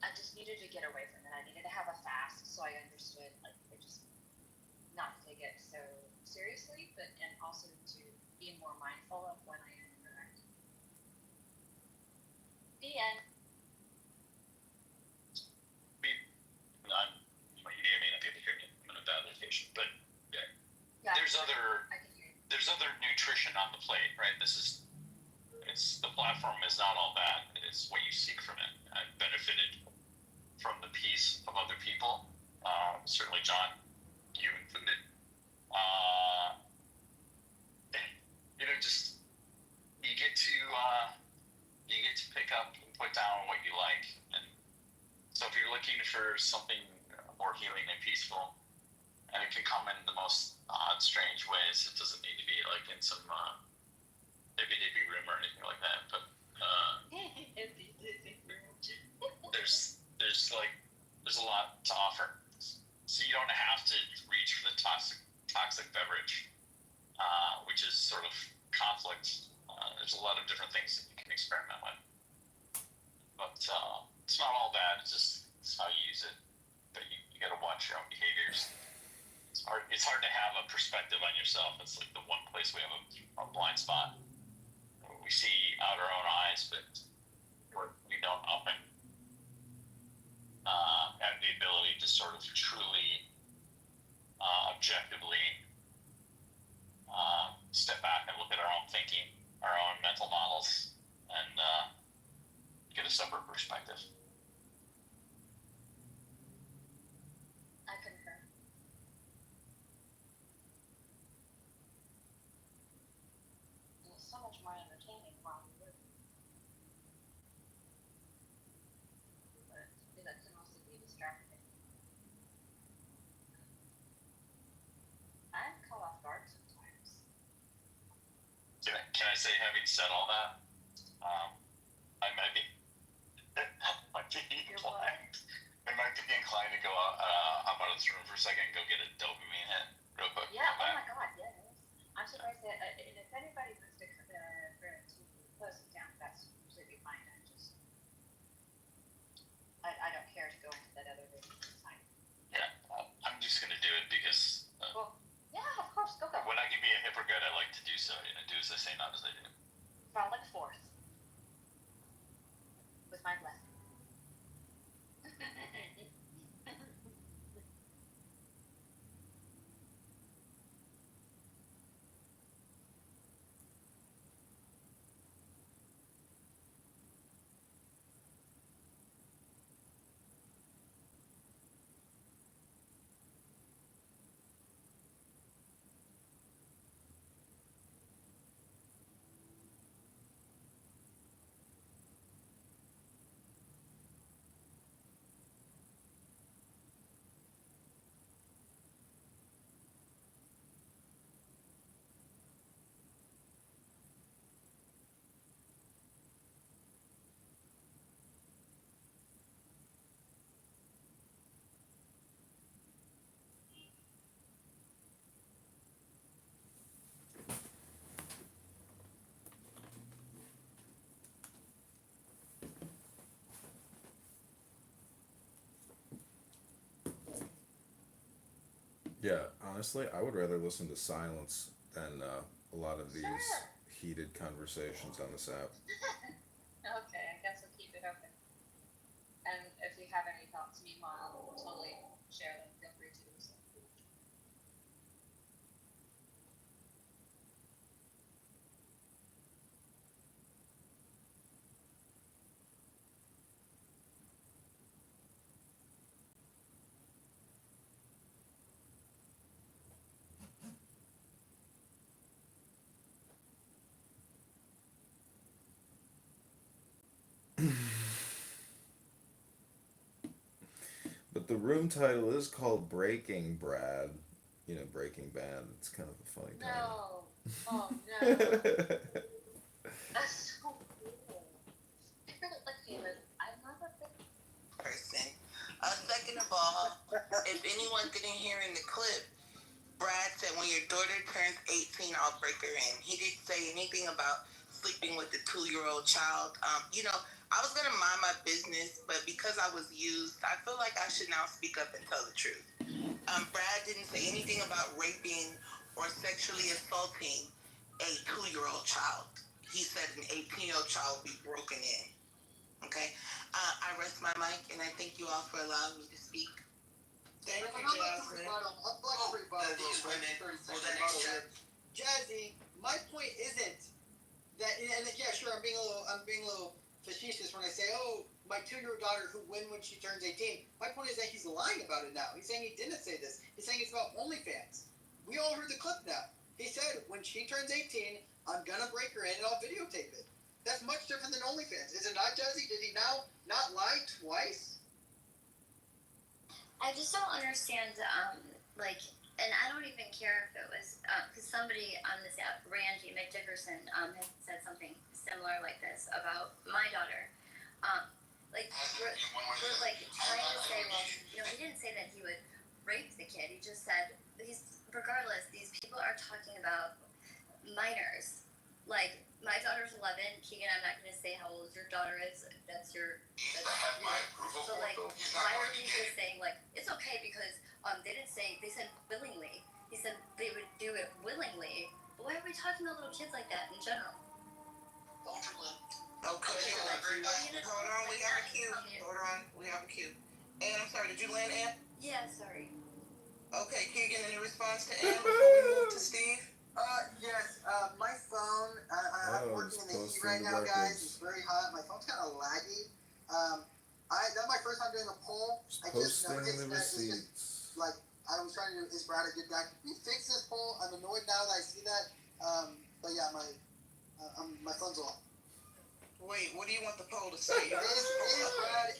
I just needed to get away from it. I needed to have a fast, so I understood like I just not to take it so seriously, but and also to be more mindful of when I am interacting. The end. You may not be able to hear me. I'm on a bad location, but yeah. There's other nutrition on the plate, right? The platform is not all bad. It's what you seek from it. I've benefited from the peace of other people. Certainly, John, you included. Just you get to pick up and put down what you like, and so if you're looking for something more healing and peaceful, and it can come in the most odd, strange ways. It doesn't need to be like in some hippy-dippy room or anything like that. But there's a lot to offer. So you don't have to reach for the toxic beverage, which is sort of conflict. There's a lot of different things that you can experiment with. But it's not all bad. It's how you use it. But you got to watch your own behaviors. It's hard to have a perspective on yourself. It's like the one place we have a blind spot. We see out our own eyes, but we don't often have the ability to sort of truly, objectively step back and look at our own thinking, our own mental models, and get a separate perspective. I concur. It's so much more entertaining while we live. But that can also be distracting. I'm caught off guard sometimes. Can I say, having said all that, I might be inclined to go hop out of this room for a second and go get a dopamine hit real quick. Yeah, oh my god, yes. I'm surprised that, and if anybody wants to close it down, that's Yeah, honestly, I would rather listen to silence than a lot of these Sure. heated conversations on this app. Okay, I guess we'll keep it open. And if you have any thoughts, meanwhile, we'll totally share them. Feel free to do so. But the room title is called Breaking Brad. You know, Breaking Bad. It's kind of a funny No. Oh no. title. That's so cool. I really like David. I love a big Person. Second of all, if anyone didn't hear in the clip, Brad said when your daughter turns 18, I'll break her in. He didn't say anything about sleeping with the 2-year-old child. I was going to mind my business, but because I was used, I feel like I should now speak up and tell the truth. Brad didn't say anything about raping or sexually assaulting a 2-year-old child. He said an 18-year-old child will be broken in. Okay? I rest my mic, and I thank you all for allowing me to speak. Thank you, Jasmine. Jazzy, my point isn't that, and yeah, sure, I'm being a little facetious when I say, oh, my 2-year-old daughter who win when she turns 18. My point is that he's lying about it now. He's saying he didn't say this. He's saying it's about OnlyFans. We all heard the clip now. He said when she turns 18, I'm gonna break her in and I'll videotape it. That's much different than OnlyFans, is it not, Jazzy? Did he now not lie twice? I just don't understand, like, and I don't even care if it was, because somebody on this app, Randy McDickerson, had said something similar like this about my daughter. Like, we're like trying to say, well, you know, he didn't say that he would rape the kid. He just said, regardless, these people are talking about minors. Like, my daughter's 11. Keegan, I'm not going to say how old your daughter is. That's your. So, like, why are we just saying, like, it's okay because they didn't say, they said willingly. He said they would do it willingly. But why are we talking to little kids like that in general? Okay, hold on, we have a cue. Hold on, we have a cue. Ann, I'm sorry, did you land, Ann? Yeah, sorry. Okay, Keegan, any response to Ann before we move to Steve? Yes, my phone, I'm working in the heat right now, guys. It's very hot. My phone's kind of laggy. That's my first time doing a poll. I just noticed that it's just, like, I was trying to do, is Brad a good guy? Can you fix this poll? I'm annoyed now that I see that. But yeah, my phone's off. Wait, what do you want the poll to say? Is Brad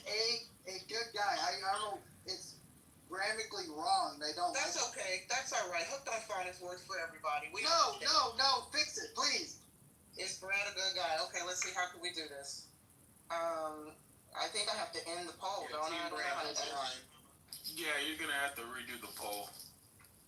a good guy? I don't know. It's grammatically wrong. They don't. That's okay. That's all right. Hooked on Finance works for everybody. No. Fix it, please. Is Brad a good guy? Okay, let's see. How can we do this? I think I have to end the poll, don't I? Yeah, you're gonna have to redo the poll.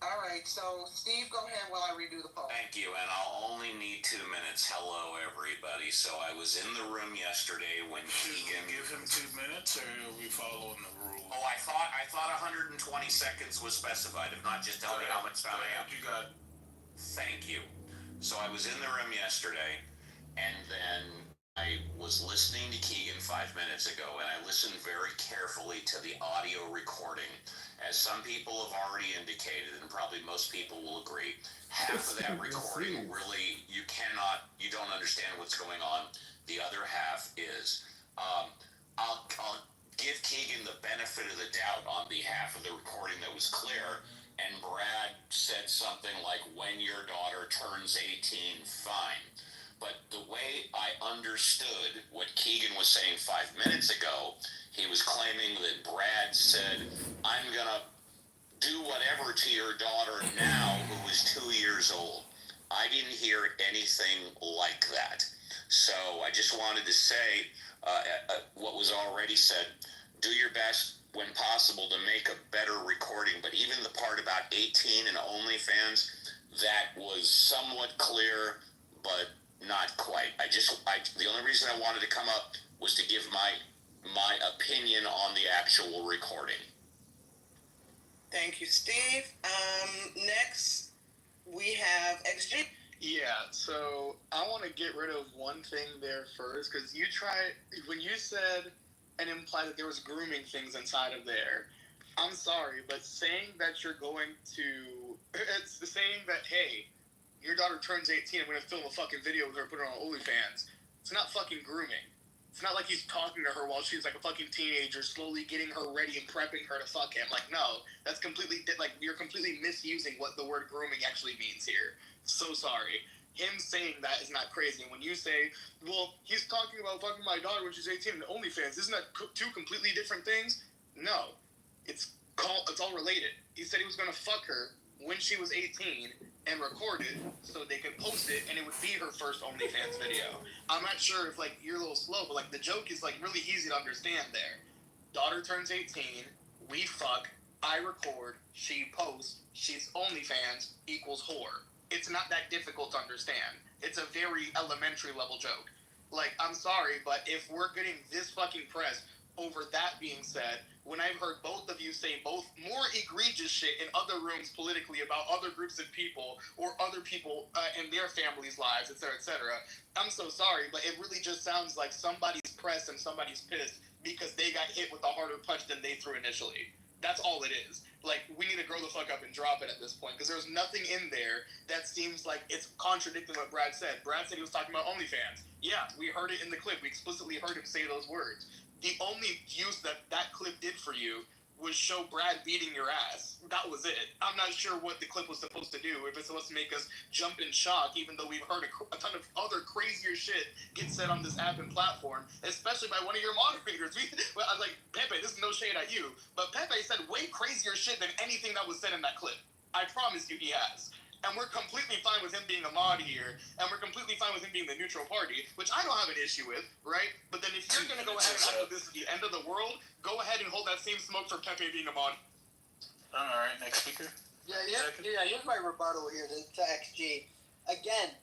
All right, so Steve, go ahead while I redo the poll. Thank you, and I'll only need 2 minutes. Hello, everybody. So I was in the room yesterday when Keegan. Give him 2 minutes, or are we following the rule? Oh, I thought 120 seconds was specified. If not, just tell me how much time I have. You got. Thank you. So I was in the room yesterday, and then I was listening to Keegan 5 minutes ago, and I listened very carefully to the audio recording. As some people have already indicated, and probably most people will agree, half of that recording really, you don't understand what's going on. The other half is, I'll give Keegan the benefit of the doubt on the half of the recording that was clear, and Brad said something like, when your daughter turns 18, fine. But the way I understood what Keegan was saying 5 minutes ago, he was claiming that Brad said, I'm going to do whatever to your daughter now who is 2 years old. I didn't hear anything like that. So I just wanted to say what was already said. Do your best when possible to make a better recording. But even the part about 18 and OnlyFans, that was somewhat clear, but not quite. The only reason I wanted to come up was to give my opinion on the actual recording. Thank you, Steve. Next, we have XG. Yeah, so I want to get rid of one thing there first, because when you said and implied that there was grooming things inside of there, I'm sorry, but saying that you're going to, it's saying that, hey, your daughter turns 18, I'm going to film a fucking video with her, put her on OnlyFans. It's not fucking grooming. It's not like he's talking to her while she's like a fucking teenager, slowly getting her ready and prepping her to fuck him. Like, no, that's completely, like, you're completely misusing what the word grooming actually means here. So sorry. Him saying that is not crazy. And when you say, well, he's talking about fucking my daughter when she's 18 and OnlyFans, isn't that two completely different things? No. It's all related. He said he was going to fuck her when she was 18 and record it so they could post it and it would be her first OnlyFans video. I'm not sure if, like, you're a little slow, but, like, the joke is, like, really easy to understand there. Daughter turns 18, we fuck, I record, she posts, she's OnlyFans equals whore. It's not that difficult to understand. It's a very elementary level joke. Like, I'm sorry, but if we're getting this fucking press over that being said, when I've heard both of you say both more egregious shit in other rooms politically about other groups of people or other people and their families' lives, etc., I'm so sorry, but it really just sounds like somebody's pressed and somebody's pissed because they got hit with a harder punch than they threw initially. That's all it is. Like, we need to grow the fuck up and drop it at this point, because there's nothing in there that seems like it's contradicting what Brad said. Brad said he was talking about OnlyFans. Yeah, we heard it in the clip. We explicitly heard him say those words. The only use that clip did for you was show Brad beating your ass. That was it. I'm not sure what the clip was supposed to do. If it's supposed to make us jump in shock, even though we've heard a ton of other crazier shit get said on this app and platform, especially by one of your moderators. I was like, Pepe, this is no shade at you, but Pepe said way crazier shit than anything that was said in that clip. I promise you he has. And we're completely fine with him being a mod here, and we're completely fine with him being the neutral party, which I don't have an issue with, right? But then if you're going to go ahead and act like this is the end of the world, go ahead and hold that same smoke for Pepe being a mod. All right, next speaker. Here's my rebuttal here to XG. Again,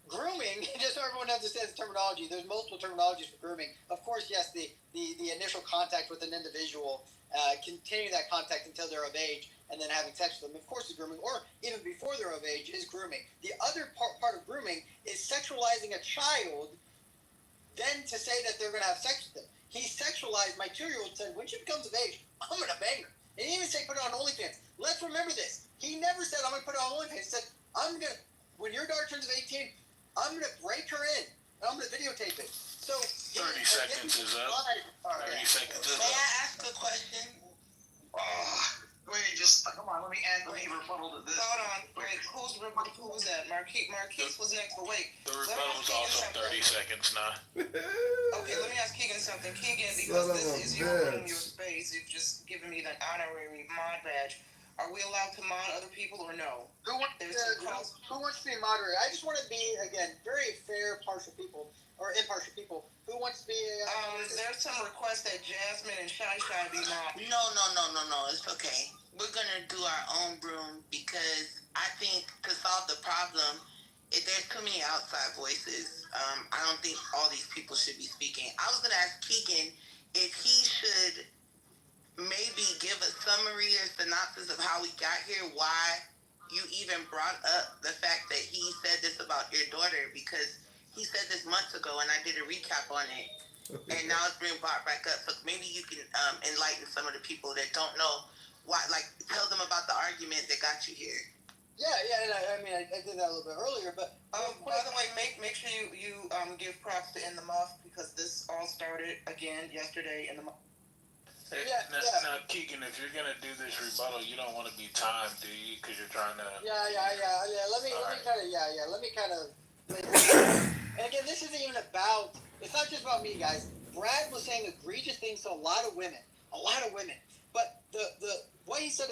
grooming, just so everyone understands the terminology, there's multiple terminologies for grooming. Of course, yes, the initial contact with an individual, continuing that contact until they're of age, and then having sex with them, of course, is grooming, or even before they're of age, is grooming. The other part of grooming is sexualizing a child, then to say that they're going to have sex with them. He sexualized my 2-year-old, said, when she becomes of age, I'm going to bang her. And he didn't even say put it on OnlyFans. Let's remember this. He never said, I'm going to put it on OnlyFans. He said, when your daughter turns of 18, I'm going to break her in, and I'm going to videotape it. So 30 seconds is up. 30 seconds is up. May I ask a question? Wait, come on, let me rebuttal to this. Hold on, wait, who was that? Marquise was next, but wait. The rebuttal is also 30 seconds now. Okay, let me ask Keegan something. Keegan, because this is your room, your space, you've just given me the honorary mod badge. Are we allowed to mod other people or no? Who wants to be a moderator? I just want to be, again, very fair, impartial people. Who wants to be there's some requests that Jasmine and Shy be mod. No, it's okay. We're gonna do our own room because I think to solve the problem, there's too many outside voices. I don't think all these people should be speaking. I was gonna ask Keegan if he should maybe give a summary or synopsis of how we got here, why you even brought up the fact that he said this about your daughter, because he said this months ago and I did a recap on it. And now it's being brought back up. So maybe you can enlighten some of the people that don't know why, like tell them about the argument that got you here. I mean, I did that a little bit earlier, but by the way, make sure you give props to In the Muff, because this all started again yesterday in the Muff. Now, Keegan, if you're gonna do this rebuttal, you don't want to be timed, do you? Because you're trying to. Let me kind of. And again, this isn't even about. It's not just about me, guys. Brad was saying egregious things to a lot of women. But the what he said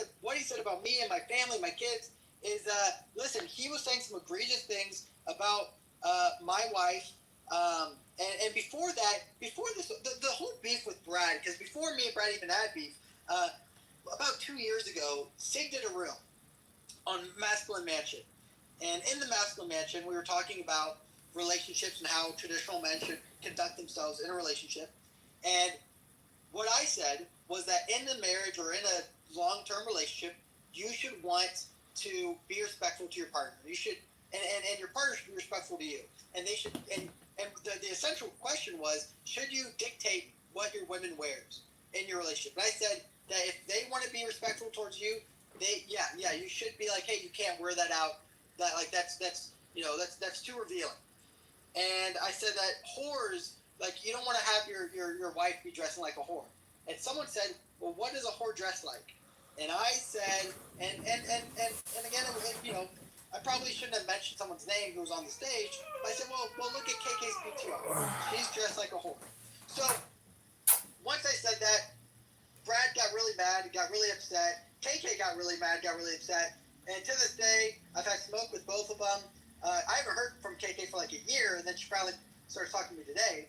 about me and my family, my kids, is listen. He was saying some egregious things about my wife. And before this, the whole beef with Brad, because before me and Brad even had beef, about 2 years ago, Sig did a room on Masculine Mansion. And in the Masculine Mansion, we were talking about relationships and how traditional men should conduct themselves in a relationship. And what I said was that in the marriage or in a long-term relationship, you should want to be respectful to your partner. You should, and your partner should be respectful to you. And they should, and the essential question was, should you dictate what your woman wears in your relationship? And I said that if they want to be respectful towards you, you should be like, hey, you can't wear that out. That's too revealing. And I said that whores, like, you don't want to have your wife be dressing like a whore. And someone said, well, what does a whore dress like? And I said, and again, I probably shouldn't have mentioned someone's name who was on the stage. But I said, well, look at KK's PTO. She's dressed like a whore. So once I said that, Brad got really mad, got really upset. KK got really mad, got really upset. And to this day, I've had smoke with both of them. I haven't heard from KK for like a year, and then she finally started talking to me today.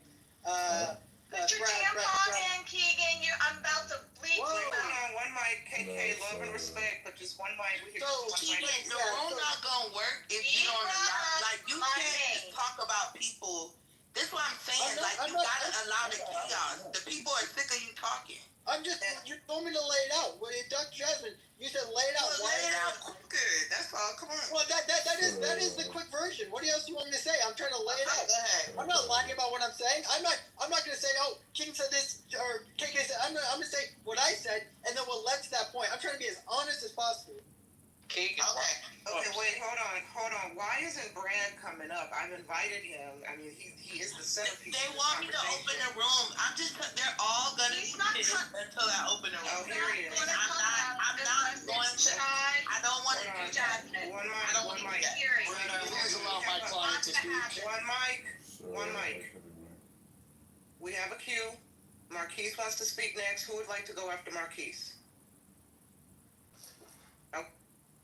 Put your tampon in, Keegan. I'm about to bleed. Whoa. One mic, KK, love and respect, but just one mic. Keegan, the room not gonna work if you don't allow. Like, you can't just talk about people. This is what I'm saying. You gotta allow the chaos. The people are sick of you talking. You told me to lay it out. Dr. Jasmine, you said lay it out. Well, lay it out quicker. That's all. Come on. Well, that is the quick version. What else do you want me to say? I'm trying to lay it out. Go ahead. I'm not lying about what I'm saying. I'm not going to say, oh, King said this or KK said. I'm going to say what I said, and then we'll let to that point. I'm trying to be as honest as possible. Keegan. Okay, wait, hold on. Why isn't Brad coming up? I've invited him. I mean, he is the centerpiece. They want me to open the room. They're all gonna be pissed until I open the room. Oh, here he is. I'm not going to. I don't want to do that. One mic. Please allow my client to speak. One mic. We have a queue. Marquise wants to speak next. Who would like to go after Marquise? Okay.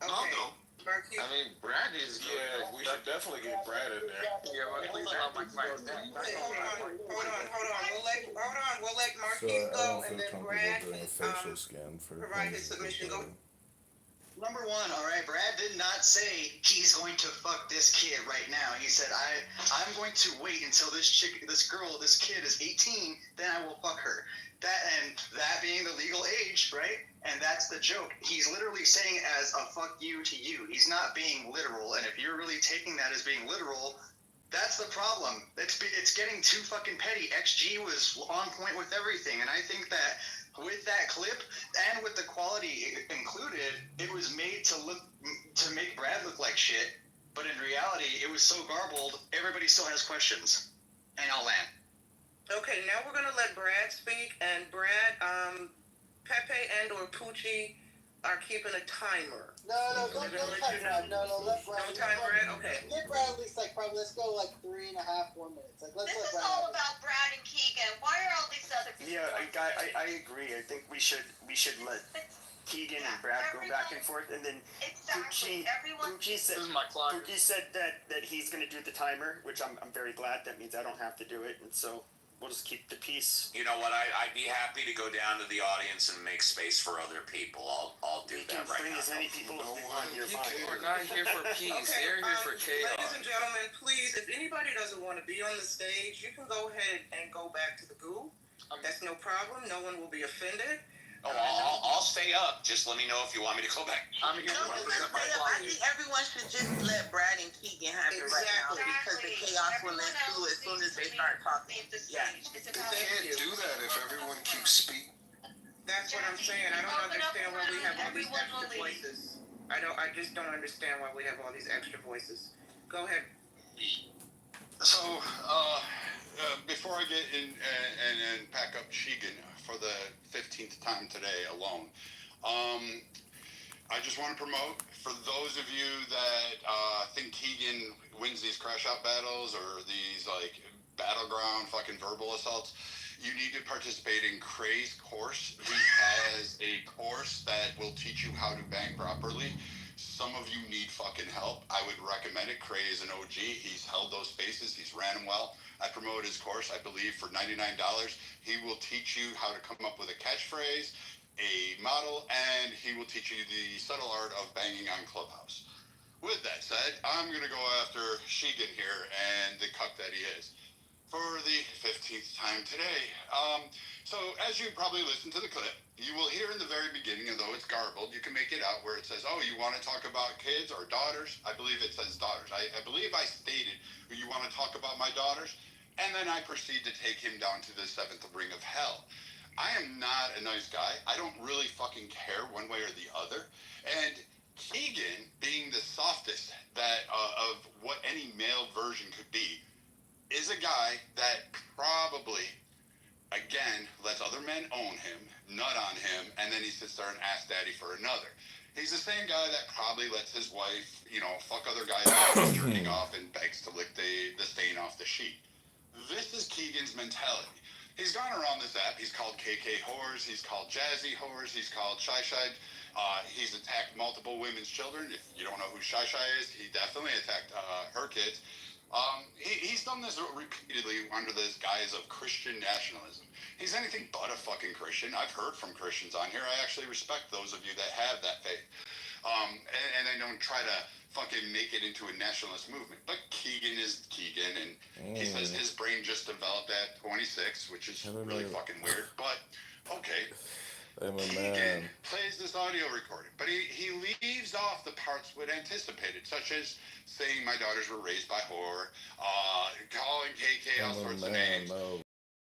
I mean, Brad is. Yeah, we should definitely get Brad in there. Yeah, please allow my client to speak. Hold on. We'll let Marquise go, and then Brad can provide his submission. Go. Number one, all right, Brad did not say he's going to fuck this kid right now. He said, I'm going to wait until this kid is 18, then I will fuck her. That being the legal age, right? And that's the joke. He's literally saying it as a fuck you to you. He's not being literal. And if you're really taking that as being literal, that's the problem. It's getting too fucking petty. XG was on point with everything. And I think that with that clip and with the quality included, it was made to make Brad look like shit. But in reality, it was so garbled, everybody still has questions. And I'll land. Okay, now we're gonna let Brad speak, and Brad, Pepe and or Poochie are keeping a timer. No, don't time Brad. No, let Brad. Don't time Brad. Okay. Give Brad at least let's go 3.5, 4 minutes. This is all about Brad and Keegan. Why are all these other people? Yeah, I agree. I think we should let Keegan and Brad go back and forth, and then Poochie said that he's going to do the timer, which I'm very glad. That means I don't have to do it, and so we'll just keep the peace. You know what? I'd be happy to go down to the audience and make space for other people. I'll do that right now. Bring as many people as we want here. We're not here for peace. Okay, They're here for chaos. Ladies and gentlemen, please, if anybody doesn't want to be on the stage, you can go ahead and go back to the goo. That's no problem. No one will be offended. Oh, I'll stay up. Just let me know if you want me to go back. I think everyone should just let Brad and Keegan have it right now because the chaos will ensue as soon as they start talking. Yeah. They can't do that if everyone keeps speaking. That's what I'm saying. I don't understand why we have all these extra voices. I just don't understand why we have all these extra voices. Go ahead. So, before I get in and pack up Sheegan for the 15th time today alone, I just want to promote for those of you that think Keegan wins these crash out battles or these battleground fucking verbal assaults, you need to participate in Cray's course. He has a course that will teach you how to bang properly. Some of you need fucking help. I would recommend it. Cray is an OG. He's held those spaces. He's ran them well. I promote his course, I believe, for $99. He will teach you how to come up with a catchphrase, a model, and he will teach you the subtle art of banging on Clubhouse. With that said, I'm going to go after Sheegan here and the cuck that he is for the 15th time today. So as you probably listened to the clip, You will hear in the very beginning, and though it's garbled, you can make it out where it says, oh, you want to talk about kids or daughters? I believe it says daughters. I believe I stated, you want to talk about my daughters? And then I proceed to take him down to the seventh ring of hell. I am not a nice guy. I don't really fucking care one way or the other. And Keegan, being the softest of what any male version could be, is a guy that probably, again, lets other men own him, nut on him, and then he sits there and asks daddy for another. He's the same guy that probably lets his wife, fuck other guys out jerking off and begs to lick the stain off the sheet. This is Keegan's mentality. He's gone around this app. He's called KK whores. He's called Jazzy whores. He's called Shy Shy. He's attacked multiple women's children. If you don't know who Shy Shy is, he definitely attacked her kids. He's done this repeatedly under the guise of Christian nationalism. He's anything but a fucking Christian. I've heard from Christians on here. I actually respect those of you that have that faith. And they don't try to fucking make it into a nationalist movement. But Keegan is Keegan, and he says his brain just developed at 26, which is really fucking weird. But, okay. Keegan plays this audio recording, but he leaves off the parts we'd anticipated, such as saying my daughters were raised by whore, calling KK all sorts of names,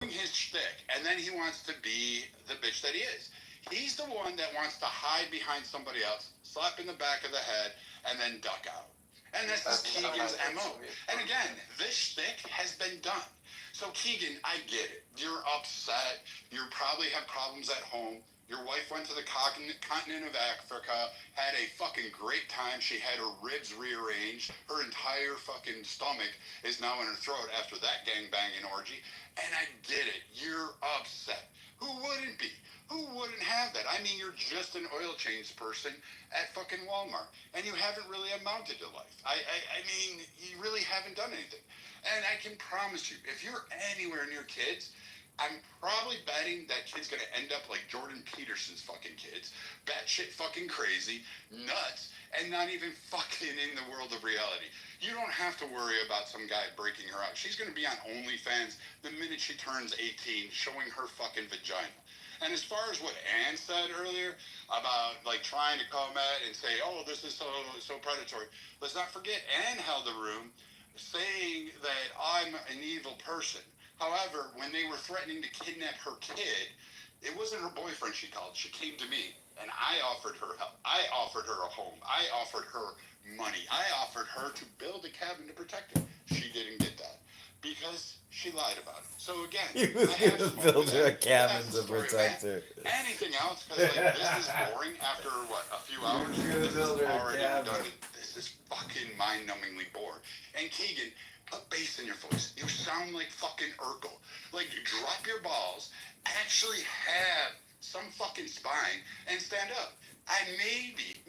his shtick, and then he wants to be the bitch that he is. He's the one that wants to hide behind somebody else, slap in the back of the head, and then duck out. And this is Keegan's MO. And again, this shtick has been done. So Keegan, I get it. You're upset. You probably have problems at home. Your wife went to the continent of Africa, had a fucking great time. She had her ribs rearranged. Her entire fucking stomach is now in her throat after that gangbanging orgy. And I get it. You're upset. Who wouldn't be? Who wouldn't have that? I mean, you're just an oil change person at fucking Walmart, and you haven't really amounted to life. I mean, you really haven't done anything. And I can promise you, if you're anywhere near kids, I'm probably betting that kid's gonna end up like Jordan Peterson's fucking kids, batshit fucking crazy, nuts, and not even fucking in the world of reality. You don't have to worry about some guy breaking her out. She's gonna be on OnlyFans the minute she turns 18, showing her fucking vagina. And as far as what Ann said earlier about like trying to come at and say, oh, this is so predatory, let's not forget Ann held the room saying that I'm an evil person. However, when they were threatening to kidnap her kid, it wasn't her boyfriend she called. She came to me, and I offered her help. I offered her a home. I offered her money. I offered her to build a cabin to protect her. She didn't get that because she lied about it. So again, he was going to build her a cabin to protect her. Anything else? Because like, this is boring after, what, a few hours? He was going to build her a cabin. Done. This is fucking mind-numbingly bored. And Keegan, put bass in your voice. You sound like fucking Urkel. Like, drop your balls, actually have some fucking spine, and stand up.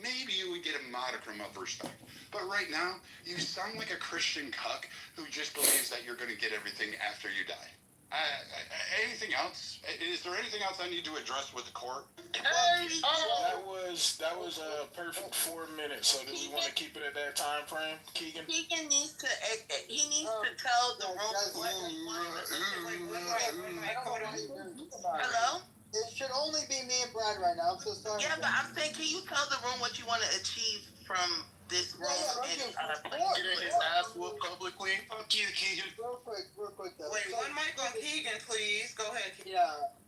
Maybe you would get a modicum of respect. But right now, you sound like a Christian cuck who just believes that you're going to get everything after you die. Anything else? Is there anything else I need to address with the court? That was a perfect 4 minutes. So do we want to keep it at that time frame, Keegan? Keegan needs to tell the room. Hello? It should only be me and Brad right now. I'm so sorry. Yeah, but I'm saying, can you tell the room what you want to achieve from this room? Getting his ass whooped publicly. Fuck you, Keegan. Real quick though. Wait, one mic on Keegan, please. Go ahead, Keegan.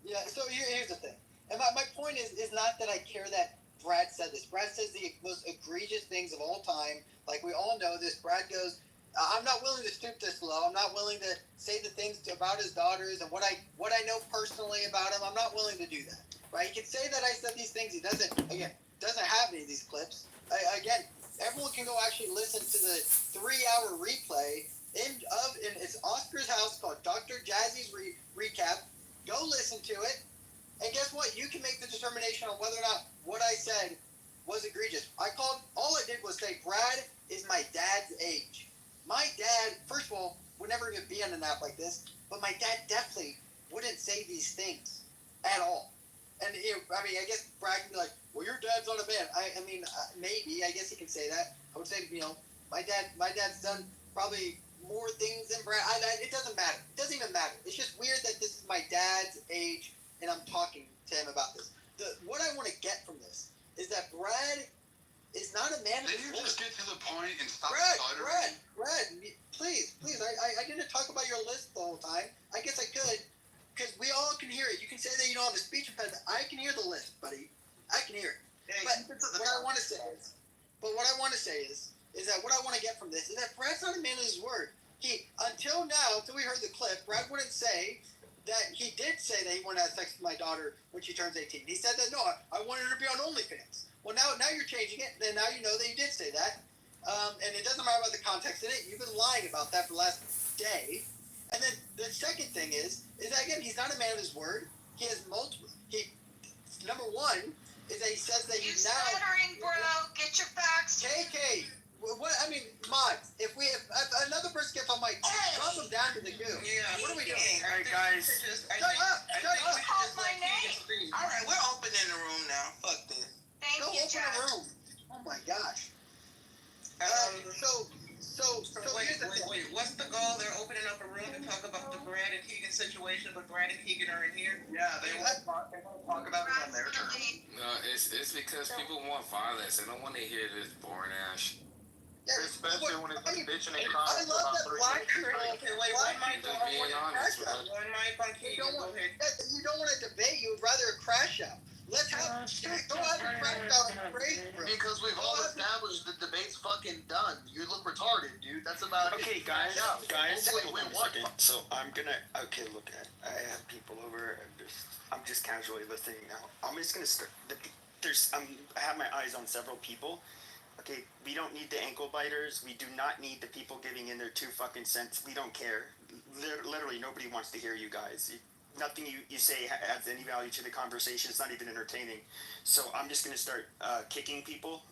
Yeah. So here's the thing. And my point is not that I care that Brad said this. Brad says the most egregious things of all time. Like, we all know this. Brad goes, I'm not willing to stoop this low. I'm not willing to say the things about his daughters and what I know personally about him. I'm not willing to do that. Right? He can say that I said these things. He doesn't have any of these clips. Again, everyone can go actually listen to the 3-hour replay in it's Oscar's house called Dr. Jazzy's Recap. Go listen to it. And guess what? You can make the determination on whether or not what I said was egregious. All I did was say Brad is my dad's age. My dad, first of all, would never even be on an app like this, but my dad definitely wouldn't say these things at all. And I guess Brad can be like, well, your dad's not a man. Maybe, I guess he can say that. I would say, my dad's done probably more things than Brad. It doesn't matter. It doesn't even matter. It's just weird that this is my dad's age and I'm talking to him about this. what I want to get from this is that Brad is not a man of his word. Can you just get to the point and stop Brad, please, I didn't talk about your list the whole time. I guess I could, because we all can hear it. You can say that you don't have a speech impediment. I can hear the list, buddy. I can hear it. But what I want to say is that what I want to get from this is that Brad's not a man of his word. Until we heard the clip, Brad wouldn't say that he did say that he wanted to have sex with my daughter when she turns 18. He said that, no, I wanted her to be on OnlyFans. Well, now you're changing it, and now you know that you did say that. And it doesn't matter about the context in it. You've been lying about that for the last day. And then the second thing is that, again, he's not a man of his word. He has multiple. Number one is that he says that he's now. You stuttering, bro. Get your facts. KK. What I mean, mods. If another person gets on my, drop them down to the goo. Yeah. What are we doing? All right, guys. Shut up. Called my name. All right, we're opening the room now. Fuck this. Thank Go you, open Jack. the room. Oh my gosh. Wait. What's the goal? They're opening up a room to talk about the Brad and Keegan situation, but Brad and Keegan are in here. Yeah, they want to talk about it on their terms. No, it's because people want violence. They don't want to hear this boring ass. Especially when it's bitching and I crying love that about black three. Okay, wait, one mic on Being honest, man. One mic on Keegan. Go ahead. You don't want to debate. You would rather a crash out. Let's have go have a crash out and crazy, bro. Because we've all established the debate's fucking done. You look retarded, dude. That's about it. Okay, guys. Wait, Hold on a what? second. So I have people over. I'm just casually listening now. I'm just gonna start. I have my eyes on several people. Okay, we don't need the ankle biters. We do not need the people giving in their 2 fucking cents. We don't care. Literally, nobody wants to hear you guys. Nothing you say adds any value to the conversation. It's not even entertaining. So I'm just going to start kicking people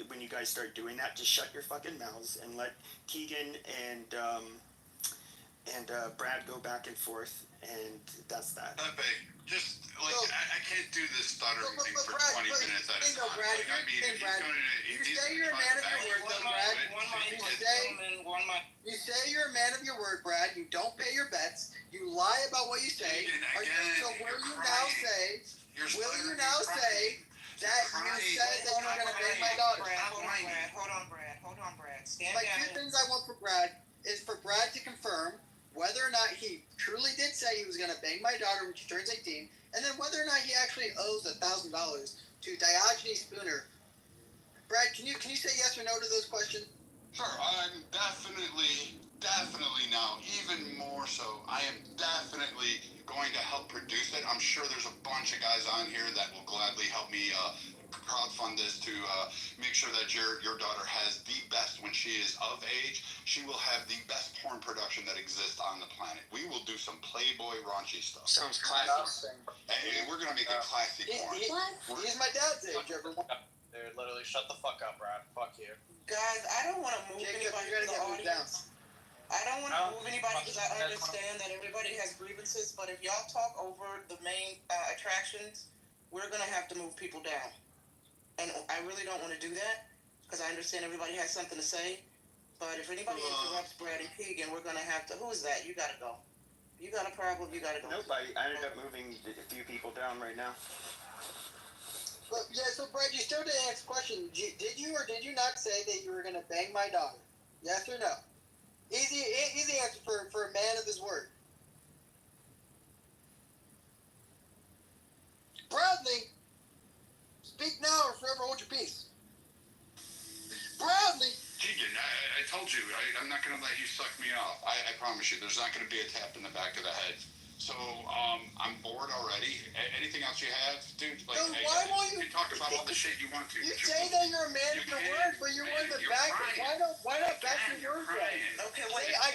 when you guys start doing that. Just shut your fucking mouths and let Keegan and Brad go back and forth. And that's that. Pepe, just like I can't do this stuttering thing for 20 minutes at a time. Brad, Like, I mean, you say you're a man of your word, though, Brad. You say you're a man of your word, Brad. You don't pay your bets. You lie about what you say. So will you now say that you said that you were going to bang my daughter? Hold on, Brad. Stand Like, down. 2 things I want for Brad is for Brad to confirm whether or not he truly did say he was going to bang my daughter when she turns 18, and then whether or not he actually owes $1,000 to Diogenes Spooner. Brad, can you say yes or no to those questions? Sure, I'm definitely now, even more so, I am definitely going to help produce it. I'm sure there's a bunch of guys on here that will gladly help me crowdfund this to make sure that your daughter has the best when she is of age. She will have the best porn production that exists on the planet. We will do some Playboy raunchy stuff. Sounds classy. Hey, we're gonna make it classy porn. He's my dad's age, everyone. Dude, literally, shut the fuck up, Brad. Fuck you. Guys, I don't want to move anybody to the audience. I don't want to move anybody because I understand that everybody has grievances, but if y'all talk over the main attractions, we're going to have to move people down. And I really don't want to do that because I understand everybody has something to say, but if anybody interrupts Brad and Keegan, we're going to have to... Who is that? You got to go. You got a problem, you got to go. Nobody. I ended up moving a few people down right now. But, yeah, so Brad, you still didn't answer the question. Did you or did you not say that you were going to bang my daughter? Yes or no? Easy answer for a man of his word. Bradley, speak now or forever hold your peace. Bradley! Keegan, I told you, I'm not going to let you suck me off. I promise you, there's not going to be a tap in the back of the head. So, I'm bored already. Anything else you have, dude? Like, so why won't you talk about all the shit you want to? You say that you're a man of your word, but you're one of the back. Why not back your word? Okay, wait. Are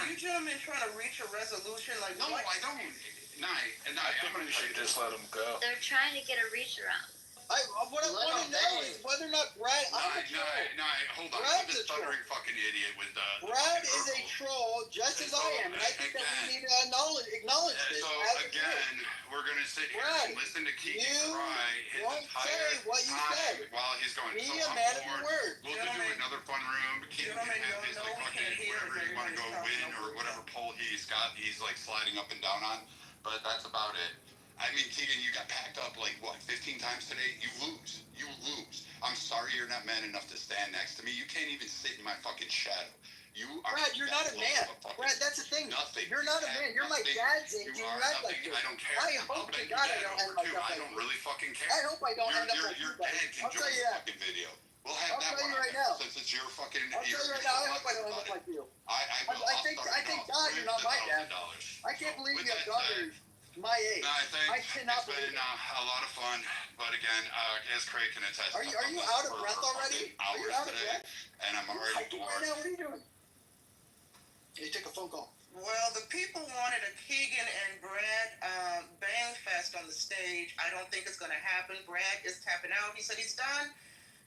you gentlemen trying to reach a resolution? Like, no, I don't. I think we should just let him go. They're trying to get a reach around. What I want to know is whether or not Brad. Hold on. I'm this stuttering fucking idiot with Brad is a troll, just as I am, and I think that we need to acknowledge this. So again, we're gonna sit here and listen to Keegan cry his entire time while he's going. Be a man of your word. We'll do another fun room. Keegan can have his like fucking whatever you want to go win or whatever pole he's got. He's like sliding up and down on, but that's about it. I mean, Keegan, you got packed up like what, 15 times today? You lose. You lose. I'm sorry you're not man enough to stand next to me. You can't even sit in my fucking shadow. You are. Brad, you're not a man. Brad, that's the thing. Nothing. You're not a man. You're my dad's age. You You are act like nothing. this. I don't care. I hope to God I don't end like that. I don't really fucking care. I hope I don't end up like Your you, buddy. dad can I'll join tell you the that. fucking video. We'll have I'll that tell one you on right there, now. since it's your fucking. I'll tell you right now. I hope I don't end up like you. I thank God you're not my dad. I can't believe you have daughters my age. No, I think I cannot it's been a lot of fun, but again, as Craig can attest, Are you out of breath already? Are you out of breath? And I'm already bored. Right now, what are you doing? You take a phone call. Well, the people wanted a Keegan and Brad bang fest on the stage. I don't think it's going to happen. Brad is tapping out. He said he's done.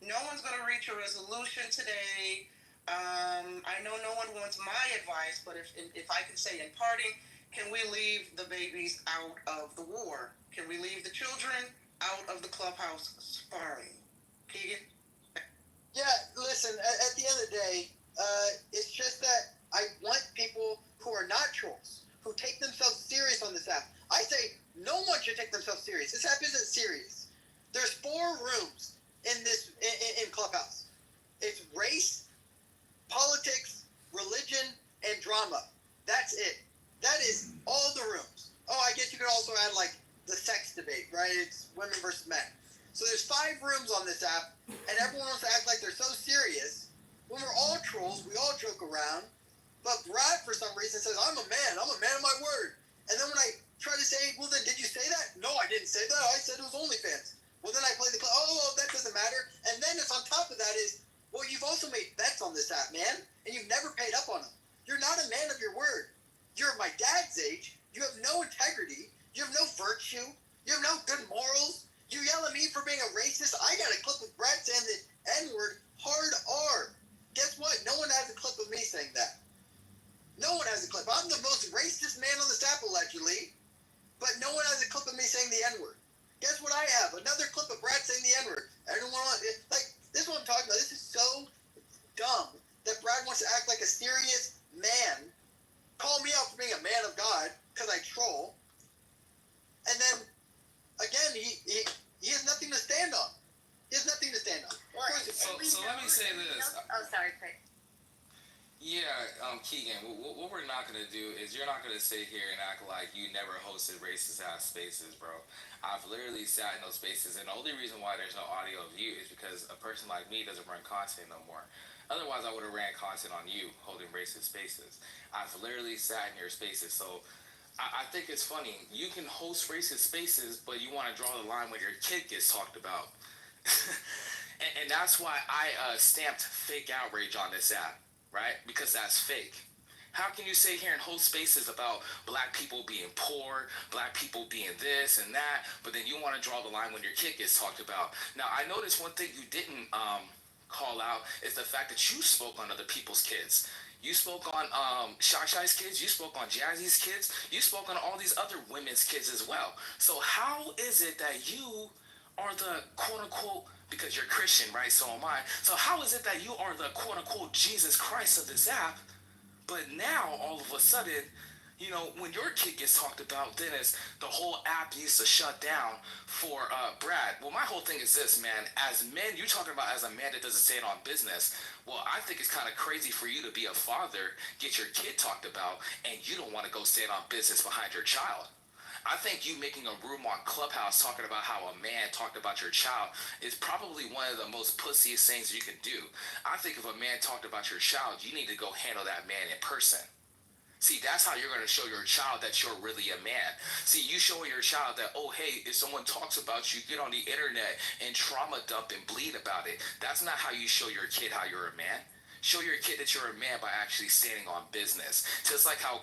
No one's going to reach a resolution today. I know no one wants my advice, but if I can say in parting, can we leave the babies out of the war? Can we leave the children out of the clubhouse sparring? Keegan? Yeah, listen, at the end of the day, it's just that I want people who are not trolls, who take themselves serious on this app. I say no one should take themselves serious. This app isn't serious. There's 4 rooms in this in Clubhouse. It's race, politics, religion, and drama. That's it. That is all the rooms. Oh, I guess you could also add like the sex debate, right? It's women versus men. So there's 5 rooms on this app, and everyone wants to act like they're so serious. When we're all trolls, we all joke around. But Brad, for some reason, says, I'm a man of my word. And then when I try to say, well, then did you say that? No, I didn't say that. I said it was OnlyFans. Well, then I play the clip. Oh, that doesn't matter. And then it's on top of that is, well, you've also made bets on this app, man, and you've never paid up on them. You're not a man of your word. You're my dad's age. You have no integrity. You have no virtue. You have no good morals. You yell at me for being a racist. I got a clip of Brad saying the N-word hard R. Guess what? No one has a clip of me saying that. No one has a clip. I'm the most racist man on this app, allegedly, but no one has a clip of me saying the N-word. Guess what I have? Another clip of Brad saying the N-word. Everyone, like, this is what I'm talking about. This is so dumb that Brad wants to act like a serious man, call me out for being a man of God, because I troll, and then, again, he has nothing to stand on. He has nothing to stand on. Well, so let me say this. Oh, sorry, Craig. Yeah, Keegan, what we're not going to do is you're not going to sit here and act like you never hosted racist ass spaces, bro. I've literally sat in those spaces, and the only reason why there's no audio of you is because a person like me doesn't run content no more. Otherwise, I would have ran content on you holding racist spaces. I've literally sat in your spaces, so I think it's funny. You can host racist spaces, but you want to draw the line when your kid gets talked about. and that's why I stamped fake outrage on this app. Right? Because that's fake. How can you sit here and host spaces about black people being poor, black people being this and that, but then you want to draw the line when your kid gets talked about? Now, I noticed one thing you didn't call out is the fact that you spoke on other people's kids. You spoke on Shy Shy's kids. You spoke on Jazzy's kids. You spoke on all these other women's kids as well. So how is it that you are the quote-unquote, because you're Christian, right? So am I. So how is it that you are the quote-unquote Jesus Christ of this app, but now all of a sudden, you know, when your kid gets talked about, then it's the whole app needs to shut down for Brad. Well, my whole thing is this, man. As men, you're talking about as a man that doesn't stand on business. Well, I think it's kind of crazy for you to be a father, get your kid talked about, and you don't want to go stand on business behind your child. I think you making a room on Clubhouse talking about how a man talked about your child is probably one of the most pussiest things you can do. I think if a man talked about your child, you need to go handle that man in person. See, that's how you're going to show your child that you're really a man. See, you showing your child that, oh, hey, if someone talks about you, get on the internet and trauma dump and bleed about it. That's not how you show your kid how you're a man. Show your kid that you're a man by actually standing on business. Just like how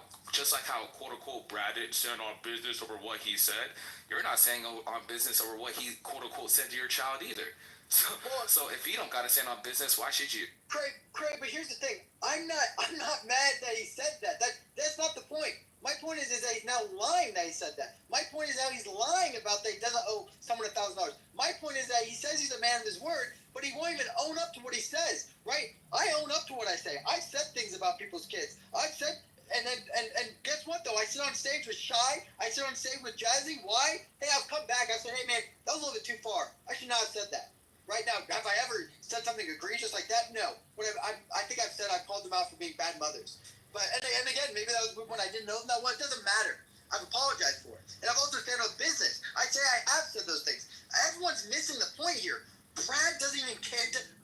quote unquote Brad didn't stand on business over what he said. You're not standing on business over what he quote unquote said to your child either. So if you don't gotta stand on business, why should you? Craig, but here's the thing. I'm not mad that he said that. That's not the point. My point is that he's now lying that he said that. My point is that he's lying about that he doesn't owe someone $1,000. My point is that he says he's a man of his word, but he won't even own up to what he says, right? I own up to what I say. I've said things about people's kids. I've said, and guess guess what though? I sit on stage with Shy. I sit on stage with Jazzy. Why? Hey, I've come back. I said, hey man, that was a little bit too far. I should not have said that. Right now, have I ever said something egregious like that? No. I think I've said I've called them out for being bad mothers. But and again, maybe that was when I didn't know them that well. It doesn't matter. I've apologized for it, and I've also said on business. I say I have said those things. Everyone's missing the point here. Brad doesn't even care.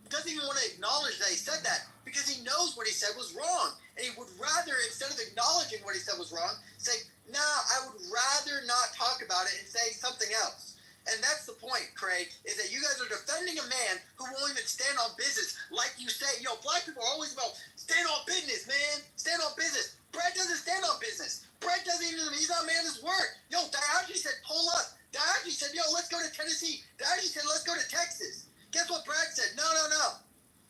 Doesn't even want to acknowledge that he said that because he knows what he said was wrong, and he would rather, instead of acknowledging what he said was wrong, say, "Nah, I would rather not talk about it and say something else." And that's the point, Craig, is that you guys are defending a man who won't even stand on business. Like you say, black people are always about stand on business, man. Stand on business. Brad doesn't stand on business. Brad doesn't even, he's not a man of his word. Diageo said, pull up. Diageo said, let's go to Tennessee. Diageo said, let's go to Texas. Guess what Brad said? No.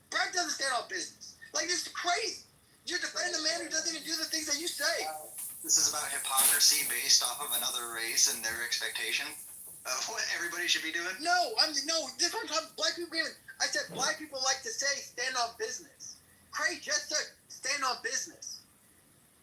Brad doesn't stand on business. Like, this is crazy. You're defending a man who doesn't even do the things that you say. This is about hypocrisy based off of another race and their expectation of what everybody should be doing? No, this one time black people. I said black people like to say stand on business. Craig just said stand on business.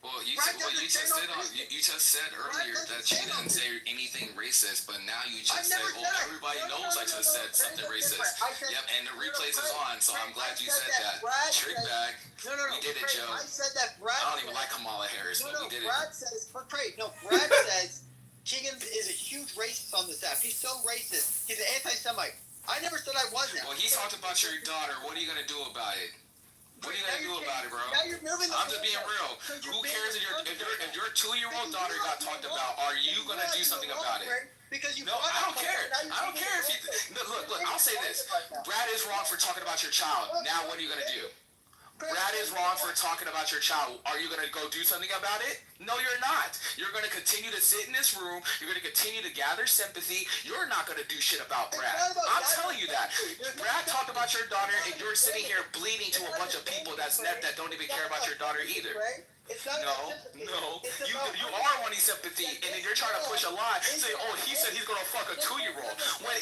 Well, you just said earlier that you didn't say anything racist, but now you just said, everybody knows I just said something racist. Yep, and the replays is on, so I'm glad you said that. Trick bag. We did it, Joe. I said that Brad. I don't even like Kamala Harris, but we did it. Brad says, Brad says Keegan is a huge racist on this app. He's so racist. He's an anti-Semite. I never said I wasn't. Well, he talked about your daughter. What are you gonna do about it? What are you gonna do about it, bro? I'm just being real. Who cares if your 2-year-old daughter got talked about? Are you gonna do something about it? No, I don't care. I don't care if you. Look. I'll say this. Brad is wrong for talking about your child. Now, what are you gonna do? Brad is wrong for talking about your child. Are you going to go do something about it? No, you're not. You're going to continue to sit in this room. You're going to continue to gather sympathy. You're not going to do shit about Brad. I'm telling you that. Brad talked about your daughter, and you're sitting here bleeding to a bunch of people that don't even care about your daughter either. No. You are wanting sympathy, and then you're trying to push a lie. Say, he said he's gonna fuck a 2-year-old. When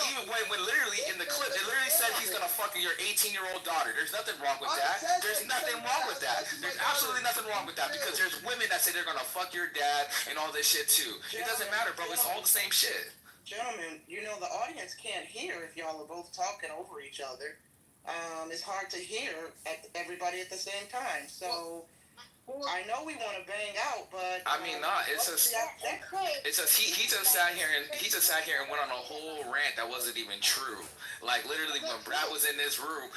literally in the clip, it literally said he's gonna fuck your 18-year-old daughter. There's nothing wrong with that. There's nothing wrong with that. There's absolutely nothing wrong with that because there's women that say they're gonna fuck your dad and all this shit too. It doesn't matter, bro. It's all the same shit. Gentlemen, the audience can't hear if y'all are both talking over each other. It's hard to hear everybody at the same time. So. I know we want to bang out, but I mean, it's just he just sat here and went on a whole rant that wasn't even true. Like literally, when Brad was in this room,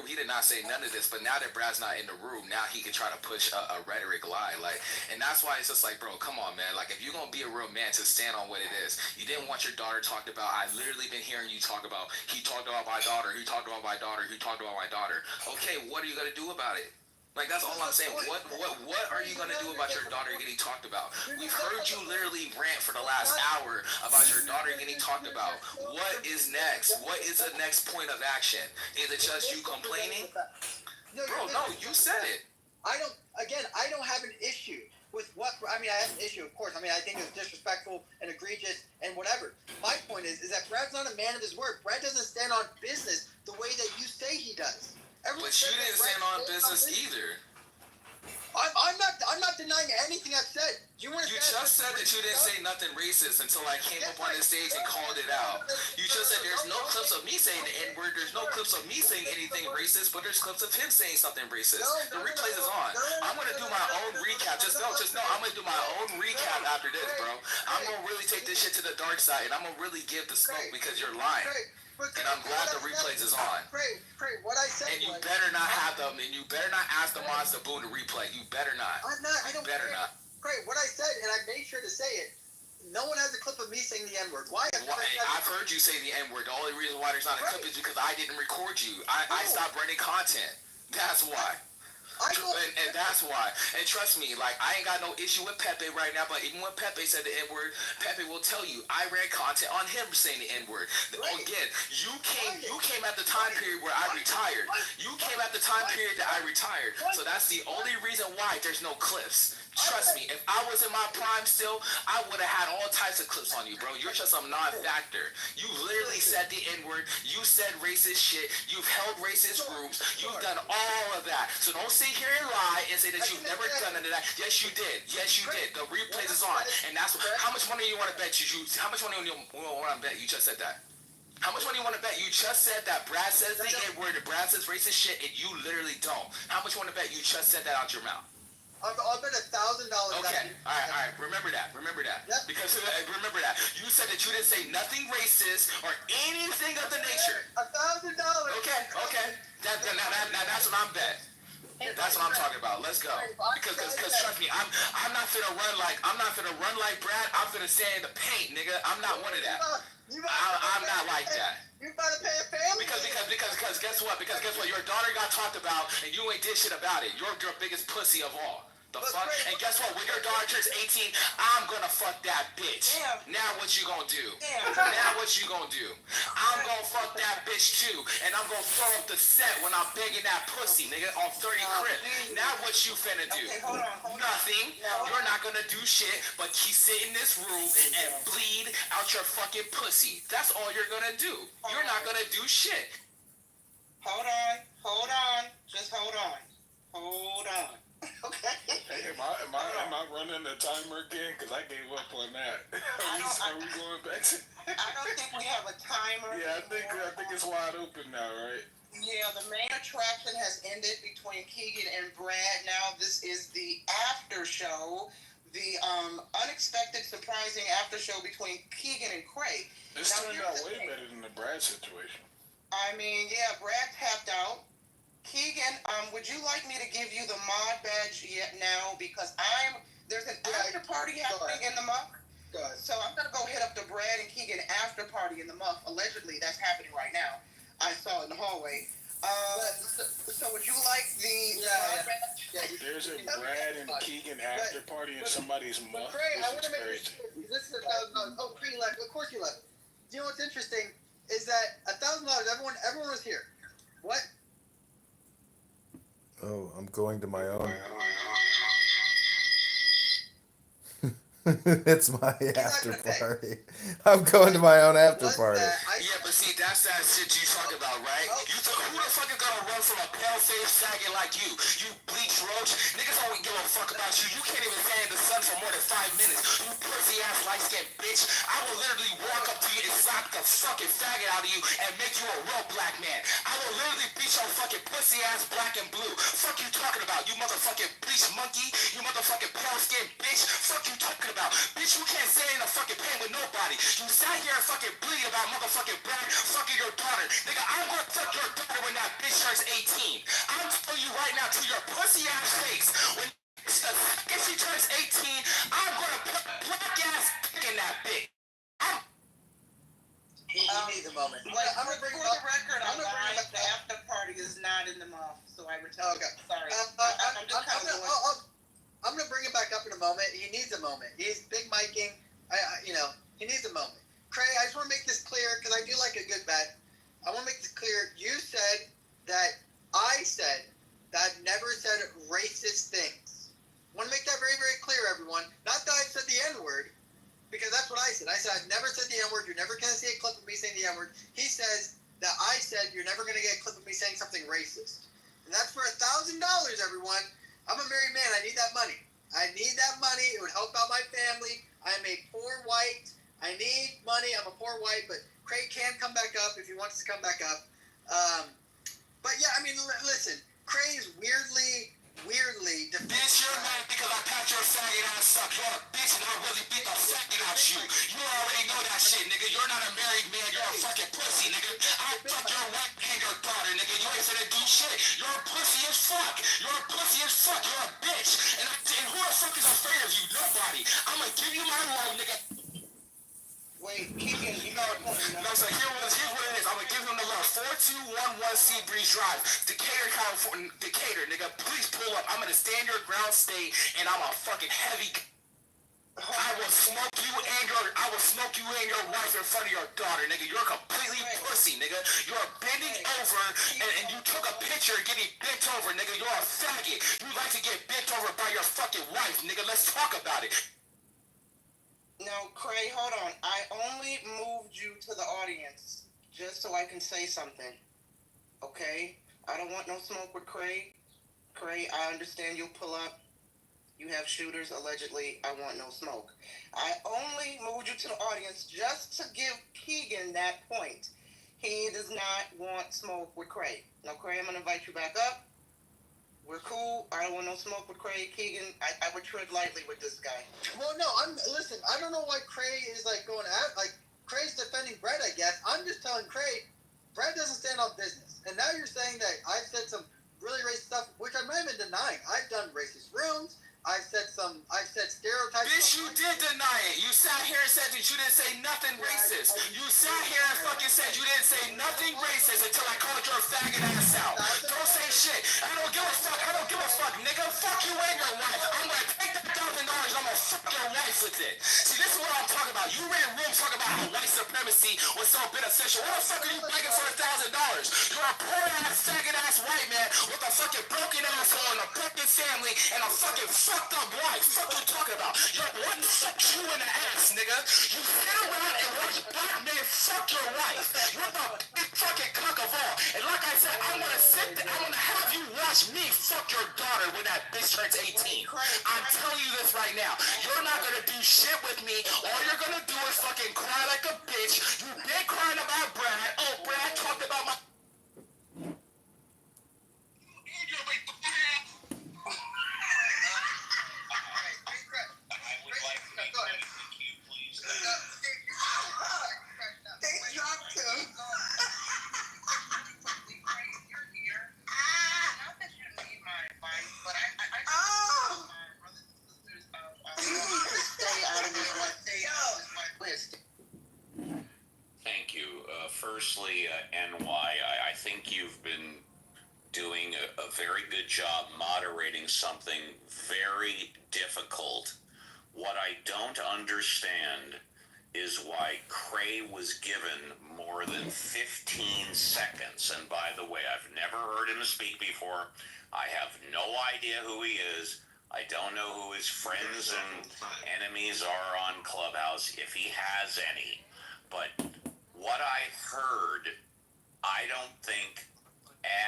he did not say none of this. But now that Brad's not in the room, now he can try to push a rhetoric lie. Like, and that's why it's just like, bro, come on, man. Like, if you're gonna be a real man, to stand on what it is. You didn't want your daughter talked about. I've literally been hearing you talk about. He talked about my daughter. He talked about my daughter. He talked about my daughter. Okay, what are you gonna do about it? Like, that's all I'm saying. What are you going to do about your daughter getting talked about? We've heard you literally rant for the last hour about your daughter getting talked about. What is next? What is the next point of action? Is it just you complaining? Bro, no, you said it. I don't have an issue with what, I have an issue, of course. I think it's disrespectful and egregious and whatever. My point is that Brad's not a man of his word. Brad doesn't stand on business the way that you say he does. But you didn't stand on business either. I'm not denying anything I've said. You just said that you didn't say nothing racist until I came up on the stage and called it out. You just said there's no clips of me saying the N-word, there's no clips of me saying anything racist, but there's clips of him saying something racist. The replays is on. I'm going to do my own recap. Just know, I'm going to do my own recap after this, bro. I'm going to really take this shit to the dark side, and I'm going to really give the smoke because you're lying. And I'm glad the replays is on. Craig, what I said. And you better not have them, and you better not ask the mods to boom the replay. You better not. I don't better not. Craig, what I said, and I made sure to say it. No one has a clip of me saying the N-word. Why? I've heard you say the N-word. The only reason why there's not a clip is because I didn't record you. I stopped running content. That's why. And that's why. And trust me, like, I ain't got no issue with Pepe right now, but even when Pepe said the N-word, Pepe will tell you, I ran content on him saying the N-word. Again, you came at the time period where I retired. You came at the time period that I retired. So that's the only reason why there's no clips. Trust me, if I was in my prime still, I would have had all types of clips on you, bro. You're just some non-factor. You literally said the N-word. You said racist shit. You've held racist groups. You've done all of that. So don't sit sit here and lie and say that you've never done none of that. Yes, you did. Yes, you did. The replays is on, and that's how much money you want to bet you? How much money you want to bet you just said that? How much money you want to bet? You just said that Brad says the N word, and Brad says racist shit, and you literally don't. How much you want to bet you just said that out your mouth? I'll bet $1,000. Okay, all right. Remember that. Yep. Because remember that you said that you didn't say nothing racist or anything of the nature. $1,000. Okay. That's what I'm betting. That's what I'm talking about. Let's go. Because trust me, I'm not finna run like Brad. I'm finna stay in the paint, nigga. I'm not one of that. I'm not like that. You better pay a family. Because guess what? Your daughter got talked about and you ain't did shit about it. You're your biggest pussy of all. The fuck? And guess what? When your daughter turns 18, I'm gonna fuck that bitch. Damn. Now what you gonna do? Now what you gonna do? I'm gonna fuck that bitch too. And I'm gonna throw up the set when I'm begging that pussy, nigga, on 30 crib. Now what you finna do? Okay, hold on. Nothing. You're not gonna do shit but keep sitting in this room and bleed out your fucking pussy. That's all you're gonna do. You're not gonna do shit. Hold on. Just hold on. Okay. Hey, am I running the timer again? Because I gave up on that. Are we going back to... I don't think we have a timer. Yeah, I think it's wide open now, right? Yeah, the main attraction has ended between Keegan and Brad. Now this is the after show. The unexpected, surprising after show between Keegan and Craig. This turned out way better than the Brad situation. I mean, yeah, Brad tapped out. Keegan, would you like me to give you the mod badge yet now? Because there's an after party happening in the muck. So I'm gonna go hit up the Brad and Keegan after party in the muck. Allegedly, that's happening right now. I saw it in the hallway. So would you like the mod badge? Yeah. There's a Brad and Keegan after party in somebody's muck. Craig, I want to make this is Craig left. Of course you left. You know what's interesting is that $1,000. Everyone was here. What? Oh, I'm going to my own. It's my after party. I'm going to my own after party. Yeah, but see, that's that shit you talk about, right? You who the fuck is gonna run from a pale-faced faggot like you? You bleach roach? Niggas don't give a fuck about you. You can't even stand in the sun for more than 5 minutes. You pussy-ass light-skinned bitch. I will literally walk up to you and slap the fucking faggot out of you and make you a real black man. I will literally beat your fucking pussy-ass black and blue. Fuck you talking about, you motherfucking bleach monkey. You motherfucking pale-skinned bitch. Fuck you talking about. Bitch, you can't stay in the fucking pain with nobody. You sat here and fucking bleed about motherfucking Brad fucking your daughter. Nigga, I'm gonna fuck your daughter when that bitch turns 18. I'm telling you right now to your pussy ass face. When she turns 18, I'm gonna put black ass dick in that bitch. He needs a moment. For the record, the after party is not in the month, so I retell you. Sorry. I'm gonna bring it back up in a moment. He needs a moment. He's big miking. He needs a moment. Craig, I just want to make this clear because I do like a good bet. I want to make this clear. You said that I said that I've never said racist things. I want to make that very, very clear, everyone. Not that I've said the N-word, because that's what I said. I said I've never said the N-word. You're never gonna see a clip of me saying the N-word. He says that I said you're never gonna get a clip of me saying something racist. And that's for $1,000, everyone. I'm a married man. I need that money. I need that money. It would help out my family. I'm a poor white. I need money. I'm a poor white, but Craig can come back up if he wants to come back up. But yeah, I mean, listen. Craig's weirdly Bitch, you're mad because I pat your faggot ass up. You're a bitch and I really beat the faggot out you. You already know that shit, nigga. You're not a married man. You're a fucking pussy, nigga. I fuck your wife and your daughter, nigga. You ain't finna do shit. You're a pussy as fuck. You're a pussy as fuck. You're a bitch. And who the fuck is afraid of you? Nobody. I'm gonna give you my loan, nigga. Wait, Keegan, so here's what it is. I'm gonna give him the loan. 4211 Seabreeze Drive, Decatur, California. Decatur, nigga. Please pull up. I'm gonna stand your ground state, and I'm a fucking heavy. I will smoke you and your wife in front of your daughter, nigga. You're completely pussy, nigga. You're bending over, and you took a picture getting bent over, nigga. You're a faggot. You like to get bent over by your fucking wife, nigga. Let's talk about it. No, Craig, hold on. I only moved you to the audience just so I can say something. Okay? I don't want no smoke with Craig. Cray, I understand you'll pull up. You have shooters, allegedly. I want no smoke. I only moved you to the audience just to give Keegan that point. He does not want smoke with Cray. Now, Cray, I'm going to invite you back up. We're cool. I don't want no smoke with Cray. Keegan, I would tread lightly with this guy. Well, no, listen, I don't know why Cray is like going at, like, Cray's defending Brett, I guess. I'm just telling Cray, Brett doesn't stand on business. And now you're saying that I've said some really racist stuff, which I'm not even denying. I've done racist rooms. I've said stereotypes. Bitch, you did deny it. You sat here and said that you didn't say nothing racist. You sat here and fucking said you didn't say nothing racist until I called your faggot ass out. Don't say shit. I don't give a fuck. I don't give a fuck, nigga. Fuck you and your wife. I'm gonna take that $1,000 and I'm gonna fuck your wife with it. See, this is what I'm talking about. You ran rooms talking about how white supremacy was so beneficial. What the fuck are you begging for $1,000? You're a poor ass, faggot ass white man with a fucking broken asshole and a broken family and a fucking fucked up wife. Fuck you talking about? Your wife fucked you in the ass, nigga. You sit around and watch black men fuck your wife. You're the big fucking cock of all. And like I said, I'm gonna have you watch me fuck your daughter when that bitch turns 18. I'm telling you this right now. You're not gonna do shit with me. All you're gonna do is fucking cry like a bitch. You've been crying about Brad. Oh, Brad talked about my... Thank you. Firstly, NY, I think you've been doing a very good job moderating something very difficult. What I don't understand is why Cray was given more than 15 seconds. And by the way, I've never heard him speak before. I have no idea who he is. I don't know who his friends and enemies are on Clubhouse, if he has any. But what I heard, I don't think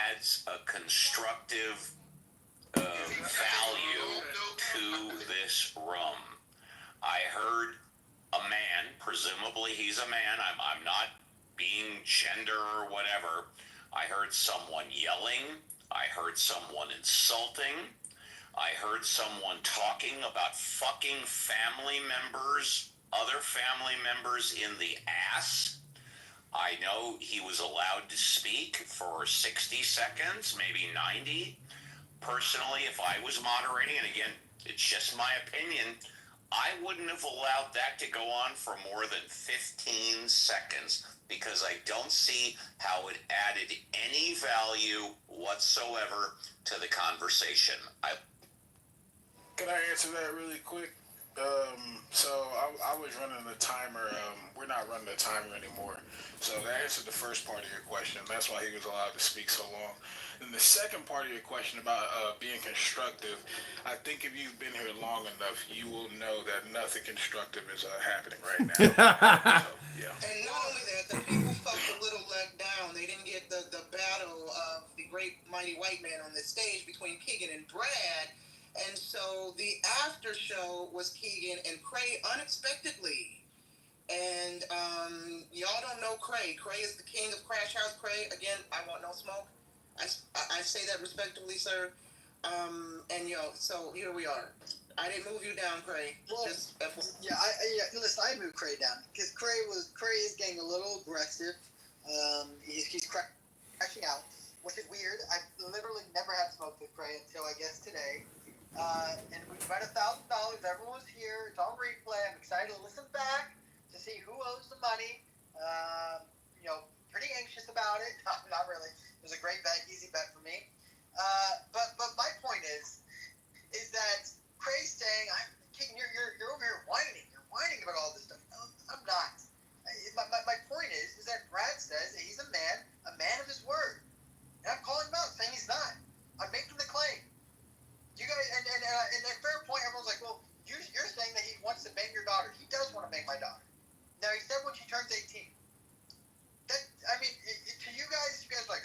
adds a constructive value to this room. I heard a man, presumably he's a man, I'm not being gender or whatever. I heard someone yelling. I heard someone insulting. I heard someone talking about fucking family members, other family members in the ass. I know he was allowed to speak for 60 seconds, maybe 90. Personally, if I was moderating, and again, it's just my opinion, I wouldn't have allowed that to go on for more than 15 seconds because I don't see how it added any value whatsoever to the conversation. Can I answer that really quick? So I was running the timer. We're not running the timer anymore. So that answered the first part of your question. That's why he was allowed to speak so long. And the second part of your question about being constructive, I think if you've been here long enough, you will know that nothing constructive is happening right now. So, yeah. And not only that, the people felt a little let down. They didn't get the battle of the great mighty white man on the stage between Keegan and Brad. And so the after show was Keegan and Cray unexpectedly. And y'all don't know Cray. Cray is the king of Crash House. Cray, again, I want no smoke. I say that respectfully, sir. And so here we are. I didn't move you down, Cray. Well, listen, I moved Cray down because Cray is getting a little aggressive. He's crashing out, which is weird. I've literally never had smoke with Cray until I guess today. And we bet $1,000. Everyone's here. It's on replay. I'm excited to listen back to see who owes the money. Pretty anxious about it. Not really. It was a great bet, easy bet for me. But my point is that Cray's saying, you're over here whining. You're whining about all this stuff. No, I'm not. My point is that Brad says that he's a man of his word. And I'm calling him out, saying he's not. I'm making the claim. You guys, and at fair point, everyone's like, well, you're saying that he wants to bang your daughter. He does want to bang my daughter. Now, he said when she turns 18. To you guys are like,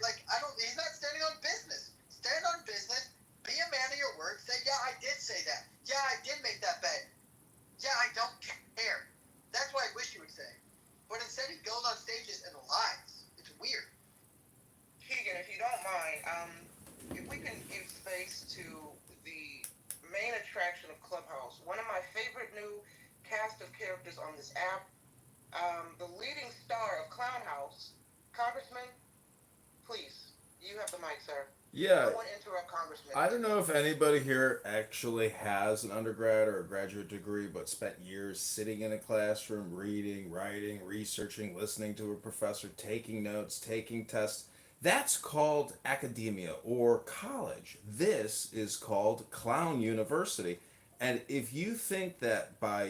like I don't. He's not standing on business. Stand on business. Be a man of your word. Say, yeah, I did say that. Yeah, I did make that bet. Yeah, I don't care. That's what I wish you would say. But instead, he goes on stages and lies. It's weird. Keegan, if you don't mind, if we can give space to the main attraction of Clubhouse, one of my favorite new cast of characters on this app, the leading star of Clown House, Congressman, please, you have the mic, sir. Yeah, No one interrupt Congressman. I don't know if anybody here actually has an undergrad or a graduate degree, but spent years sitting in a classroom, reading, writing, researching, listening to a professor, taking notes, taking tests. That's called academia or college. This is called Clown University. And if you think that by,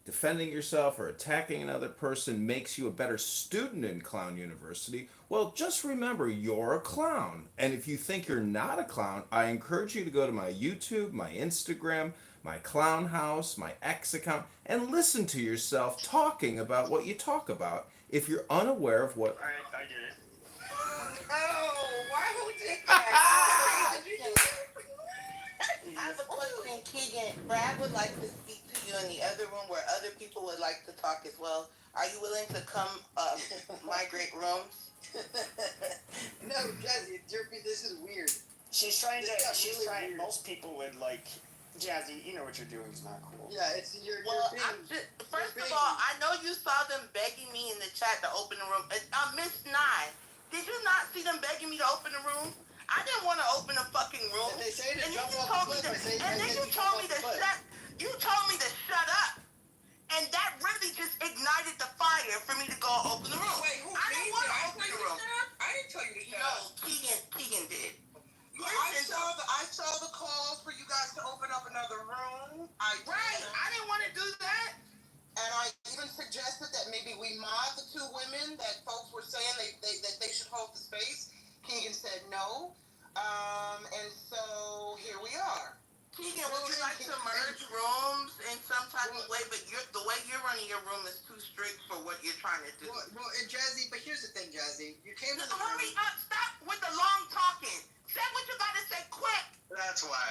defending yourself or attacking another person makes you a better student in Clown University, well, just remember you're a clown. And if you think you're not a clown, I encourage you to go to my YouTube, my Instagram, my Clown House, my X account, and listen to yourself talking about what you talk about if you're unaware of what. I did it. Oh, why would you do that? I have a question, Keegan. Brad would like to speak to you in the other room where other people would like to talk as well. Are you willing to come migrate rooms? No, Jazzy, this is weird. She's trying This to. got She's really trying. weird. Most people would like. Jazzy, you know what you're doing is not cool. Yeah, it's you're Well, being. first of all, I know you saw them begging me in the chat to open the room. Miss Nye, did you not see them begging me to open the room? I didn't want to open a fucking room. And they say to And then jump you off told the me cliff. to, and then you jump told off me the to cliff. shut. You told me to shut up. And that really just ignited the fire for me to go open the room. Wait, who I didn't want to did? open the room. I didn't tell you to shut No, up. Keegan did. I saw the calls for you guys to open up another room. I didn't want to do that. And I even suggested that maybe we mod the two women that folks were saying that they should hold the space. Keegan said no. And so here we are. Keegan, would you like to merge rooms in some type of way? But the way you're running your room is too strict for what you're trying to do. Well, and Jazzy, but here's the thing, Jazzy. You came to the Hurry up! Stop with the long talking. Say what you gotta say quick. That's why.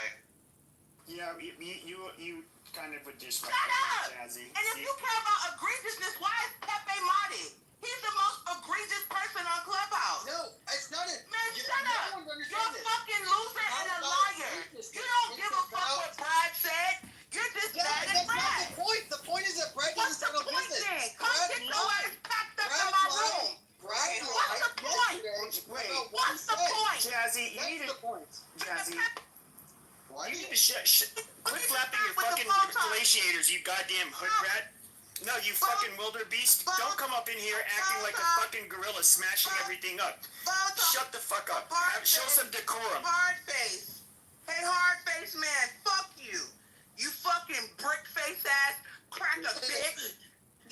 Yeah, you kind of would just. Shut up! Jazzy. And if you care about egregiousness, why is Pepe modded? He's the most egregious person on Clubhouse. No, it's not a. Man, shut up! You're a This. fucking loser and a liar. You don't give a fuck what Brad said. You're just Yeah, mad at that's Brad. not the point. The point is that Brad What's doesn't the settle point business. then? Come Brad get your lied. ass packed up Brad in my lied. room. Brad What's the lied point? yesterday about what What's he the said. point? Jazzy, you That's need the to. point. Jazzy. Why You do need to quit flapping your with the fucking phone time? glaciators, you goddamn hood rat. No, you fucking wildebeest. Don't come up in here acting like a fucking gorilla smashing everything up. Shut the fuck up. Show some decorum. Hard face. Hey, hard face man, fuck you. You fucking brick face ass cracker bitch.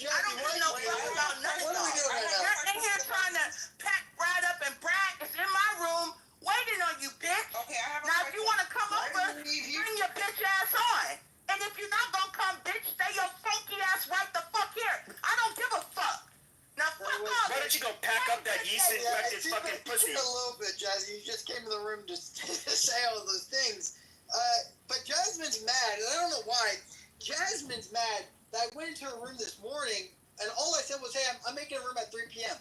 I don't give no fuck about nothing. What are we doing right now? You're in here trying to pack Brad up, and Brad is in my room waiting on you, bitch. Okay, I have a Now, if you want to come Why over, did we leave you? bring your bitch ass on. And if you're not gonna come, bitch, stay your funky ass right the fuck here. I don't give a fuck. Now, fuck off. Why don't you go pack up that yeast-infected Yeah, fucking pussy? a little bit, Jazzy. You just came to the room just to say all those things. But Jasmine's mad, and I don't know why. Jasmine's mad that I went into her room this morning, and all I said was, hey, I'm making a room at 3 p.m.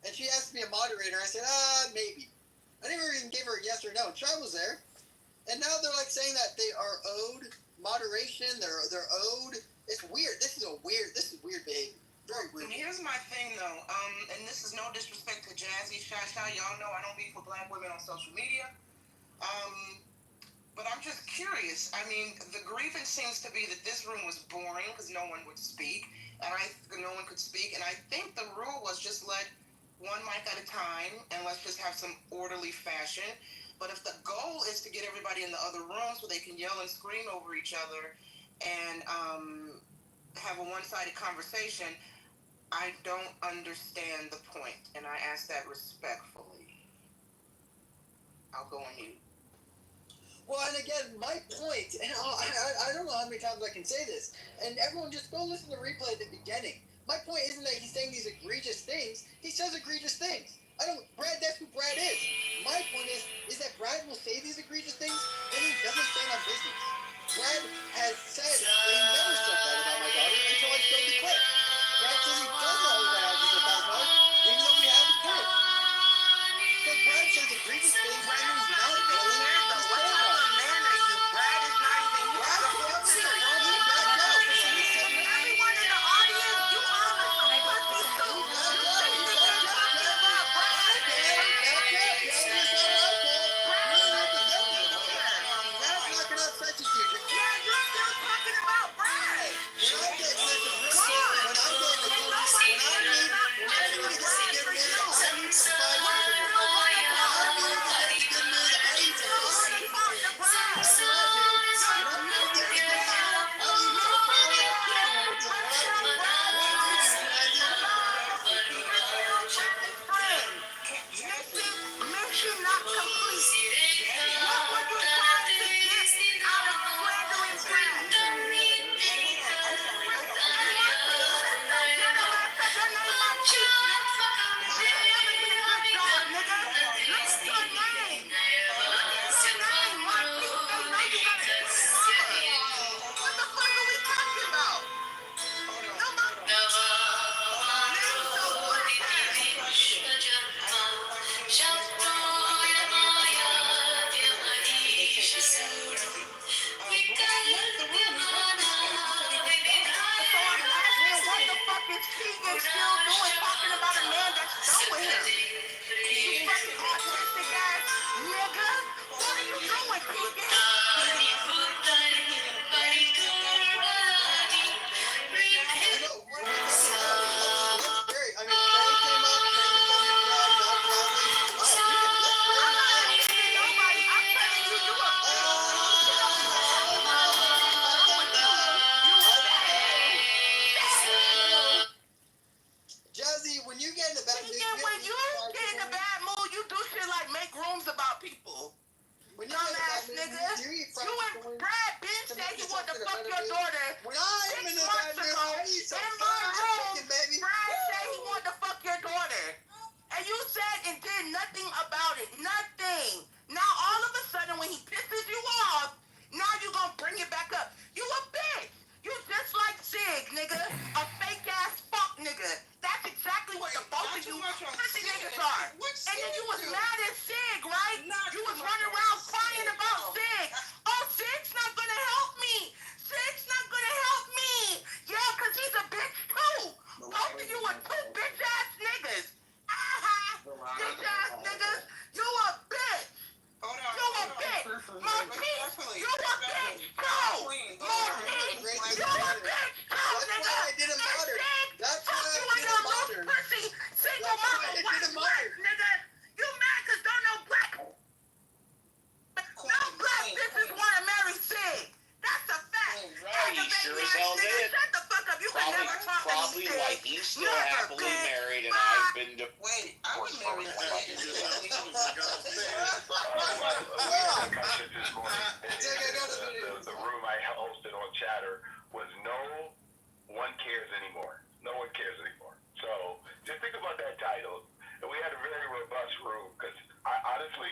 And she asked me a moderator. I said, maybe. I never even gave her a yes or no. Chai was there. And now they're like saying that they are owed moderation. They're owed. It's weird. This is weird behavior. Very weird. And here's my thing though, and this is no disrespect to Jazzy, Sha, y'all know I don't beef with black women on social media. But I'm just curious. I mean, the grievance seems to be that this room was boring because no one would speak, and no one could speak. And I think the rule was just let one mic at a time, and let's just have some orderly fashion. But if the goal is to get everybody in the other room so they can yell and scream over each other and have a one-sided conversation, I don't understand the point, and I ask that respectfully. I'll go on mute. Well, and again, my point, and I don't know how many times I can say this, and everyone just go listen to the replay at the beginning. My point isn't that he's saying these egregious things. He says egregious things. Brad, that's who Brad is. My point is that Brad will say these egregious things, and he doesn't stand on business. Brad has said that he never said that about my daughter until I showed the clip. Brad says he does not owe that house $1,000, even though we have the clip. So Brad says egregious things, and he's not willing to stand on it. What type of man are you? Brad is not even here. Brad can come to the front and back up. Everyone in the audience, you all are some pussy too. You think niggas talking about Brad? Brad's not gonna upset you, Future. Yeah, you're still talking about Brad. Mission not complete. What were you trying to get out of slandering Brad? Jazzy, when you get in the bad mood, When you get in a bad mood, you do shit like make rooms about people. Dumbass nigga. You and Brad Ben said he wanted to fuck your daughter 6 months ago in my room. Brad said he wanted to fuck your daughter. And you said and did nothing about it. Nothing. Now all of a sudden when he pisses you off, now you gonna bring it back up. You a bitch. You just like Sig, nigga. A fake ass fuck nigga. That's exactly what the both of you pussy niggas are. And then you was mad at Sig, right? You was running around crying about Sig. Oh, Sig's not gonna help me. Sig's not gonna help me. Yeah, cause he's a bitch too. Both of you are two bitch ass niggas. Bitch ass niggas. You a bitch. You a bitch. Marquise, you a bitch too. Marquise, you a bitch too, nigga. That's why I didn't matter. Pussy, single mama, wife, nigga. You mad cause don't know black. No black bitches wanna marry Sig. That's a fact. He sure as hell did. Shut the fuck up. You can never talk to me, Probably Sig. like he's still Never, happily bitch. married, and I've been Wait, I was married to The room I hosted on Chatter was no one cares anymore. No one cares anymore. So just think about that title. And we had a very robust room because honestly,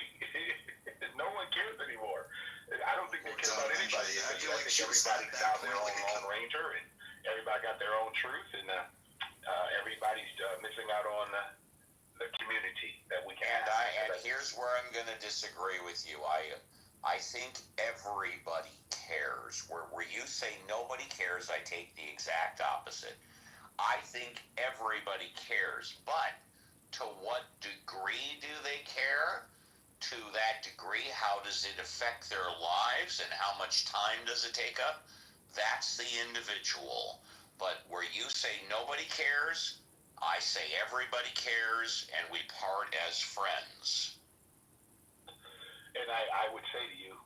no one cares anymore. I don't think they care about anybody. I think everybody's out their own Lone Ranger and everybody got their own truth and everybody's missing out on the community that we can have. And here's where I'm going to disagree with you. I think everybody cares. Where you say nobody cares, I take the exact opposite. I think everybody cares, but to what degree do they care? To that degree, how does it affect their lives and how much time does it take up? That's the individual. But where you say nobody cares, I say everybody cares and we part as friends. And I would say to you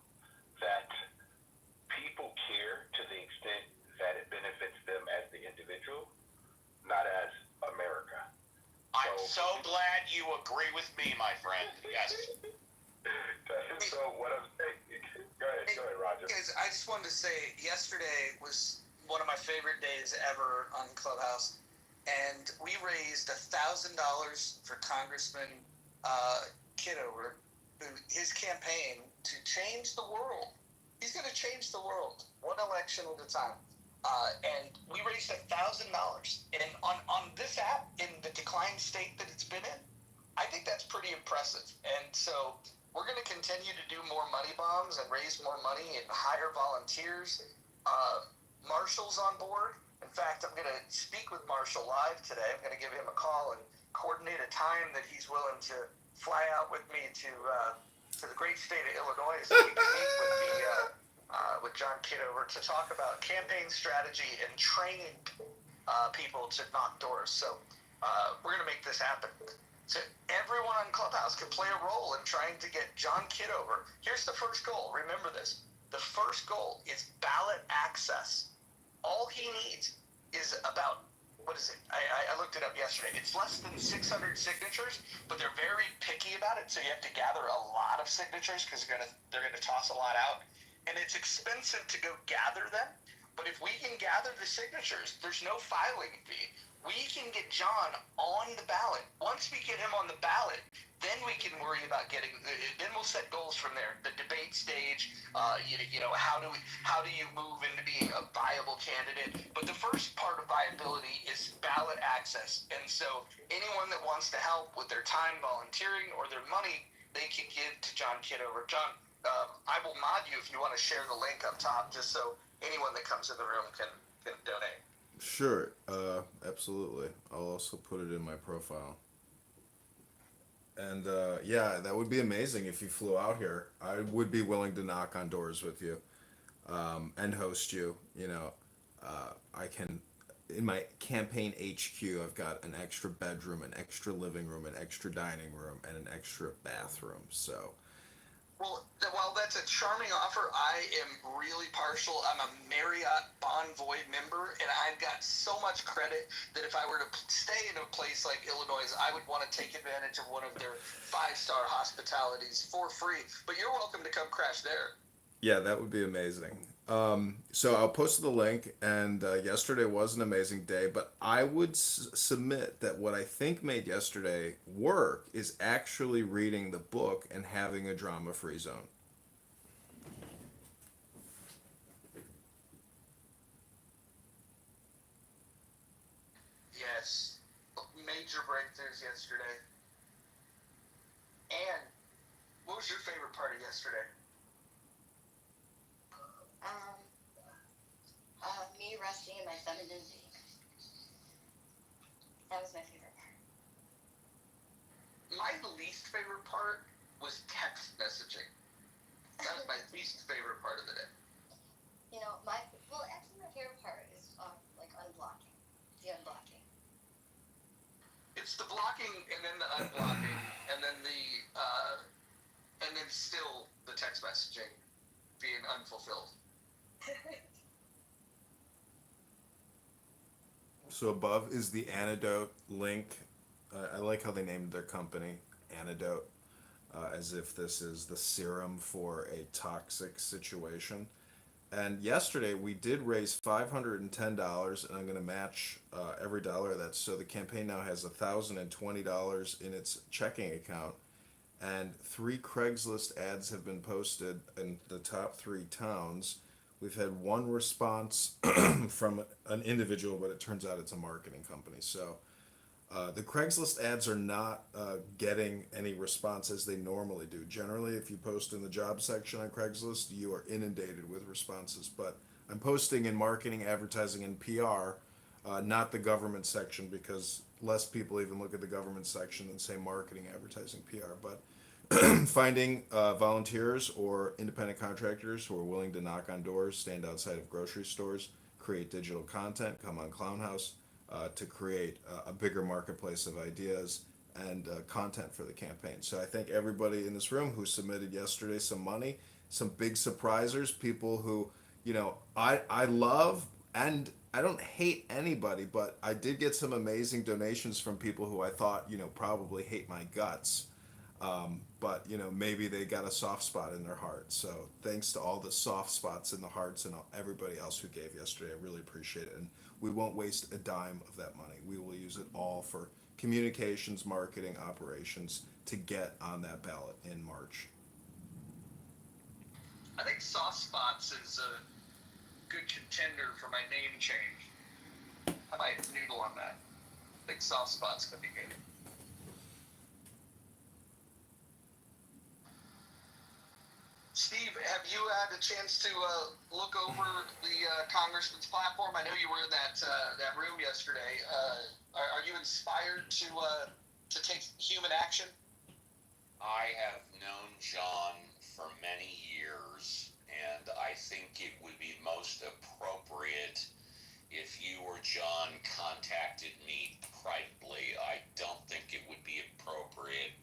that people care to the extent that it benefits them as the individual, not as America. I'm so glad you agree with me, my friend. Yes. So what I'm saying, go ahead, Roger. Guys, I just wanted to say, yesterday was one of my favorite days ever on Clubhouse, and we raised $1,000 for Congressman Kitover, his campaign to change the world. He's going to change the world one election at a time. And we raised $1,000, and on this app in the declined state that it's been in, I think that's pretty impressive. And so we're going to continue to do more money bombs and raise more money and hire volunteers. Marshall's on board. In fact, I'm going to speak with Marshall live today. I'm going to give him a call and coordinate a time that he's willing to fly out with me to the great state of Illinois so we can meet with John Kitover to talk about campaign strategy and training people to knock doors. So we're going to make this happen. So everyone on Clubhouse can play a role in trying to get John Kitover. Here's the first goal. Remember this. The first goal is ballot access. All he needs is about, what is it? I looked it up yesterday. It's less than 600 signatures, but they're very picky about it. So you have to gather a lot of signatures because they're gonna toss a lot out. And it's expensive to go gather them. But if we can gather the signatures, there's no filing fee. We can get John on the ballot. Once we get him on the ballot, then we can worry about then we'll set goals from there. The debate stage, how do you move into being a viable candidate? But the first part of viability is ballot access. And so anyone that wants to help with their time volunteering or their money, they can give to John Kitover. John, I will mod you if you want to share the link up top, just so anyone that comes in the room can donate. Sure, absolutely. I'll also put it in my profile. And yeah, that would be amazing if you flew out here. I would be willing to knock on doors with you and host you. I can, in my campaign HQ, I've got an extra bedroom, an extra living room, an extra dining room, and an extra bathroom. So Well, while that's a charming offer, I am really partial. I'm a Marriott Bonvoy member, and I've got so much credit that if I were to stay in a place like Illinois, I would want to take advantage of one of their 5-star hospitalities for free. But you're welcome to come crash there. yeah, that would be amazing. So I'll post the link, and yesterday was an amazing day, but I would submit that what I think made yesterday work is actually reading the book and having a drama-free zone. Yes, major breakthroughs yesterday. And what was your favorite part of yesterday? Me resting in my femininity. That was my favorite part. My least favorite part was text messaging. That was my least favorite part of the day. Actually my favorite part is unblocking. The unblocking. It's the blocking and then the unblocking and then still the text messaging being unfulfilled. So above is the antidote link. I like how they named their company Antidote, as if this is the serum for a toxic situation. And yesterday we did raise $510, and I'm going to match every dollar of that. So the campaign now has $1,020 in its checking account, and 3 Craigslist ads have been posted in the top 3 towns. We've had 1 response from an individual, but it turns out it's a marketing company. So the Craigslist ads are not getting any response as they normally do. Generally, if you post in the job section on Craigslist, you are inundated with responses. But I'm posting in marketing, advertising, and PR, not the government section, because less people even look at the government section than say marketing, advertising, PR. But finding volunteers or independent contractors who are willing to knock on doors, stand outside of grocery stores, create digital content, come on Clownhouse, to create a bigger marketplace of ideas and content for the campaign. So I thank everybody in this room who submitted yesterday some money, some big surprisers, people who, I love, and I don't hate anybody, but I did get some amazing donations from people who I thought, probably hate my guts. But maybe they got a soft spot in their heart. So thanks to all the soft spots in the hearts and everybody else who gave yesterday. I really appreciate it. And we won't waste a dime of that money. We will use it all for communications, marketing, operations to get on that ballot in March? I think Soft Spots is a good contender for my name change. I might noodle on that. I think Soft Spots could be good. Steve, have you had a chance to look over the Congressman's platform? I know you were in that room yesterday. Are you inspired to take human action? I have known John for many years, and I think it would be most appropriate if you or John contacted me privately. I don't think it would be appropriate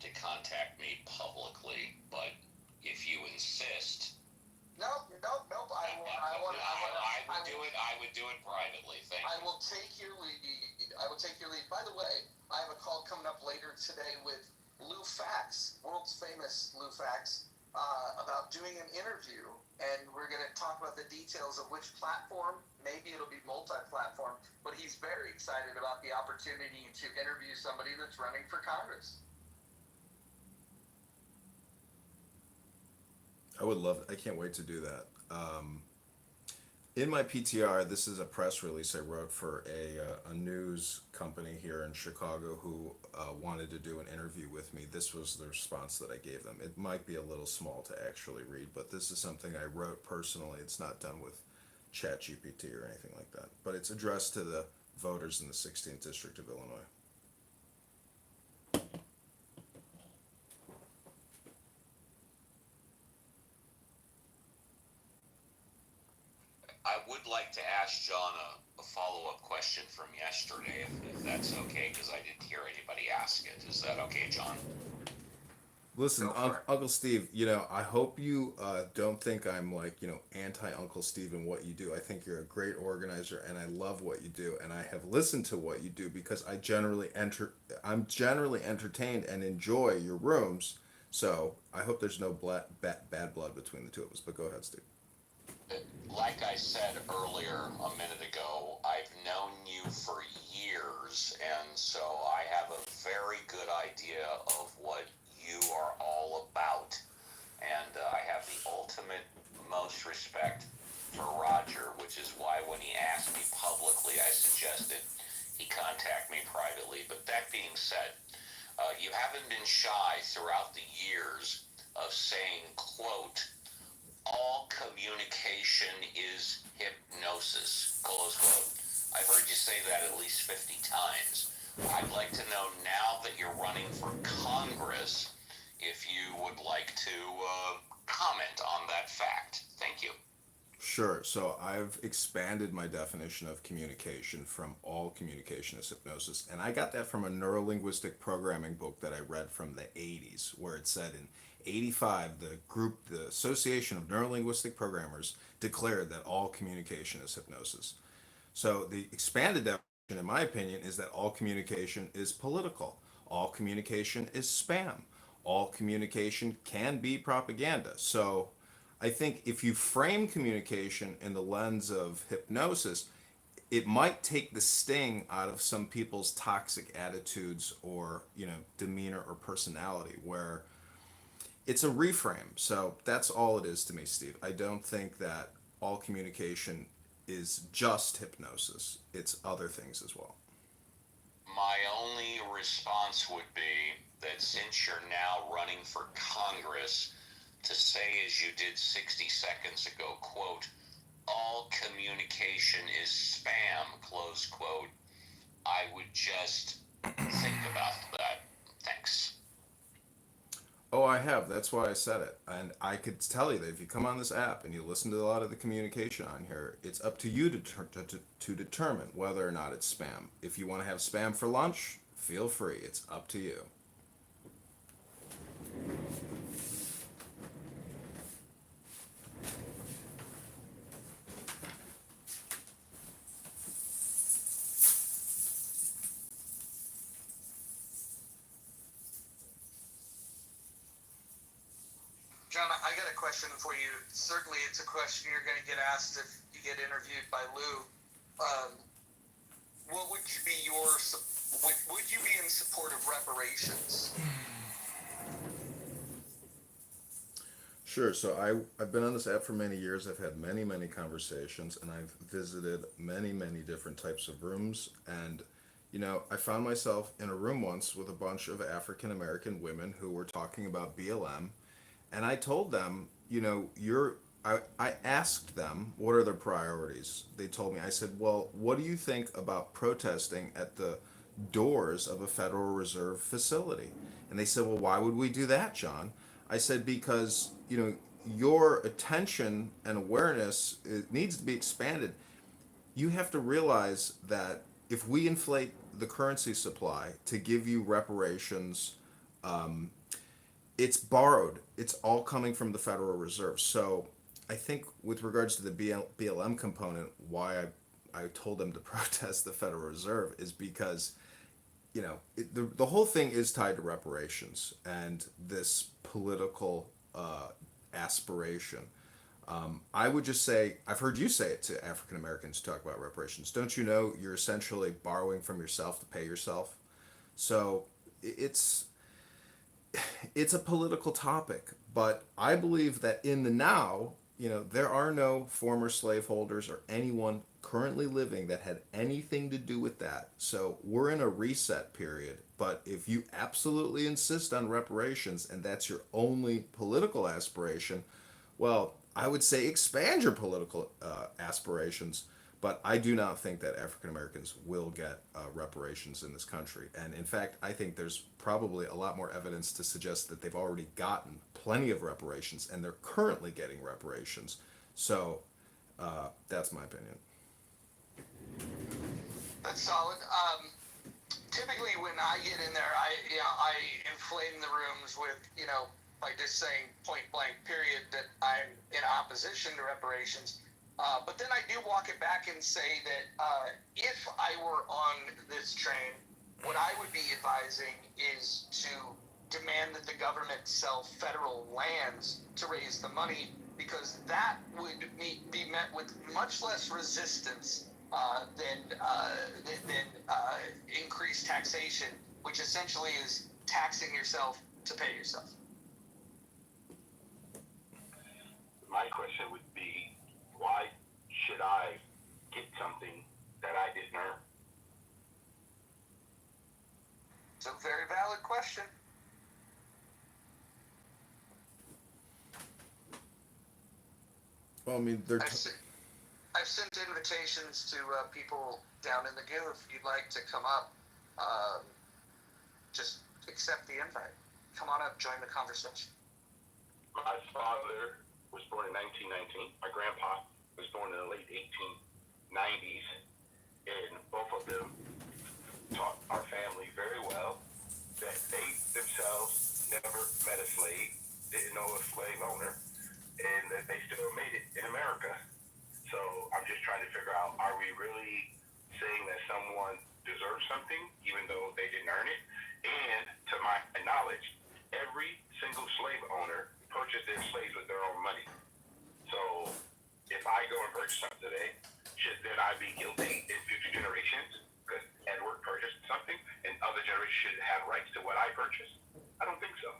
to contact me publicly, but if you insist. Nope. I would do it privately. Thank you. I will take your lead. By the way, I have a call coming up later today with Lou Fax, world's famous Lou Fax, about doing an interview, and we're going to talk about the details of which platform. Maybe it'll be multi-platform, but he's very excited about the opportunity to interview somebody that's running for Congress. I would love it. I can't wait to do that. In my PTR, this is a press release I wrote for a news company here in Chicago who wanted to do an interview with me. This was the response that I gave them. It might be a little small to actually read, but this is something I wrote personally. It's not done with ChatGPT or anything like that, but it's addressed to the voters in the 16th District of Illinois. I would like to ask John a follow-up question from yesterday, if that's okay, because I didn't hear anybody ask it. Is that okay, John? Listen, Uncle Steve, I hope you don't think I'm anti-Uncle Steve in what you do. I think you're a great organizer, and I love what you do, and I have listened to what you do because I'm generally entertained and enjoy your rooms. So I hope there's no bad blood between the two of us. But go ahead, Steve. Like I said earlier a minute ago, I've known you for years, and so I have a very good idea of what you are all about. And I have the ultimate most respect for Roger, which is why when he asked me publicly, I suggested he contact me privately. But that being said, you haven't been shy throughout the years of saying, quote, all communication is hypnosis, close quote. I've heard you say that at least 50 times. I'd like to know now that you're running for Congress, if you would like to comment on that fact. Thank you. Sure. So I've expanded my definition of communication from all communication is hypnosis. And I got that from a neurolinguistic programming book that I read from the 80s, where it said in 85, the Association of Neurolinguistic Programmers declared that all communication is hypnosis. So the expanded definition, in my opinion, is that all communication is political. All communication is spam. All communication can be propaganda. So I think if you frame communication in the lens of hypnosis, it might take the sting out of some people's toxic attitudes or, demeanor or personality, where it's a reframe. So that's all it is to me, Steve. I don't think that all communication is just hypnosis. It's other things as well. My only response would be that since you're now running for Congress, to say as you did 60 seconds ago, quote, all communication is spam, close quote, I would just think about that. Thanks. Oh, I have. That's why I said it. And I could tell you that if you come on this app and you listen to a lot of the communication on here, it's up to you to determine whether or not it's spam. If you want to have spam for lunch, feel free. It's up to you. John, I got a question for you. Certainly, it's a question you're going to get asked if you get interviewed by Lou. What would be your would you be in support of reparations? Sure. So I've been on this app for many years. I've had many conversations, and I've visited many different types of rooms. And I found myself in a room once with a bunch of African American women who were talking about BLM, and I told them, I asked them what are their priorities. They told me. I said, well, what do you think about protesting at the doors of a Federal Reserve facility? And they said, well, why would we do that, John? I said, because, your attention and awareness, it needs to be expanded. You have to realize that if we inflate the currency supply to give you reparations, it's borrowed. It's all coming from the Federal Reserve. So I think with regards to the BLM component, why I told them to protest the Federal Reserve is because, the whole thing is tied to reparations and this political aspiration. I would just say, I've heard you say it to African Americans talk about reparations. Don't you know you're essentially borrowing from yourself to pay yourself? So it's a political topic, but I believe that in the now, there are no former slaveholders or anyone currently living that had anything to do with that. So we're in a reset period. But if you absolutely insist on reparations and that's your only political aspiration, well, I would say expand your political aspirations. But I do not think that African Americans will get reparations in this country. And in fact, I think there's probably a lot more evidence to suggest that they've already gotten plenty of reparations and they're currently getting reparations. So that's my opinion. That's solid. Typically, when I get in there, I inflame the rooms with, by just saying point blank period that I'm in opposition to reparations. But then I do walk it back and say that if I were on this train, what I would be advising is to demand that the government sell federal lands to raise the money, because that would be met with much less resistance than increased taxation, which essentially is taxing yourself to pay yourself. My question would be, why should I get something that I didn't earn? It's a very valid question. Well, I mean, I've sent invitations to people down in the guild. If you'd like to come up, just accept the invite. Come on up, join the conversation. My father was born in 1919. My grandpa was born in the late 1890s, and both of them taught our family very well that they themselves never met a slave, didn't know a slave owner, and that they still made it in America. So I'm just trying to figure out, are we really saying that someone deserves something even though they didn't earn it? And to my knowledge, every single slave owner purchased their slaves with their own money. So if I go and purchase something today, should then I be guilty in future generations because Edward purchased something and other generations should have rights to what I purchased? I don't think so.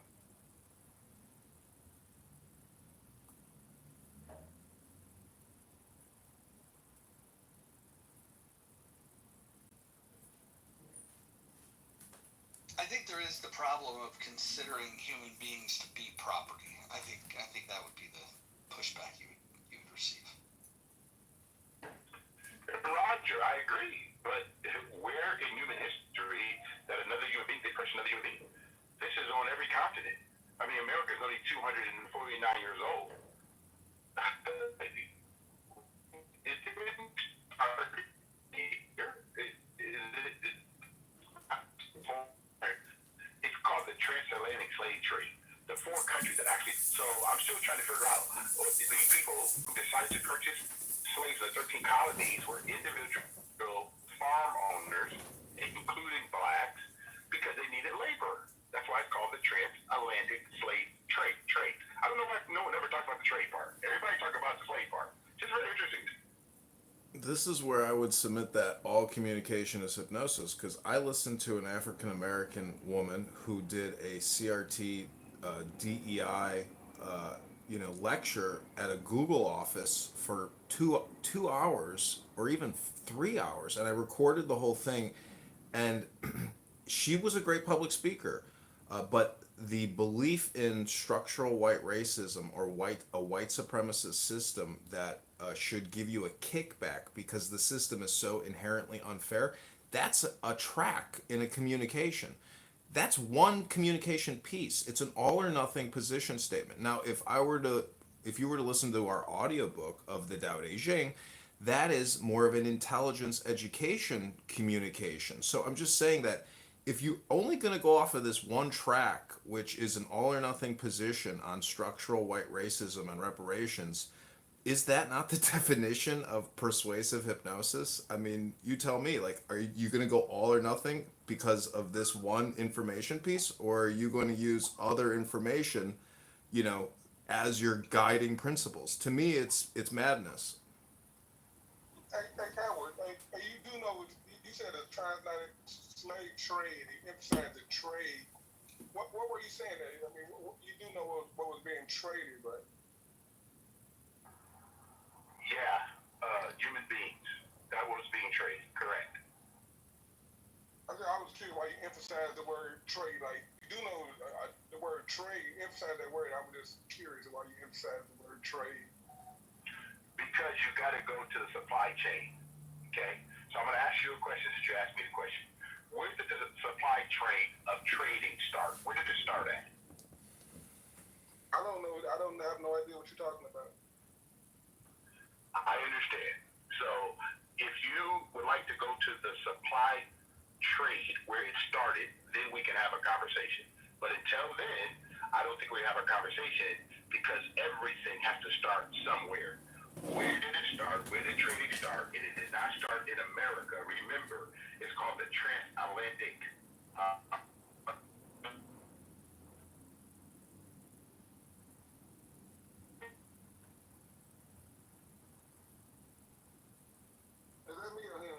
I think there is the problem of considering human beings to be property. I think that would be the pushback you would receive. Roger, I agree. But where in human history that another human being, they purchase another human being? This is on every continent. I mean, America is only 249 years old. It didn't start here. It's called the transatlantic slave trade. The four countries that actually, so I'm still trying to figure out, these people who decided to purchase slaves in the 13 colonies were individual farm owners, including blacks, because they needed labor. That's why it's called the transatlantic slave trade. I don't know why no one ever talks about the trade part. Everybody talks about the slave part. Just very interesting. this is where I would submit that all communication is hypnosis, because I listened to an African American woman who did a CRT DEI lecture at a Google office for two hours or even 3 hours, and I recorded the whole thing, and she was a great public speaker, but the belief in structural white racism or a white supremacist system that should give you a kickback because the system is so inherently unfair, that's a track in a communication. That's one communication piece. It's an all or nothing position statement. Now, if you were to listen to our audiobook of the Tao Te Ching, that is more of an intelligence education communication. So I'm just saying that if you're only going to go off of this one track, which is an all or nothing position on structural white racism and reparations, is that not the definition of persuasive hypnosis? I mean, you tell me, like, are you going to go all or nothing because of this one information piece, or are you going to use other information, as your guiding principles? To me, it's madness. Hey, Coward, you do know, you said a transatlantic slave trade, you emphasized the trade. What were you saying there? I mean, you do know what was being traded, but... Yeah, human beings. That was being traded, correct. I was curious why you emphasize the word trade. Like, you do know the word trade, you emphasize that word. I was just curious why you emphasize the word trade. Because you got to go to the supply chain, okay? So I'm going to ask you a question since you asked me the question. Where did the supply chain of trading start? Where did it start at? I don't know. I don't have no idea what you're talking about. I understand. So if you would like to go to the supply trade where it started, then we can have a conversation. But until then, I don't think we have a conversation because everything has to start somewhere. Where did it start? Where did trading start? And it did not start in America. Remember, it's called the transatlantic. Is that me or him?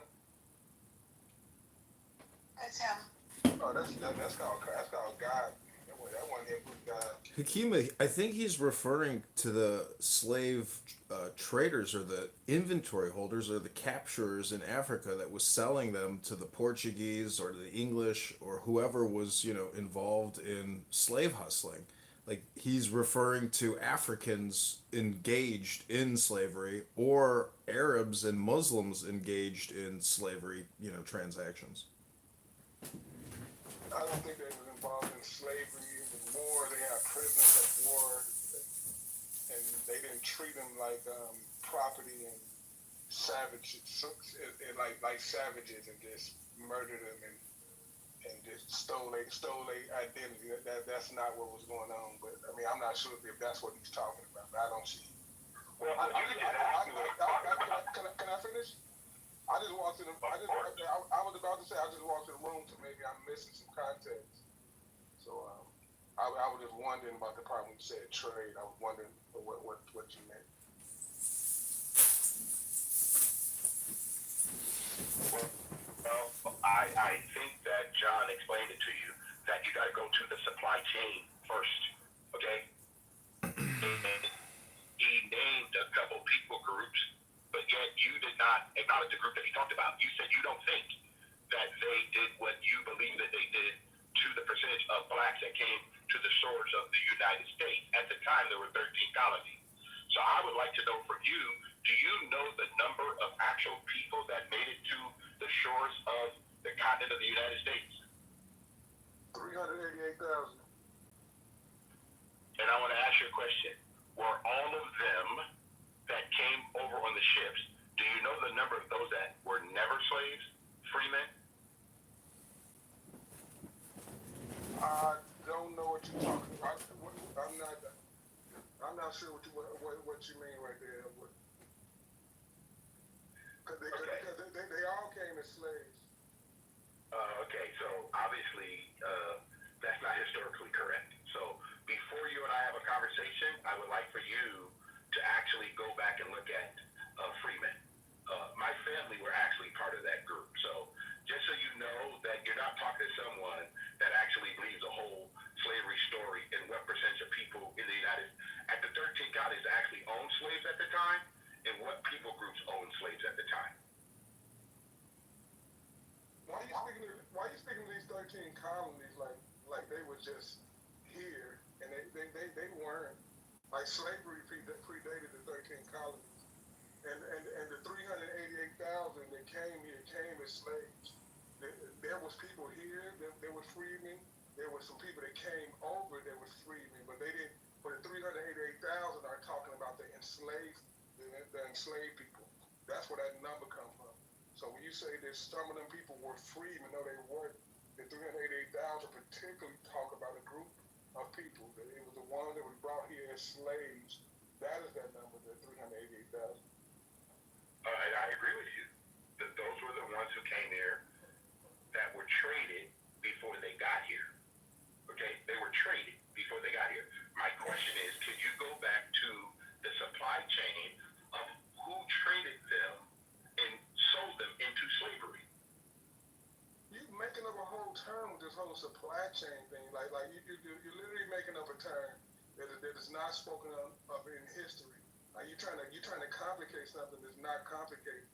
That's him. Oh, that's called God. That one him who's God. Hakima, I think he's referring to the slave traders or the inventory holders or the capturers in Africa that was selling them to the Portuguese or the English or whoever was, involved in slave hustling. Like, he's referring to Africans engaged in slavery or Arabs and Muslims engaged in slavery, transactions. I don't think they was involved in slavery. It was war. They had prisoners of war, and they didn't treat them like property and savages, like savages, and just murdered them and just stole their identity. That's not what was going on. But I mean, I'm not sure if that's what he's talking about. But I don't see. Well, can I finish? I just walked in. I was about to say I just walked in the room, so maybe I'm missing some context. So I was just wondering about the part when you said trade. I was wondering what you meant. Well, I think that John explained it to you that you got to go to the supply chain first, okay? He named a couple people groups, but yet you did not acknowledge the group that he talked about. You said you don't think that they did what you believe that they did to the percentage of blacks that came to the shores of the United States. At the time, there were 13 colonies. So I would like to know from you, do you know the number of actual people that made it to the shores of the continent of the United States? 388,000. And I want to ask you a question. Were all of them that came over on the ships, do you know the number of those that were never slaves, freemen? I don't know what you're talking about. I'm not sure what you mean right there. Because they all came as slaves. Okay, so obviously that's not historically correct. So before you and I have a conversation, I would like for you to actually go back and look at freemen. My and what people groups owned slaves at the time. Why are you speaking to these 13 colonies like they were just here and they weren't? Like slavery predated the 13 colonies. And the 388,000 that came here came as slaves. There was people here, there was freedmen. There were some people that came over that was freedmen, but they didn't. For the 388,000 are talking about the enslaved people. That's where that number comes from. So when you say that some of them people were freedmen, no, they weren't. The 388,000 particularly talk about a group of people. It was the ones that was brought here as slaves. That is that number, the 388,000. And I agree with you. Those were the ones who came here that were traded before they got here. Okay? They were traded before they got here. My question is, could you go back to the supply chain of who traded them and sold them into slavery? You're making up a whole term with this whole supply chain thing. Like you're literally making up a term that is not spoken of in history. Like you're trying to complicate something that's not complicated.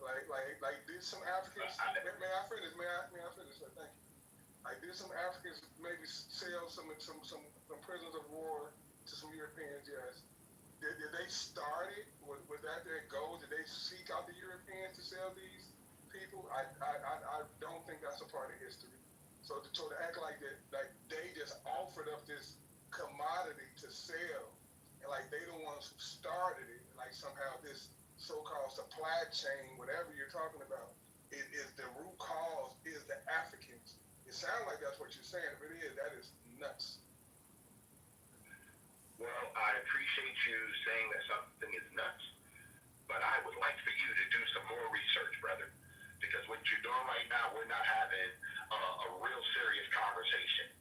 Like did some Africans? May I finish? May I finish? Thank you. Like did some Africans maybe sell some prisoners of war to some Europeans? Yes. Did they start it? Was that their goal? Did they seek out the Europeans to sell these people? I don't think that's a part of history. So to act like that, like they just offered up this commodity to sell, and like they the ones who started it, like somehow this so-called supply chain, whatever you're talking about, is the root cause is the Africans. It sounds like that's what you're saying. If it is, that is nuts. Well, I appreciate you saying that something is nuts, but I would like for you to do some more research, brother, because what you're doing right now, we're not having a real serious conversation.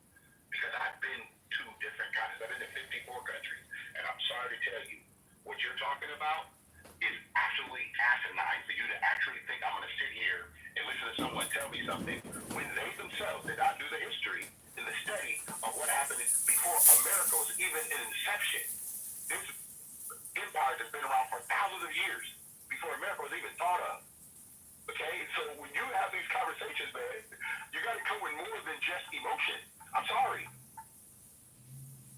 Because I've been to different countries. I've been to 54 countries, and I'm sorry to tell you, what you're talking about is absolutely asinine for you to actually think I'm going to sit here and listen to someone tell me something when they themselves did not do the history and the study of what happened before America was even in inception. This empire has been around for thousands of years before America was even thought of. Okay? So when you have these conversations, man, you got to come with more than just emotion. I'm sorry.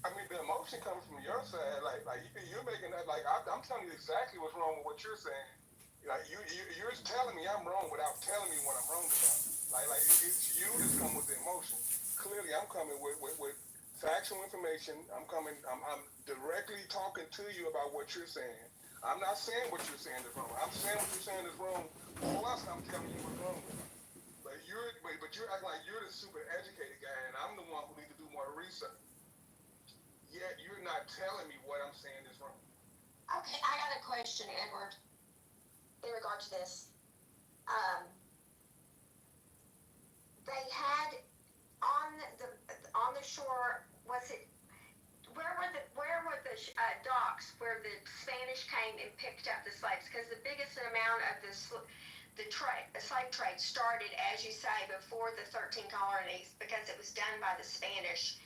I mean, the emotion comes from your side. Like you're making that. Like I'm telling you exactly what's wrong with what you're saying. Like you're telling me I'm wrong without telling me what I'm wrong about. Like it's you that's come with the emotion. Clearly, I'm coming with factual information. I'm directly talking to you about what you're saying. I'm not saying what you're saying is wrong. I'm saying what you're saying is wrong. Plus, I'm telling you what's wrong with it. But you're acting like you're the super educated guy, and I'm the one who needs to do more research. Yet you're not telling me what I'm saying is wrong. Okay, I got a question, Edward, in regard to this. They had on the shore. Was it where were the docks where the Spanish came and picked up the slaves? Because the biggest amount of the slave trade started, as you say, before the 13 colonies, because it was done by the Spanish.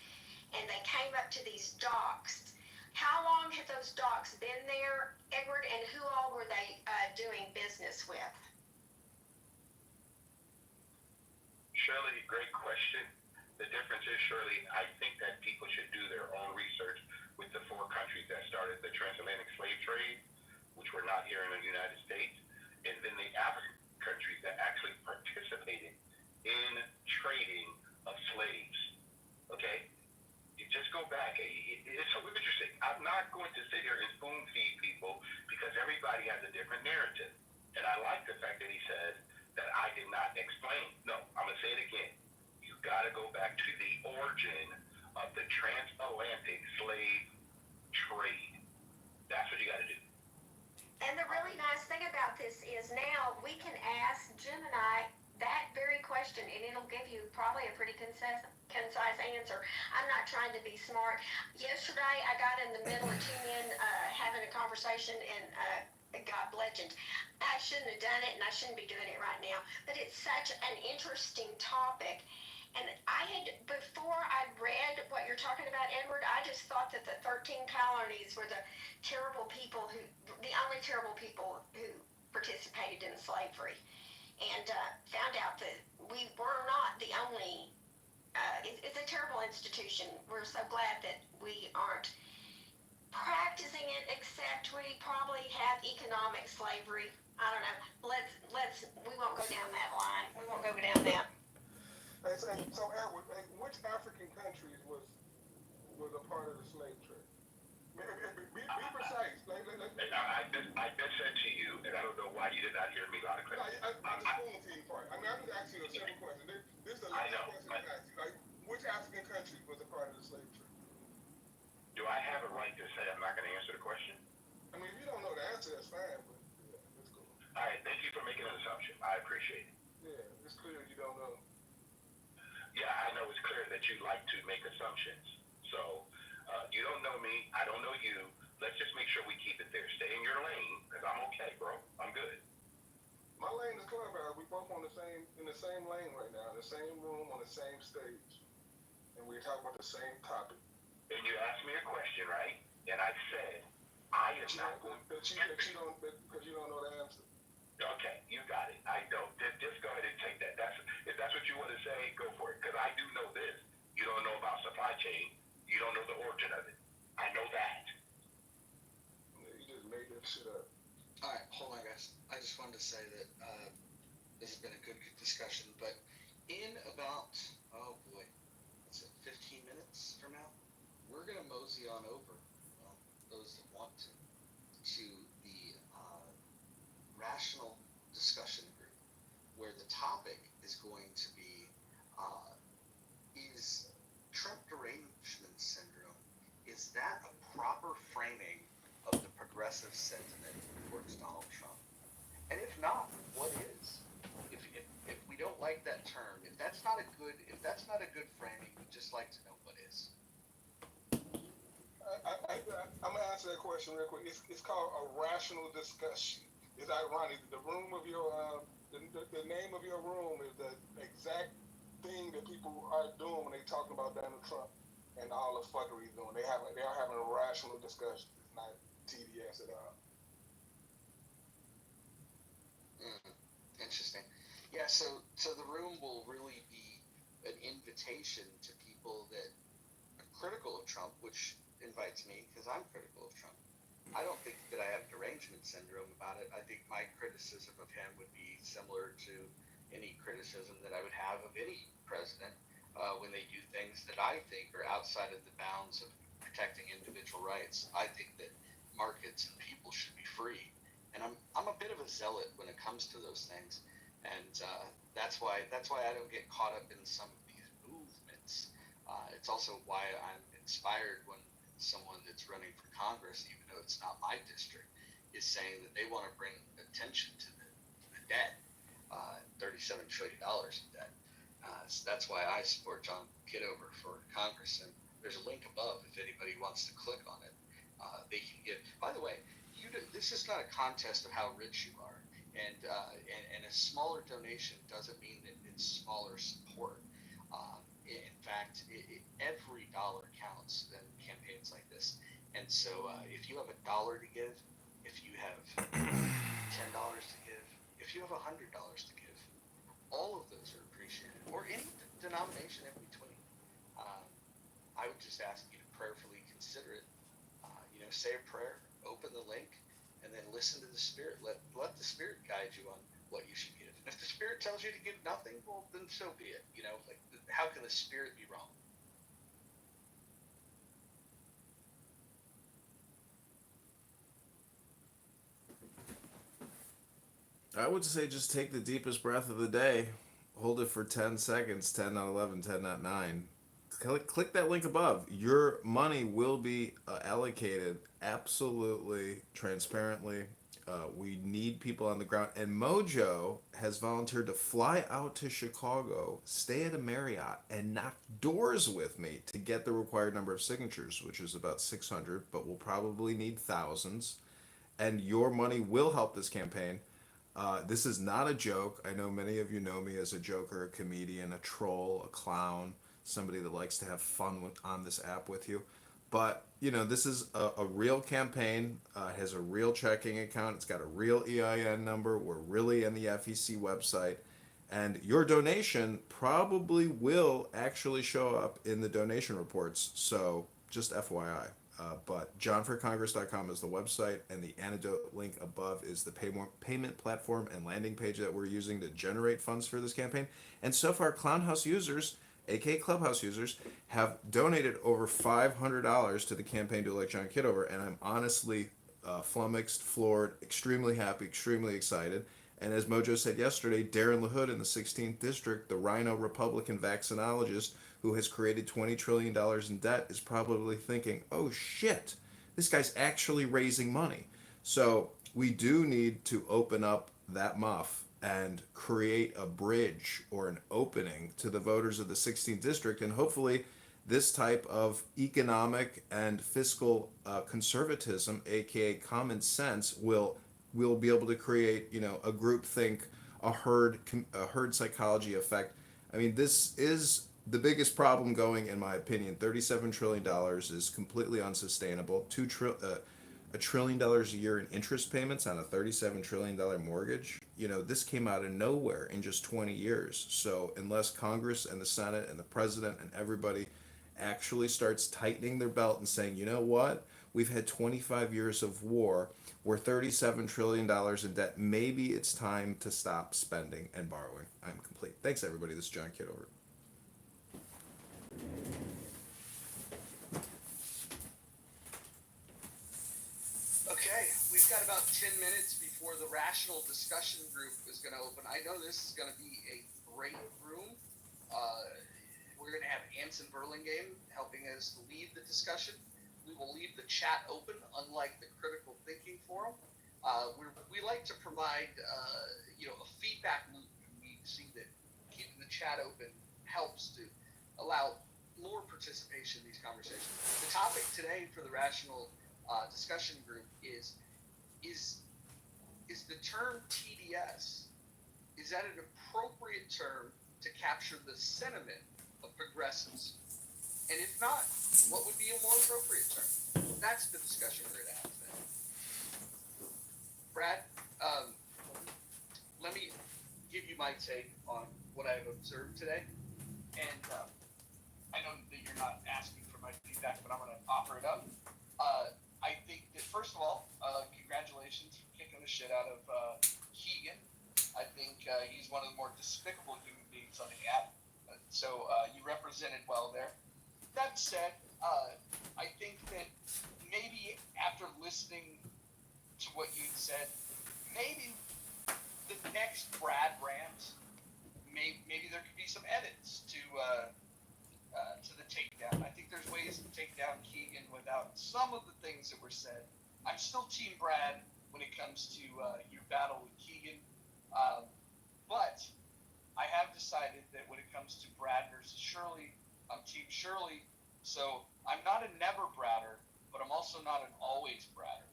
And they came up to these docks. How long had those docks been there, Edward, and who all were they doing business with? Shirley, great question. The difference is, Shirley, I think that people should do their own research with the 4 countries that started the transatlantic slave trade, which were not here in the United States, and then the African countries that actually participated in trading of slaves. Okay? Just go back. It's so interesting. I'm not going to sit here and spoon feed people because everybody has a different narrative. And I like the fact that he said that I did not explain. No, I'm going to say it again. You got to go back to the origin of the transatlantic slave trade. That's what you got to do. And the really nice thing about this is now we can ask Gemini that very question, and it'll give you probably a pretty concise answer. I'm not trying to be smart. Yesterday, I got in the middle of two men having a conversation, and got bludgeoned. I shouldn't have done it, and I shouldn't be doing it right now. But it's such an interesting topic, And I had, before I read what you're talking about, Edward, I just thought that the 13 colonies were the terrible people who, the only terrible people who participated in slavery. And found out that we were not the only, it's a terrible institution. We're so glad that we aren't practicing it, except we probably have economic slavery. I don't know. We won't go down that line. We won't go down that. So Edward, which African countries was a part of the slave trade? Be precise. And I just said to you, and I don't know why you did not hear me loud and clear. I'm just pulling to you part. I mean, I'm just asking you a simple question. This is the last question I asked you. Like, which African country was a part of the slave trade? Do I have a right to say I'm not going to answer the question? I mean, if you don't know the answer, that's fine, but yeah, that's cool. All right, thank you for making an assumption. I appreciate it. Yeah, it's clear you don't know. Yeah, I know it's clear that you like to make assumptions. So, you don't know me, I don't know you. Let's just make sure we keep it there. Stay in your lane, because I'm okay, bro. I'm good. My lane is Clubhouse. We both in the same lane right now, in the same room, on the same stage, and we're talking about the same topic. And you asked me a question, right? And I said, I am not going because you don't know the answer. Okay, you got it. I don't. Just go ahead and take that. If that's what you want to say, go for it. Because I do know this. You don't know about supply chain. You don't know the origin of it. I know that. You just made that shit up. All right, hold on, guys. I just wanted to say that this has been a good discussion, but in about, oh boy, what's it, 15 minutes from now, we're going to mosey on over, those that want to the rational discussion group, where the topic is going to be, is Trump derangement syndrome, is that a proper framing of the progressive sentiment towards Donald Trump? And if not, what is? If we don't like that term, if that's not a good framing, we'd just like to know what is. I'm gonna answer that question real quick. It's called a rational discussion. It's ironic. The room of your the name of your room is the exact thing that people are doing when they talking about Donald Trump and all the fuckery he's doing. They are having a rational discussion. It's not TDS at all. Interesting. Yeah, so the room will really be an invitation to people that are critical of Trump, which invites me because I'm critical of Trump. I don't think that I have derangement syndrome about it. I think my criticism of him would be similar to any criticism that I would have of any president when they do things that I think are outside of the bounds of protecting individual rights. I think that markets and people should be free. And I'm a bit of a zealot when it comes to those things, and that's why I don't get caught up in some of these movements. It's also why I'm inspired when someone that's running for Congress, even though it's not my district, is saying that they want to bring attention to the debt, $37 trillion in debt. So that's why I support John Kitover for Congress, and there's a link above if anybody wants to click on it. They can give. By the way, this is not a contest of how rich you are, and a smaller donation doesn't mean that it's smaller support. In fact, every dollar counts in campaigns like this. And so, if you have $1 to give, if you have $10 to give, if you have $100 to give, all of those are appreciated, or any denomination in between. I would just ask you to prayerfully consider it. Say a prayer, open the link, and then listen to the Spirit. Let the Spirit guide you on what you should give. And if the Spirit tells you to give nothing, well, then so be it. How can the Spirit be wrong? I would say just take the deepest breath of the day, hold it for 10 seconds, 10 not 11, 10 not 9. Click that link above. Your money will be allocated absolutely transparently. We need people on the ground. And Mojo has volunteered to fly out to Chicago, stay at a Marriott, and knock doors with me to get the required number of signatures, which is about 600, but we'll probably need thousands. And your money will help this campaign. This is not a joke. I know many of you know me as a joker, a comedian, a troll, a clown, somebody that likes to have fun on this app with you. But, this is a real campaign. It has a real checking account. It's got a real EIN number. We're really in the FEC website. And your donation probably will actually show up in the donation reports. So just FYI. But johnforcongress.com is the website, and the antidote link above is the payment platform and landing page that we're using to generate funds for this campaign. And so far, Clownhouse users, aka Clubhouse users, have donated over $500 to the campaign to elect John Kitover, and I'm honestly flummoxed, floored, extremely happy, extremely excited. And as Mojo said yesterday, Darren LaHood in the 16th District, the Rhino Republican vaccinologist who has created $20 trillion in debt, is probably thinking, oh shit, this guy's actually raising money. So we do need to open up that muff and create a bridge or an opening to the voters of the 16th District. And hopefully this type of economic and fiscal conservatism, aka common sense, will be able to create, a group think, a herd psychology effect. I mean, this is the biggest problem going, in my opinion. $37 trillion is completely unsustainable. $1 trillion a year in interest payments on a $37 trillion mortgage. This came out of nowhere in just 20 years. So unless Congress and the Senate and the president and everybody actually starts tightening their belt and saying, you know what? We've had 25 years of war. We're $37 trillion in debt. Maybe it's time to stop spending and borrowing. I'm complete. Thanks, everybody. This is John Kitover. Okay, we've got about 10 minutes before the rational discussion group is going to open. I know this is going to be a great room. We're going to have Anson Burlingame helping us lead the discussion. We will leave the chat open, unlike the critical thinking forum. We like to provide, a feedback loop. We see that keeping the chat open helps to allow more participation in these conversations. The topic today for the rational discussion group is the term TDS, is that an appropriate term to capture the sentiment of progressives? And if not, what would be a more appropriate term? That's the discussion we're going to have today. Brad, let me give you my take on what I've observed today. And I know that you're not asking for my feedback, but I'm going to offer it up. I think that, first of all, congratulations for kicking the shit out of Keegan. I think he's one of the more despicable human beings on the app. So you represented well there. That said, I think that maybe after listening to what you said, maybe the next Brad rant, maybe there could be some edits to the takedown. I think there's ways to take down Keegan without some of the things that were said. I'm still Team Brad when it comes to your battle with Keegan, but I have decided that when it comes to Brad versus Shirley, I'm Team Shirley. So I'm not a never Bradder, but I'm also not an always Bradder.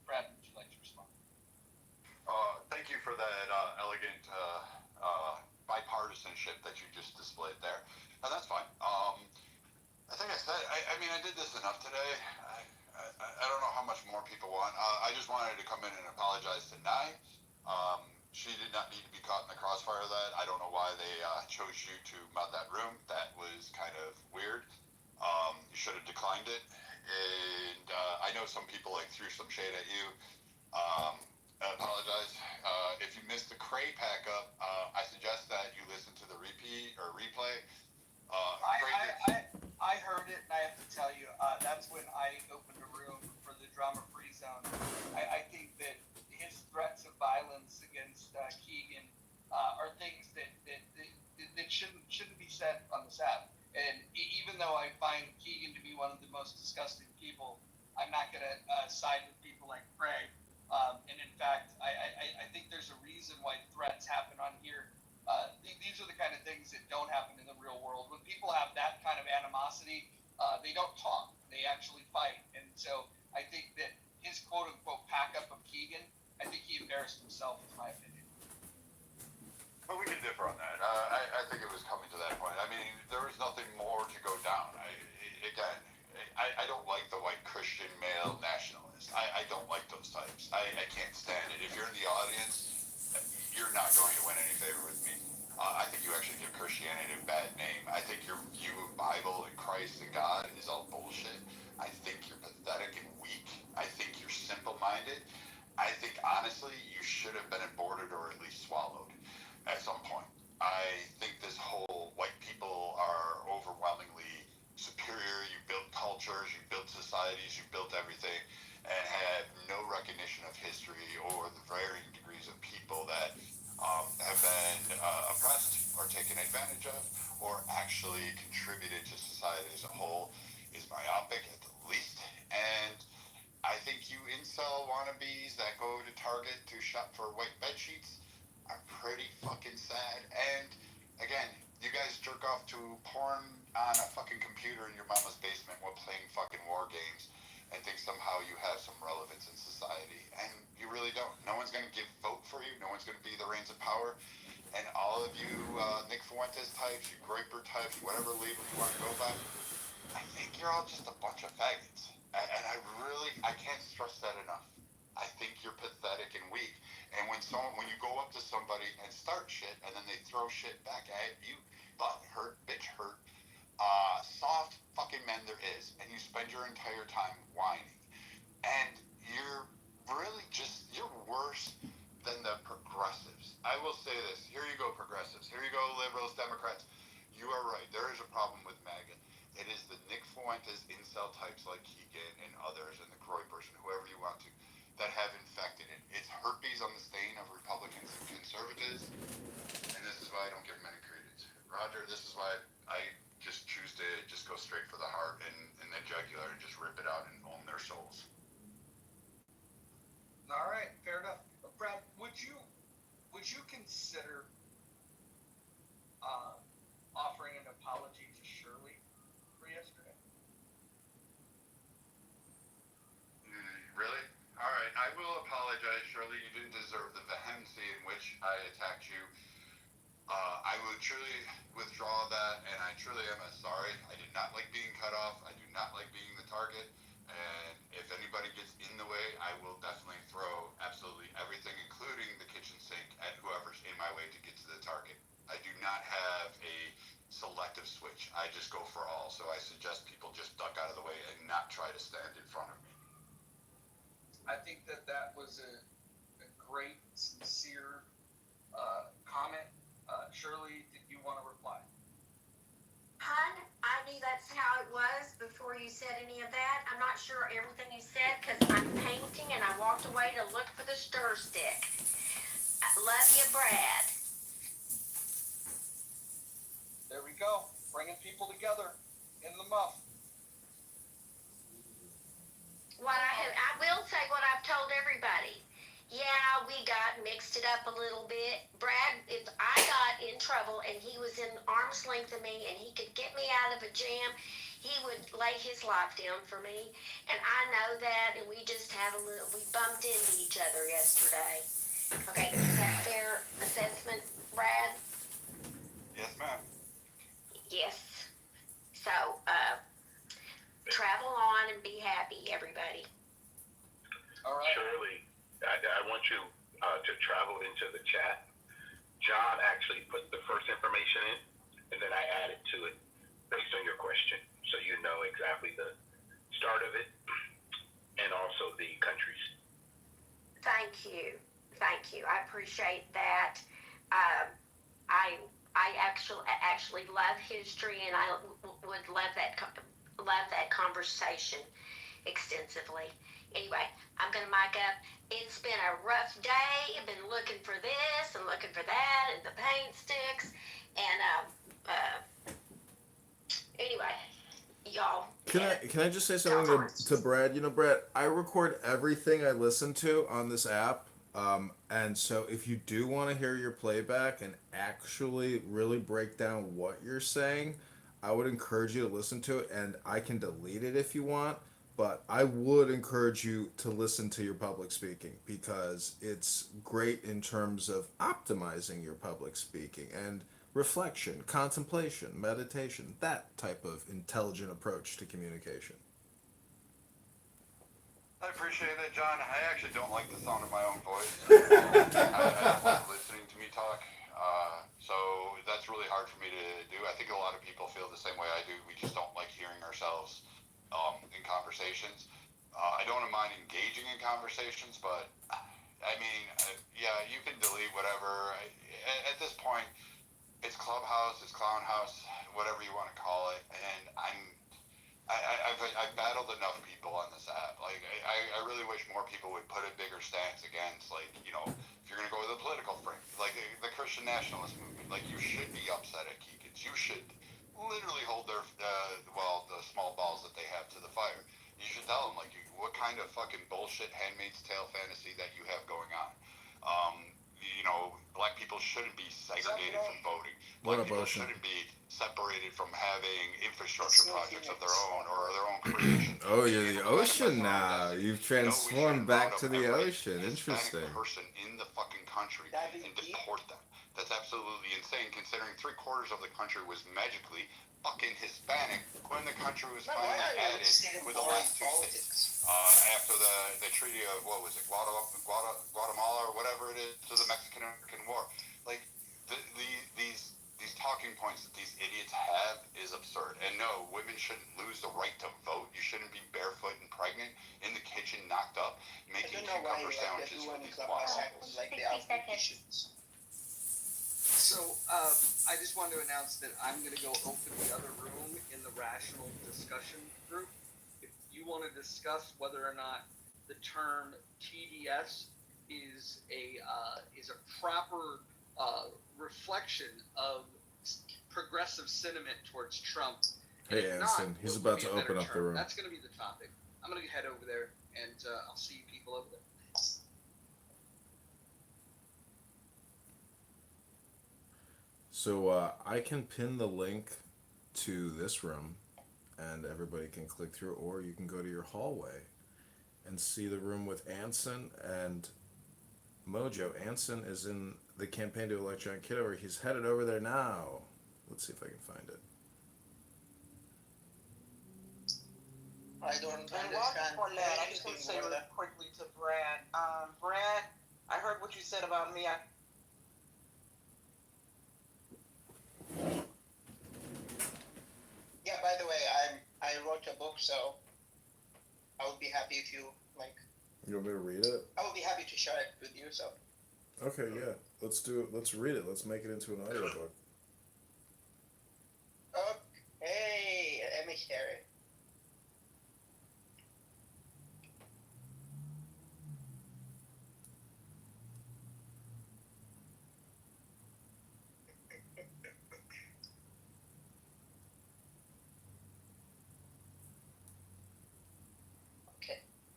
Brad, would you like to respond? Thank you for that elegant bipartisanship that you just displayed there. And that's fine. I think I said, I did this enough today. I don't know how much more people want. I just wanted to come in and apologize to Nye. She did not need to be caught in the crossfire of that. I don't know why they chose you to mod that room. That was kind of weird. You should have declined it. And I know some people threw some shade at you. I apologize. If you missed the Cray pack up, I suggest that you listen to the replay. I heard it, and I have to tell you, that's when I opened a room for the drama-free zone. I think that his threats of violence against Keegan are things that shouldn't be said on this app. And even though I find Keegan to be one of the most disgusting people, I'm not going to side with people like Craig. And in fact, I think there's a reason why threats happen on here. These are the kind of things that don't happen in the real world. When people have that kind of animosity, they don't talk. They actually fight. And so I think that his quote-unquote pack-up of Keegan, I think he embarrassed himself. himself, in my opinion. But we can differ on that. I think it was coming to that point. I mean, there was nothing more to go down. I don't like the white Christian male nationalist. I don't like those types. I can't stand it. If you're in the audience, you're not going to win any favor with me. I think you actually give Christianity a bad name. I think your view of Bible and Christ and God is all bullshit. I think you're pathetic and weak. I think you're simple-minded. I think, honestly, you should have been aborted or at least swallowed at some point. I think this whole white people are overwhelmingly superior. You built cultures, you built societies, you built everything, and have no recognition of history or the varying degrees of people that have been oppressed or taken advantage of or actually contributed to society as a whole is myopic at the least. And I think you incel wannabes that go to Target to shop for white bed sheets are pretty fucking sad. And again, you guys jerk off to porn on a fucking computer in your mama's basement while playing fucking war games and think somehow you have some relevance in society. And you really don't. No one's going to vote for you. No one's going to be the reins of power. And all of you Nick Fuentes types, you Groiper types, whatever label you want to go by, I think you're all just a bunch of faggots. And I can't stress that enough. I think you're pathetic and weak. And when you go up to somebody and start shit, and then they throw shit back at you, butt hurt, bitch hurt, soft fucking men there is, and you spend your entire time whining. And you're really you're worse than the progressives. I will say this. Here you go, progressives. Here you go, liberals, Democrats. You are right. There is a problem with MAGA. It is the Nick Fuentes incel types like Keegan and others and the Groipers and whoever you want to that have infected it. It's herpes on the stain of Republicans and conservatives, and this is why I don't give them any credence. Roger, this is why I just choose to just go straight for the heart and the jugular and just rip it out and own their souls. All right, fair enough. Brad, would you consider offering an apology to Shirley for yesterday? Really? All right, I will apologize, Shirley. You didn't deserve the vehemency in which I attacked you. I would truly withdraw that, and I truly am sorry. I did not like being cut off. I do not like being the target. And if anybody gets in the way, I will definitely throw absolutely everything, including the kitchen sink, at whoever's in my way to get to the target. I do not have a selective switch. I just go for all. So I suggest people just duck out of the way and not try to stand in front of me. I think that was a great, sincere comment. Shirley, did you want to reply? Hun, I knew that's how it was before you said any of that. I'm not sure everything you said because I'm painting and I walked away to look for the stir stick. I love you, Brad. There we go. Bringing people together in the muff. I will say what I've told everybody. Yeah, we got mixed it up a little bit. Brad, if I got in trouble and he was in arm's length of me and he could get me out of a jam, he would lay his life down for me. And I know that, and we just had we bumped into each other yesterday. Okay, is that fair assessment, Brad? Yes, ma'am. Yes. So, travel on and be happy, everybody. All right. Shirley, I want you to travel into the chat. John actually put the first information in, and then I added to it based on your question, so you know exactly the start of it and also the countries. Thank you. I appreciate that. I actually love history, and I would love that conversation extensively. Anyway, I'm gonna mic up. It's been a rough day. I've been looking for this and looking for that and the paint sticks. And anyway, y'all. Can I just say something to Brad? You know, Brad, I record everything I listen to on this app. And so if you do want to hear your playback and actually really break down what you're saying, I would encourage you to listen to it, and I can delete it if you want. but I would encourage you to listen to your public speaking because it's great in terms of optimizing your public speaking and reflection, contemplation, meditation, that type of intelligent approach to communication. I appreciate that, John. I actually don't like the sound of my own voice. I don't like listening to me talk. So that's really hard for me to do. I think a lot of people feel the same way I do. We just don't like hearing ourselves in conversations. I don't mind engaging in conversations, but I mean, yeah, you can delete whatever. At this point, it's Clubhouse, it's Clown House, whatever you want to call it, and I've battled enough people on this app. Like, I really wish more people would put a bigger stance against, like, you know, if you're going to go with a political frame, like the Christian nationalist movement, like, you should be upset at Keegans. You should literally hold their, the small balls that they have to the fire. You should tell them, like, what kind of fucking bullshit Handmaid's Tale fantasy that you have going on. You know, black people shouldn't be segregated from voting. Black people shouldn't be separated from having infrastructure projects of their own or their own creation. Oh, you're the ocean now. You've transformed back to the ocean. Interesting. Person in the fucking country and deport them. That's absolutely insane, considering 3/4 of the country was magically fucking Hispanic when the country was finally added with the last 2 states. After the treaty of, what was it, Guatemala or whatever it is, to the Mexican-American War. Like, these talking points that these idiots have is absurd. And no, women shouldn't lose the right to vote. You shouldn't be barefoot and pregnant in the kitchen, knocked up, making cucumber sandwiches with these blondes. So, I just wanted to announce that I'm going to go open the other room in the rational discussion group. If you want to discuss whether or not the term TDS is a proper reflection of progressive sentiment towards Trump. Hey, Anson, he's about to open up the room. That's going to be the topic. I'm going to head over there, and I'll see you people over there. So I can pin the link to this room, and everybody can click through, or you can go to your hallway and see the room with Anson and Mojo. Anson is in the campaign to elect John Kitover. He's headed over there now. Let's see if I can find it. I don't understand. On that, I just want to say really quickly to Brad. Brad, I heard what you said about me. Yeah, by the way, I wrote a book, so I would be happy if you like. You want me to read it? I would be happy to share it with you. So. Okay, yeah. Let's do it. Let's read it. Let's make it into an audiobook. Okay, let me share it.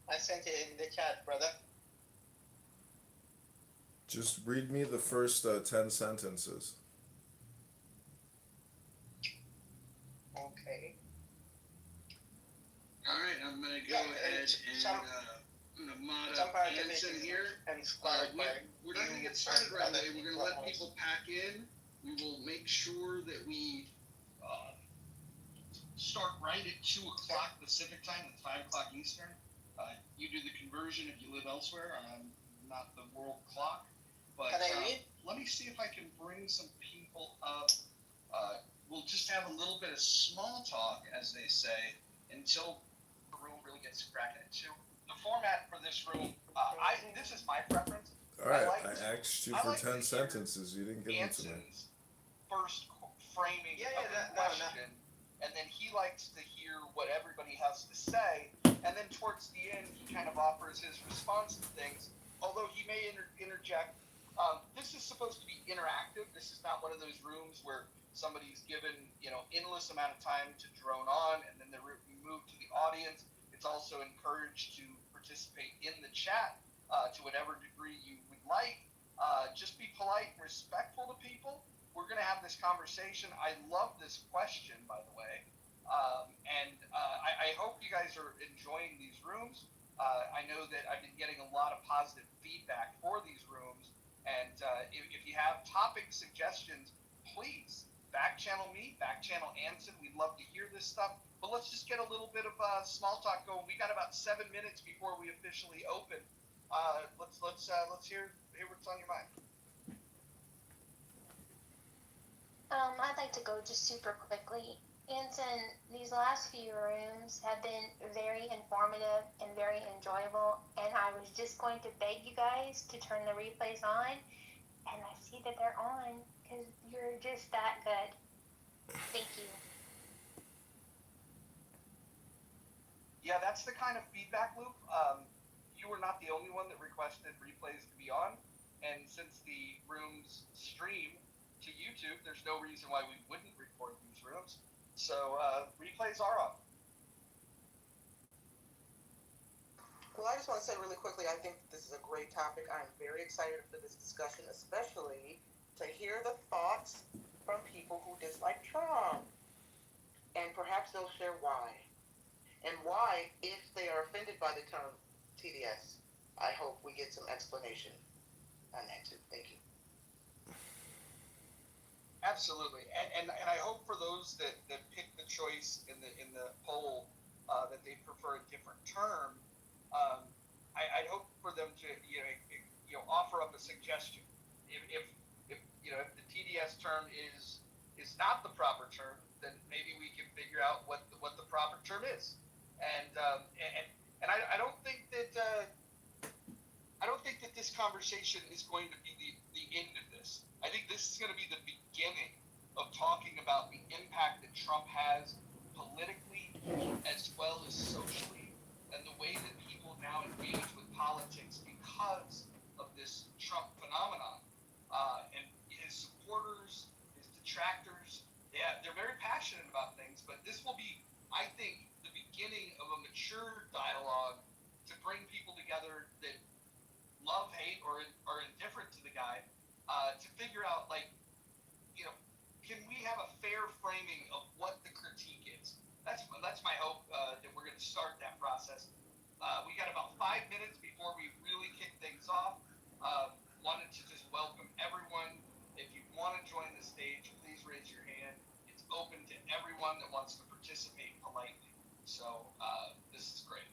I sent it in the chat, brother. Just read me the first 10 sentences. Okay. Alright, I'm going to go ahead and mod up Anson here. We're not going to get started right away. We're going to let people pack in. We will make sure that we start right at 2 o'clock Pacific time and 5 o'clock Eastern. You do the conversion if you live elsewhere. Not the world clock. But let me see if I can bring some people up. We'll just have a little bit of small talk, as they say, until the room really gets cracking. So the format for this room, this is my preference. Alright, I asked you for 10 sentences. You didn't give them to me. First framing of the question, and then he likes to hear what everybody has to say, and then towards the end he kind of offers his response to things, although he may interject. This is supposed to be interactive. This is not one of those rooms where somebody's given endless amount of time to drone on and then they're moved to the audience. It's also encouraged to participate in the chat to whatever degree you would like. Just be polite and respectful to people. We're going to have this conversation. I love this question, by the way. I hope you guys are enjoying these rooms. I know that I've been getting a lot of positive feedback for these rooms. And if you have topic suggestions, please back channel me, back channel Anson. We'd love to hear this stuff. But let's just get a little bit of small talk going. We got about 7 minutes before we officially open. Let's hear what's on your mind. I'd like to go just super quickly. Anson, these last few rooms have been very informative and very enjoyable, and I was just going to beg you guys to turn the replays on, and I see that they're on, because you're just that good. Thank you. Yeah, that's the kind of feedback loop. You were not the only one that requested replays to be on, and since the rooms stream to YouTube, there's no reason why we wouldn't record these rooms. So replays are on. Well, I just want to say really quickly, I think this is a great topic. I'm very excited for this discussion, especially to hear the thoughts from people who dislike Trump. And perhaps they'll share why. And why, if they are offended by the term TDS, I hope we get some explanation on that too. Thank you. Absolutely, and I hope for those that pick the choice in the poll that they prefer a different term. I'd hope for them to offer up a suggestion. If the TDS term is not the proper term, then maybe we can figure out what the proper term is. And I don't think that this conversation is going to be the end of this. I think this is going to be the beginning of talking about the impact that Trump has politically as well as socially, and the way that people now engage with politics because of this Trump phenomenon. And his supporters, his detractors, they're very passionate about things, but this will be, I think, the beginning of a mature dialogue to bring people together that love, hate, or are indifferent to the guy, to figure out, can we have a fair framing of what the critique is? That's my hope, that we're going to start that process. We got about 5 minutes before we really kick things off. Wanted to just welcome everyone. If you want to join the stage, please raise your hand. It's open to everyone that wants to participate politely. So this is great.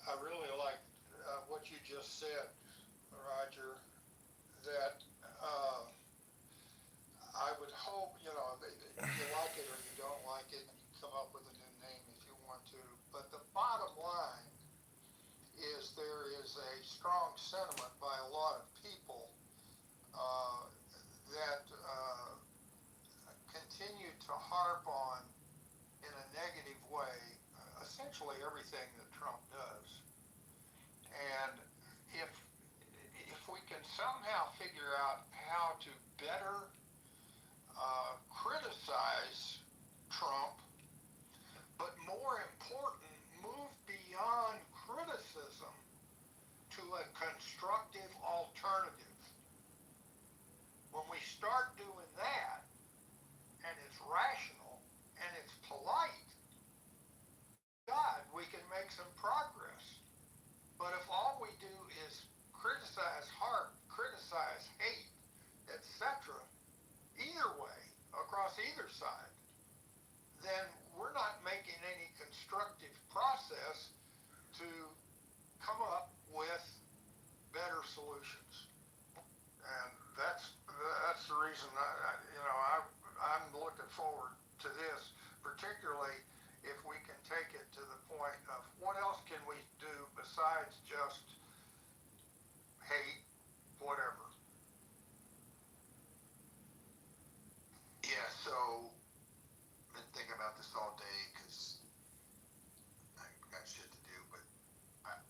I really like what you just said, Roger, that I would hope, you like it or you don't like it, you come up with a new name if you want to, but the bottom line is there is a strong sentiment by a lot of people that continue to harp on, in a negative way, essentially everything that Trump does. And if we can somehow figure out how to better criticize Trump, but more important, move beyond criticism to a constructive alternative. When we start doing that, and it's rational, and it's polite, God, we can make some progress. But if all we do is criticize hate, etc., either way, across either side, then we're not making any constructive process to come up with better solutions. And that's the reason I'm looking forward to this, particularly if we can take it to the point of what else can we do besides just hate, whatever. Yeah, so been thinking about this all day because I got shit to do, but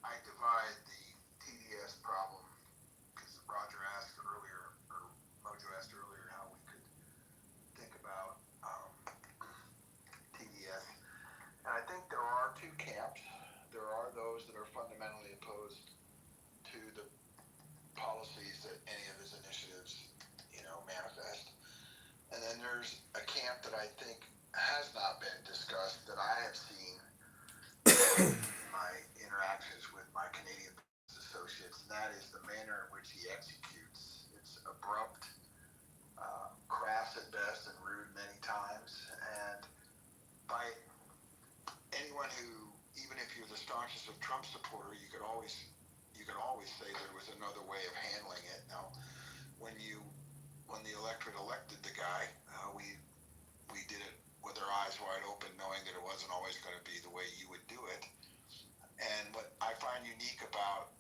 I divide the TDS problem because Roger asked earlier, or Mojo asked earlier, how we could think about TDS. And I think there are two camps. There are those that are fundamentally opposed to the policies that any of his initiatives, been discussed that I have seen in my interactions with my Canadian business associates, and that is the manner in which he executes. It's abrupt, crass at best, and rude many times. And by anyone who, even if you're the staunchest of Trump supporter, you could always say there was another way of handling it. Now, when the electorate elected the guy, we did it with our eyes wide open, knowing that it wasn't always going to be the way you would do it. And what I find unique about,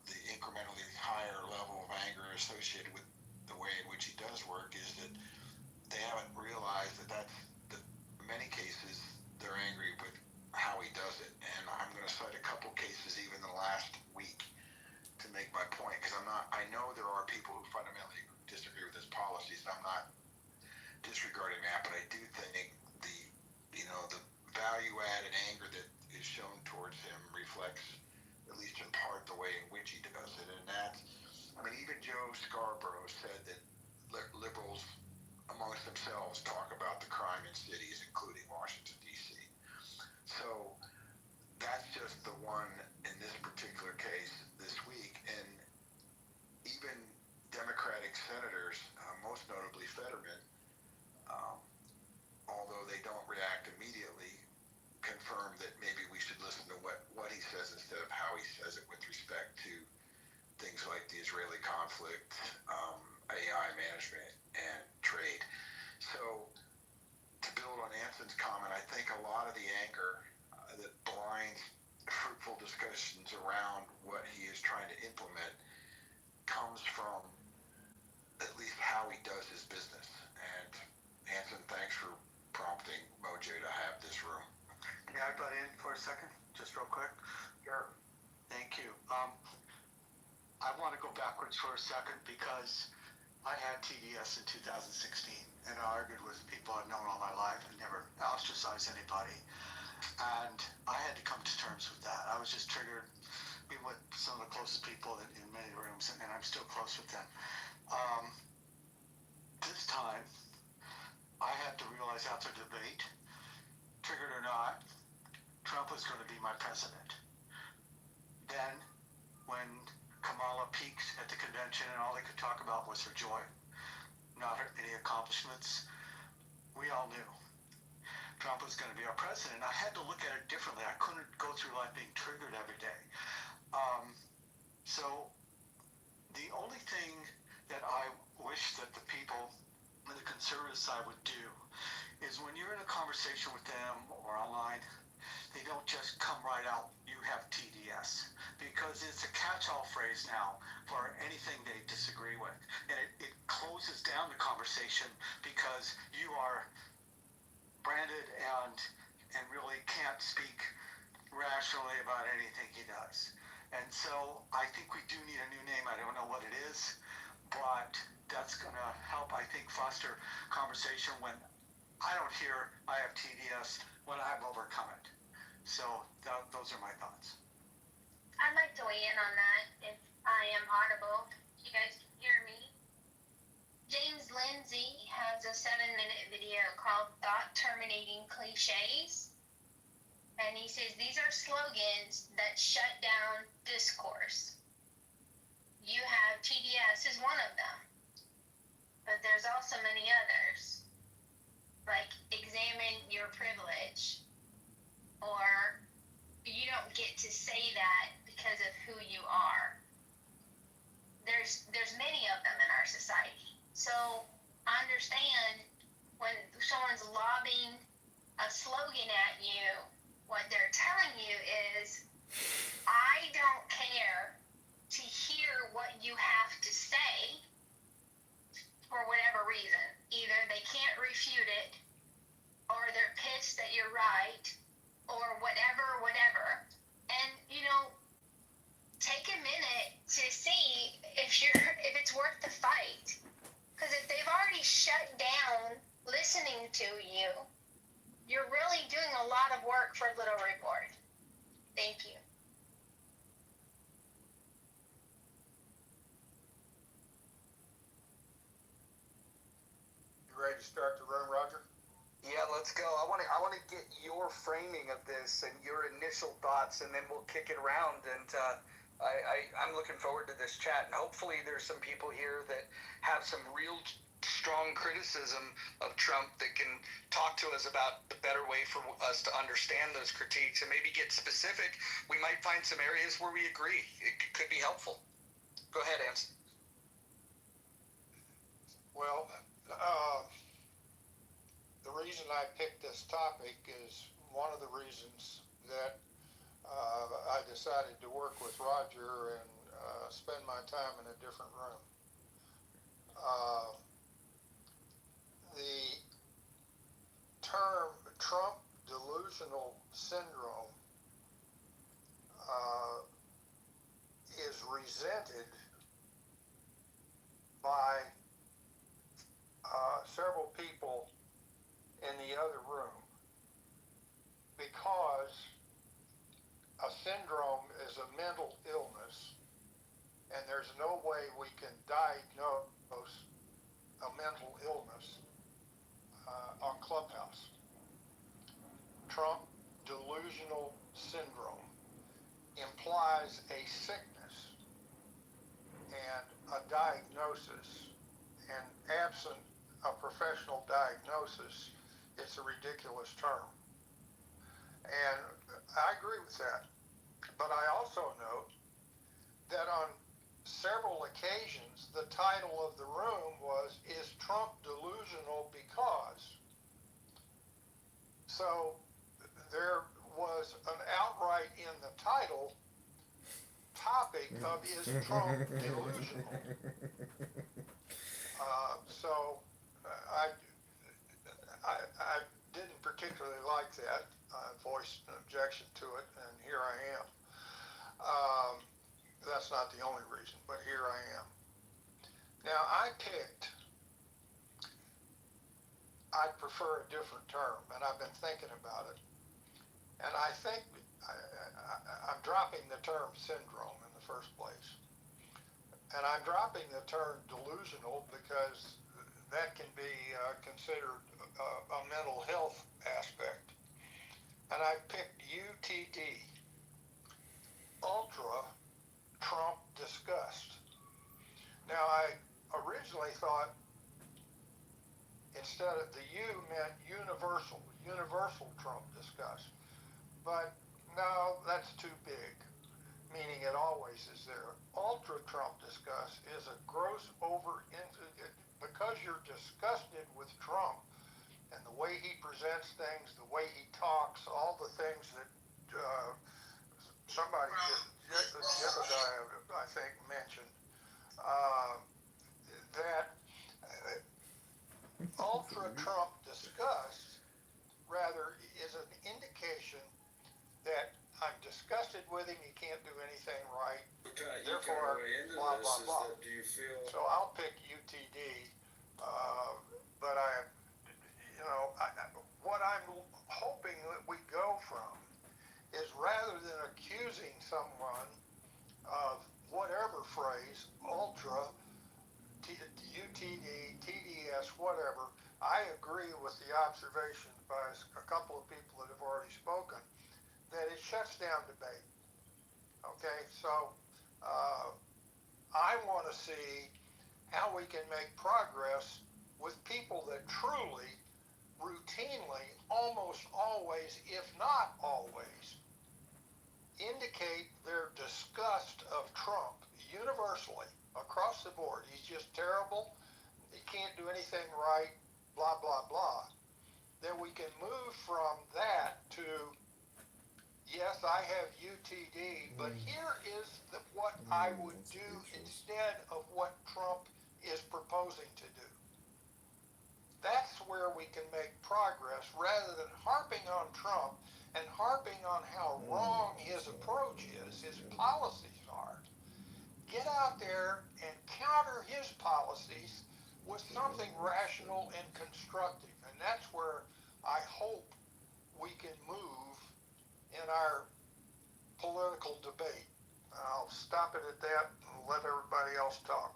the incrementally higher level of anger associated with the way in which he does work is that they haven't realized that in many cases, they're angry with how he does it. And I'm going to cite a couple cases even in the last week to make my point, because I know there are people who fundamentally disagree with his policies, and I'm not disregarding that, but I do think the value add and anger that is shown towards him reflects, at least in part, the way in which he does it. And even Joe Scarborough said that liberals amongst themselves talk about the crime in cities, including Washington, D.C. So that's just the one in this particular case this week. And even Democratic senators, most notably Fetterman, although they don't react immediately, confirm that maybe we should listen to what he says instead of how he says it with respect to things like the Israeli conflict, AI management, and trade. So to build on Anson's comment, I think a lot of the anger that blinds fruitful discussions around what he is trying to implement comes from at least how he does his business. And Anson, thanks for prompting Mojo to have this room. Yeah, I butt in for a second, just real quick. Sure. Thank you. I want to go backwards for a second because I had TDS in 2016, and I argued with people I've known all my life and never ostracized anybody. And I had to come to terms with that. I was just triggered. We were some of the closest people in many rooms, and I'm still close with them. This time, I had to realize after debate, triggered or not, Trump was going to be my president. Then, when Kamala peaked at the convention and all they could talk about was her joy, not any accomplishments, we all knew Trump was going to be our president. I had to look at it differently. I couldn't go through life being triggered every day. So the only thing that I wish that the people on the conservative side would do is when you're in a conversation with them or online, they don't just come right out, you have TDS, because it's a catch-all phrase now for anything they disagree with. And it closes down the conversation because you are branded and really can't speak rationally about anything he does. And so I think we do need a new name. I don't know what it is, but that's going to help, I think, foster conversation when I don't hear I have TDS when I've overcome it. So those are my thoughts. I'd like to weigh in on that if I am audible. You guys can hear me. James Lindsay has a 7-minute video called Thought Terminating Cliches. And he says these are slogans that shut down discourse. You have TDS is one of them. But there's also many others. Like examine your privilege. Or you don't get to say that because of who you are. There's many of them in our society. So understand when someone's lobbing a slogan at you, what they're telling you is, I don't care to hear what you have to say for whatever reason. Either they can't refute it, or they're pissed that you're right, or whatever. And, take a minute to see if it's worth the fight. Because if they've already shut down listening to you, you're really doing a lot of work for little reward. Thank you. You ready to start the room, Roger? Yeah, let's go. I want to get your framing of this and your initial thoughts, and then we'll kick it around. And I'm looking forward to this chat. And hopefully, there's some people here that have some real strong criticism of Trump that can talk to us about the better way for us to understand those critiques and maybe get specific. We might find some areas where we agree. It could be helpful. Go ahead, Anson. Well, the reason I picked this topic is one of the reasons that I decided to work with Roger and spend my time in a different room. The term Trump delusional syndrome is resented by several people in the other room because a syndrome is a mental illness, and there's no way we can diagnose a mental illness on Clubhouse. Trump delusional syndrome implies a sickness and a diagnosis, and absent a professional diagnosis, it's a ridiculous term. And I agree with that. But I also note that on several occasions, the title of the room was, "Is Trump delusional because?" So there was an outright in the title topic of, is Trump delusional? So I didn't particularly like that. I voiced an objection to it, and here I am. That's not the only reason, but here I am. Now, I'd prefer a different term, and I've been thinking about it. And I think I'm dropping the term syndrome in the first place. And I'm dropping the term delusional because that can be considered a mental health aspect. And I picked UTD, Ultra Trump Disgust. Now, I originally thought instead of the U meant universal Trump disgust. But no, that's too big, meaning it always is there. Ultra Trump disgust is a gross because you're disgusted with Trump and the way he presents things, the way he talks, all the things that somebody, Jebediah, I think, mentioned, that ultra Trump disgust rather is an indication that I'm disgusted with him, he can't do anything right, therefore, blah, blah, blah. Do you feel... So I'll pick UTD, but what I'm hoping that we go from is rather than accusing someone of whatever phrase, ultra, UTD, TDS, whatever, I agree with the observations by a couple of people that have already spoken, that it shuts down debate. Okay, so I want to see how we can make progress with people that truly, routinely, almost always, if not always, indicate their disgust of Trump universally, across the board. He's just terrible, he can't do anything right, blah, blah, blah. Then we can move from that to, yes, I have UTD, but here is what I would do instead of what Trump is proposing to do. That's where we can make progress rather than harping on Trump and harping on how wrong his approach is, his policies are. Get out there and counter his policies with something rational and constructive. And that's where I hope we can move in our political debate. I'll stop it at that and let everybody else talk.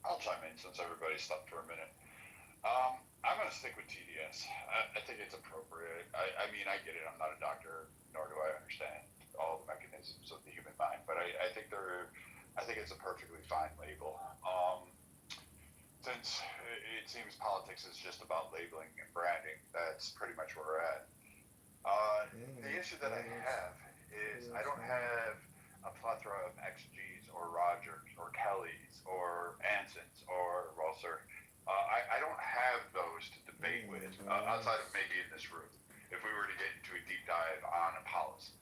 I'll chime in since silence everybody stop for a minute. I'm going to stick with TDS. I think it's appropriate. I mean, I get it. I'm not a doctor, nor do I understand all the mechanisms of the human mind. But I think it's a perfectly fine label. Since it seems politics is just about labeling and branding, that's pretty much where we're at. The issue that I have is I don't have a plethora of XGs or Rogers or Kellys or Ansons or Rosser. I don't have those to debate with outside of maybe in this room if we were to get into a deep dive on a policy.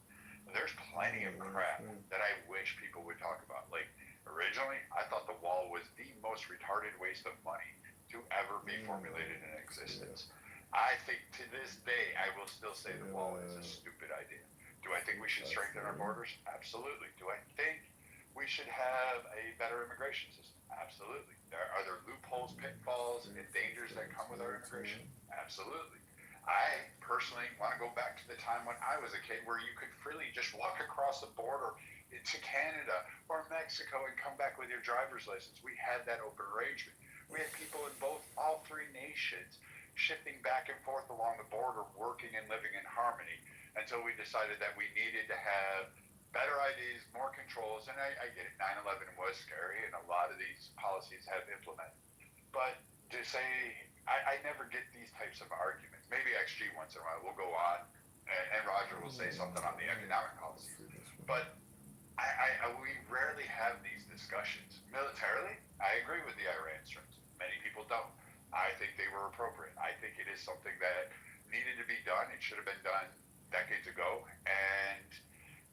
There's plenty of crap that I wish people would talk about. Like, originally, I thought the wall was the most retarded waste of money to ever be formulated in existence. I think to this day, I will still say the wall is a stupid idea. Do I think we should strengthen our borders? Absolutely. Do I think we should have a better immigration system? Absolutely. Are there loopholes, pitfalls, and dangers that come with our immigration? Absolutely. I personally want to go back to the time when I was a kid where you could freely just walk across the border to Canada or Mexico and come back with your driver's license. We had that open arrangement. We had people in all three nations shifting back and forth along the border, working and living in harmony until we decided that we needed to have better IDs, more controls, and I get it, 9/11 was scary, and a lot of these policies have implemented. But to say, I never get these types of arguments. Maybe XG once in a while will go on, and Roger will say something on the economic policies. But we rarely have these discussions. Militarily, I agree with the Iran strikes. Many people don't. I think they were appropriate. I think it is something that needed to be done. It should have been done decades ago, and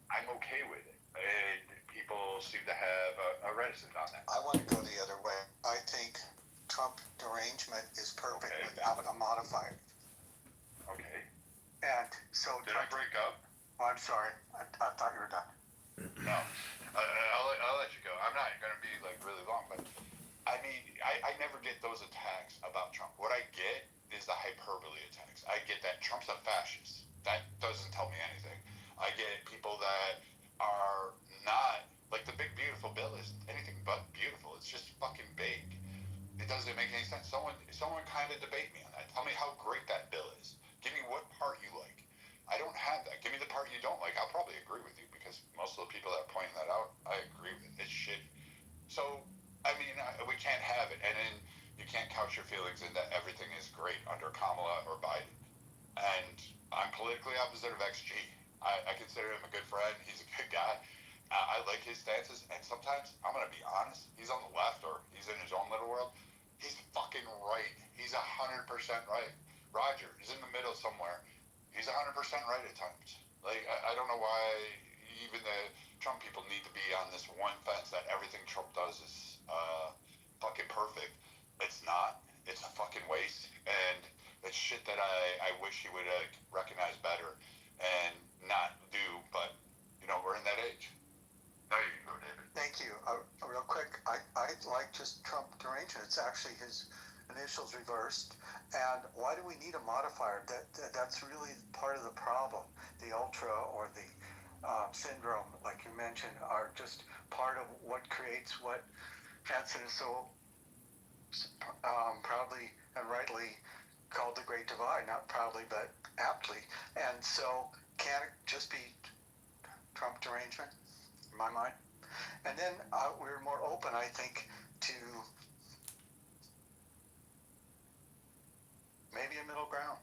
I'm okay with it. And people seem to have a reticence on that. I want to go the other way. I think Trump derangement is perfect without a modifier. Okay. And so Did I break up? Oh, I'm sorry. I thought you were done. No. I'll let you go. I'm not going to be like really long, but I mean, I never get those attacks about Trump. What I get is the hyperbole attacks. I get that Trump's a fascist. That doesn't tell me anything. I get people that are not, like the big beautiful bill is anything but beautiful. It's just fucking vague. It doesn't make any sense. Someone kind of debate me on that. Tell me how great that bill is. Give me what part you like. I don't have that. Give me the part you don't like. I'll probably agree with you because most of the people that are pointing that out, I agree with. It's shitty. So, I mean, we can't have it. And then you can't couch your feelings in that everything is great under Kamala or Biden. And I'm politically opposite of XG. I consider him a good friend. He's a good guy. I like his stances. And sometimes, I'm going to be honest, he's on the left or he's in his own little world. He's fucking right. He's 100% right. Roger is in the middle somewhere. He's 100% right at times. Like, I don't know why even the Trump people need to be on this one fence that everything Trump does is fucking perfect. It's not. It's a fucking waste. And it's shit that I wish he would recognize better and not do. But, you know, we're in that age. Now you can go, David. Thank you. Real quick, I like just Trump derangement. It's actually his initials reversed. And why do we need a modifier? That's really part of the problem. The ultra or the syndrome, like you mentioned, are just part of what creates what Hanson is so proudly and rightly called the Great Divide. Not proudly, but aptly. And so can it just be Trump derangement, in my mind? And then we're more open, I think, to maybe a middle ground.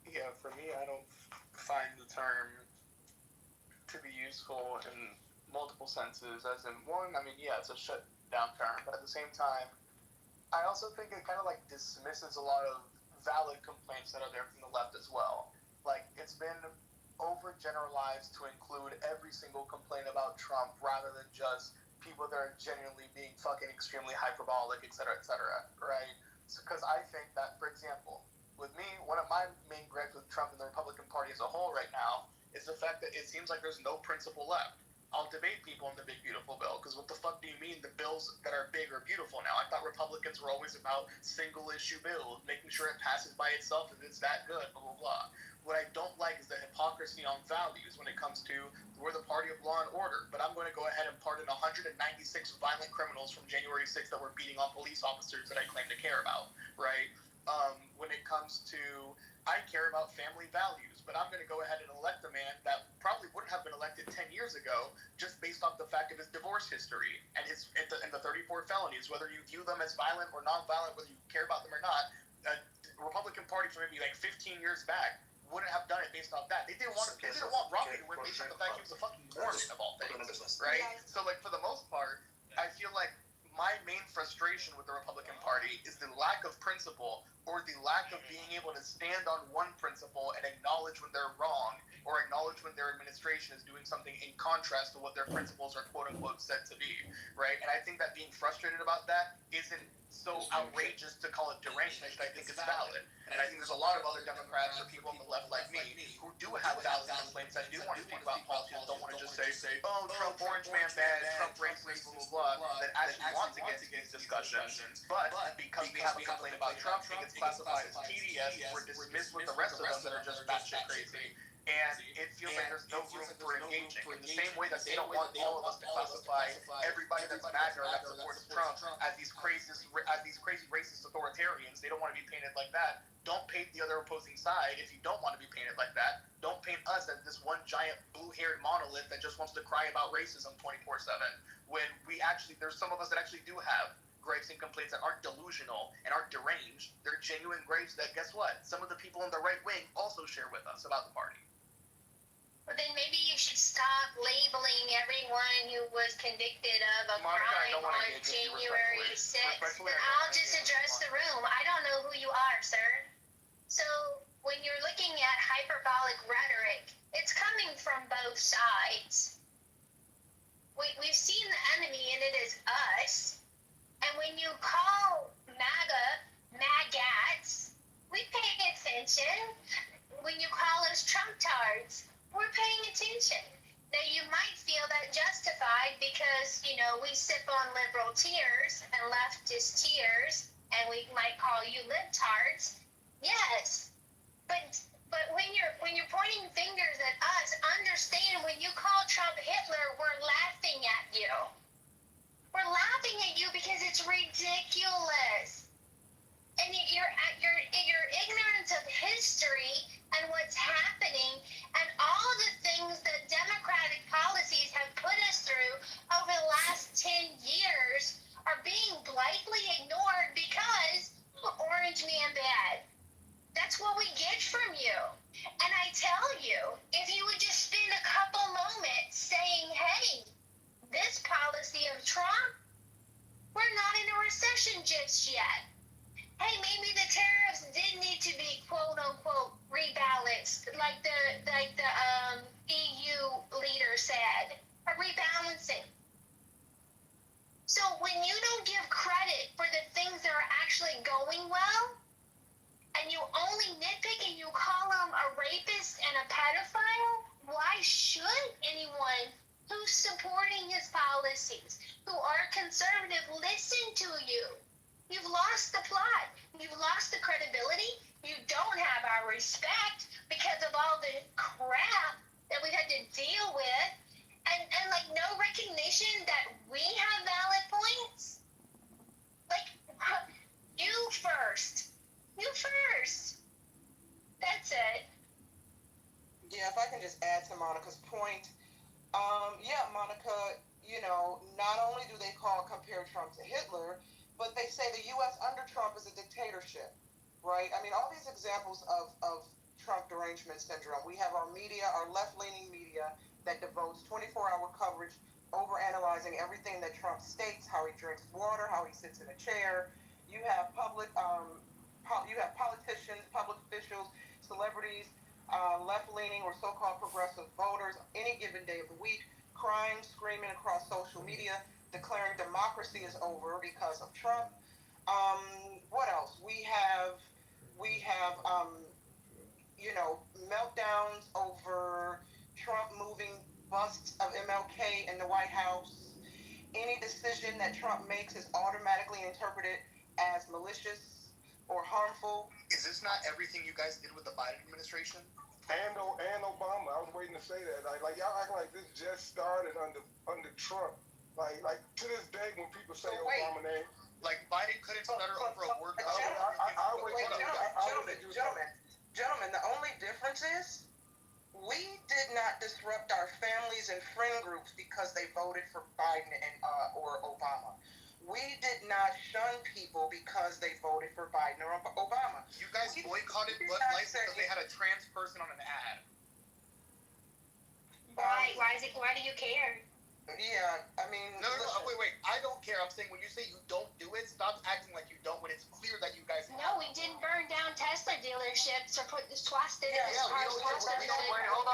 Yeah, for me, I don't find the term to be useful in multiple senses. As in, one, I mean, yeah, it's a shutdown term, but at the same time, I also think it kind of like dismisses a lot of valid complaints that are there from the left as well. Like, it's been overgeneralized to include every single complaint about Trump rather than just people that are genuinely being fucking extremely hyperbolic, et cetera, right? Because I think that, for example, with me, one of my main gripes with Trump and the Republican Party as a whole right now is the fact that it seems like there's no principle left. I'll debate people on the big beautiful bill, because what the fuck do you mean the bills that are big are beautiful now? I thought Republicans were always about single issue bills, making sure it passes by itself and it's that good, blah, blah, blah. what I don't like is the hypocrisy on values when it comes to we're the party of law and order, but I'm going to go ahead and pardon 196 violent criminals from January 6th that were beating on police officers that I claim to care about, right? When it comes to, I care about family values, but I'm going to go ahead and elect a man that probably wouldn't have been elected 10 years ago just based off the fact of his divorce history and the 34 felonies, whether you view them as violent or non-violent, whether you care about them or not. The Republican Party from maybe like 15 years back wouldn't have done it based off that. They didn't want Romney to win based on the fact he was a fucking Mormon of all things, right? So like for the most part, I feel like my main frustration with the Republican Party is the lack of principle or the lack of being able to stand on one principle and acknowledge when they're wrong or acknowledge when their administration is doing something in contrast to what their principles are quote unquote said to be, right? And I think that being frustrated about that isn't so outrageous to call it derangement. I think it's valid. And I think there's a lot of other Democrats or people on the left like me who do have valid complaints that do want to speak about politics, don't want to just say, oh, Trump orange man bad, Trump racist, blah, blah, blah, that actually want to get to these discussions. But because we have a complaint about Trump, it gets classified as TDS, we're dismissed with the rest of them that are just batshit crazy. And it feels like there's no room for engaging. In the same way that they don't want all of us to classify everybody that's MAGA or that supports Trump as these crazy racist authoritarians. They don't want to be painted like that. Don't paint the other opposing side if you don't want to be painted like that. Don't paint us as this one giant blue-haired monolith that just wants to cry about racism 24/7. When there's some of us that actually do have gripes and complaints that aren't delusional and aren't deranged. They're genuine gripes that, guess what? Some of the people on the right wing also share with us about the party. Well, then maybe you should stop labeling everyone who was convicted of a Monica, crime on January 6th. I'll just address the room. I don't know who you are, sir. So when you're looking at hyperbolic rhetoric, it's coming from both sides. We've seen the enemy, and it is us. And when you call MAGAs, we pay attention. When you call us Trump-tards, we're paying attention. Now, you might feel that justified because, we sip on liberal tears and leftist tears, and we might call you libtards. Yes, but when you're pointing fingers at us, understand when you call Trump Hitler, we're laughing at you. We're laughing at you because it's ridiculous. And your ignorance of history and what's happening and all the things that Democratic policies have put us through over the last 10 years are being blithely ignored because orange man bad. That's what we get from you. And I tell you, if you would just spend a couple moments saying, hey, this policy of Trump, we're not in a recession just yet. Hey, maybe the tariffs did need to be quote unquote rebalanced, like the EU leader said, a rebalancing. So when you don't give credit for the things that are actually going well, and you only nitpick and you call them a rapist and a pedophile, why should anyone who's supporting his policies, who are conservative, listen to you? You've lost the plot. You've lost the credibility. You don't have our respect because of all the crap that we've had to deal with. And like no recognition that we have valid points. Like, you first. You first. That's it. Yeah, if I can just add to Monica's point. Monica, not only do they compare Trump to Hitler, but they say the U.S. under Trump is a dictatorship, right? I mean, all these examples of Trump derangement syndrome. We have our media, our left-leaning media, that devotes 24-hour coverage over analyzing everything that Trump states, how he drinks water, how he sits in a chair. You have you have politicians, public officials, celebrities, left-leaning or so-called progressive voters, any given day of the week, crying, screaming across social media, declaring democracy is over because of Trump. What else? We have meltdowns over Trump moving busts of MLK in the White House. Any decision that Trump makes is automatically interpreted as malicious or harmful. Is this not everything you guys did with the Biden administration? and Obama. I was waiting to say that. Like y'all act like this just started under Trump. Like to this day, when people say Obama name, Like Biden couldn't stutter over a word. Gentlemen, the only difference is we did not disrupt our families and friend groups because they voted for Biden and or Obama. We did not shun people because they voted for Biden or Obama. You guys boycotted Bud Light because they had a trans person on an ad. Why do you care? Yeah, I mean... No, wait. I don't care. I'm saying when you say you don't do it, stop acting like you don't when it's clear that you guys... No, we didn't burn down Tesla dealerships or put the swastikas Wait, hold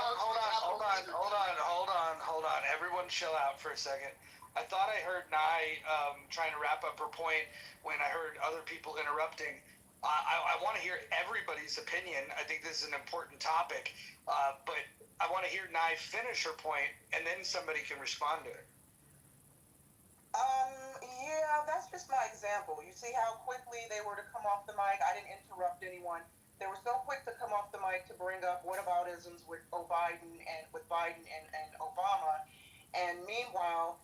on. Everyone chill out for a second. I thought I heard Nye trying to wrap up her point when I heard other people interrupting. I want to hear everybody's opinion. I think this is an important topic, but I want to hear Nye finish her point, and then somebody can respond to it. Yeah, that's just my example. You see how quickly they were to come off the mic? I didn't interrupt anyone. They were so quick to come off the mic to bring up whataboutisms with Biden and Obama. And meanwhile,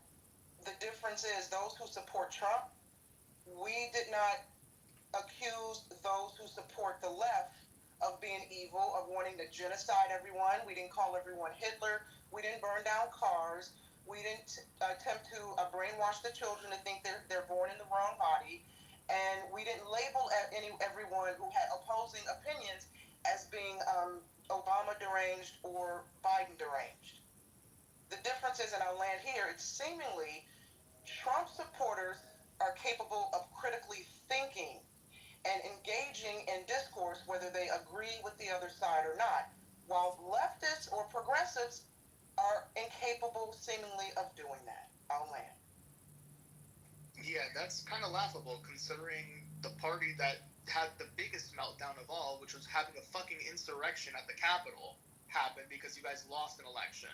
the difference is those who support Trump, we did not accuse those who support the left of being evil, of wanting to genocide everyone. We didn't call everyone Hitler. We didn't burn down cars. We didn't attempt to brainwash the children to think they're born in the wrong body. And we didn't label everyone who had opposing opinions as being Obama deranged or Biden deranged. The difference is, and I'll land here, it's seemingly Trump supporters are capable of critically thinking and engaging in discourse whether they agree with the other side or not, while leftists or progressives are incapable seemingly of doing that. I'll land. Yeah, that's kind of laughable considering the party that had the biggest meltdown of all, which was having a fucking insurrection at the Capitol, happen because you guys lost an election.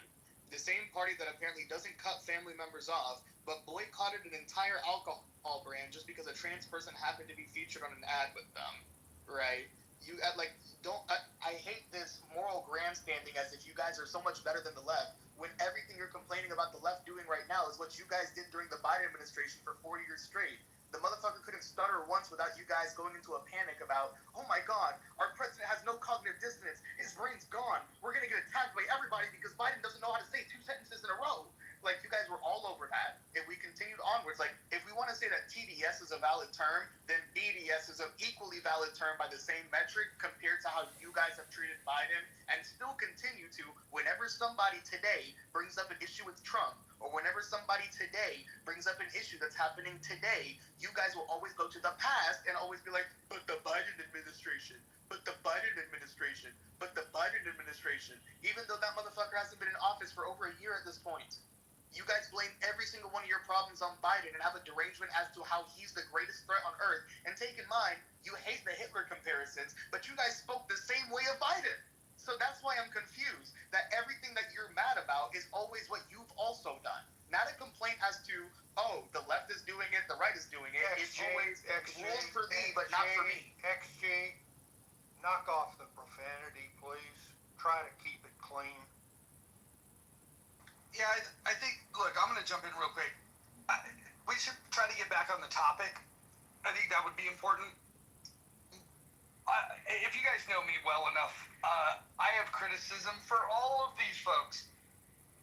The same party that apparently doesn't cut family members off, but boycotted an entire alcohol brand just because a trans person happened to be featured on an ad with them, right? You I hate this moral grandstanding as if you guys are so much better than the left when everything you're complaining about the left doing right now is what you guys did during the Biden administration for 4 years straight. The motherfucker couldn't stutter once without you guys going into a panic about, oh my god, our president has no cognitive dissonance, his brain's gone, we're gonna get attacked by everybody because Biden doesn't know how to say 2 sentences in a row. Like, you guys were all over that. If we continued onwards, like, if we want to say that TDS is a valid term, then BDS is an equally valid term by the same metric compared to how you guys have treated Biden and still continue to, whenever somebody today brings up an issue with Trump, or whenever somebody today brings up an issue that's happening today, you guys will always go to the past and always be like, but the Biden administration, but the Biden administration, but the Biden administration, even though that motherfucker hasn't been in office for over a year at this point. You guys blame every single one of your problems on Biden and have a derangement as to how he's the greatest threat on earth. And take in mind, you hate the Hitler comparisons, but you guys spoke the same way of Biden. So that's why I'm confused that everything that you're mad about is always what you've also done. Not a complaint as to, oh, the left is doing it, the right is doing it. It's always rules for thee, but not for me. XG, knock off the profanity, please. Try to keep it clean. Yeah, I think, look, I'm going to jump in real quick. We should try to get back on the topic. I think that would be important. If you guys know me well enough, I have criticism for all of these folks.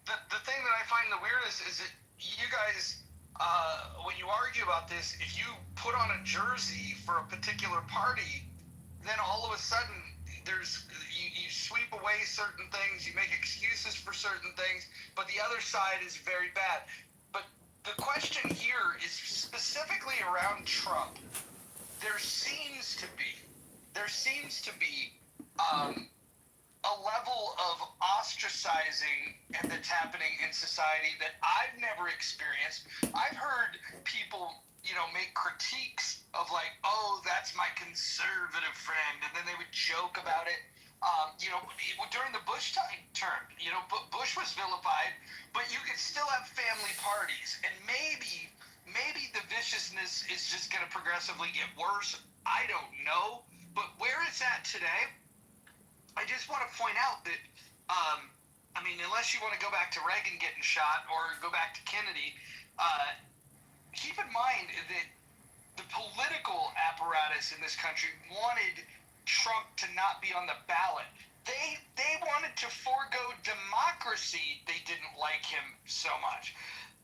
The thing that I find the weirdest is that you guys, when you argue about this, if you put on a jersey for a particular party, then all of a sudden you sweep away certain things, you make excuses for certain things, but the other side is very bad. But the question here is specifically around Trump. There seems to be a level of ostracizing that's happening in society that I've never experienced. I've heard people, make critiques of like, oh, that's my conservative friend, and then they would joke about it. During the Bush term, Bush was vilified, but you could still have family parties, and maybe the viciousness is just going to progressively get worse. I don't know, but where it's at today, I I just want to point out that, I mean, unless you want to go back to Reagan getting shot or go back to Kennedy, keep in mind that the political apparatus in this country wanted Trump to not be on the ballot. They wanted to forego democracy. They didn't like him so much.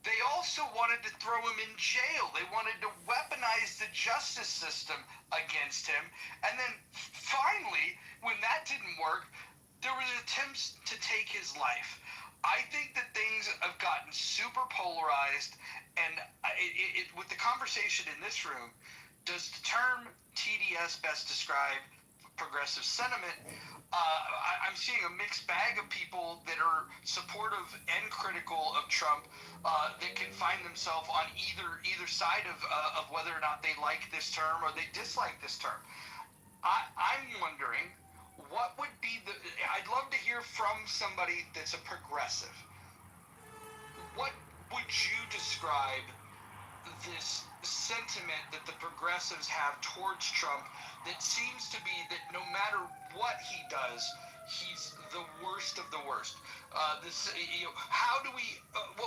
They also wanted to throw him in jail. They wanted to weaponize the justice system against him. And then finally, when that didn't work, there were attempts to take his life. I think that things have gotten super polarized, and with the conversation in this room, does the term TDS best describe progressive sentiment? I'm seeing a mixed bag of people that are supportive and critical of Trump that can find themselves on either side of whether or not they like this term or they dislike this term. I'm wondering what would be I'd love to hear from somebody that's a progressive. What would you describe this sentiment that the progressives have towards Trump that seems to be that no matter what he does, he's the worst of the worst? How do we?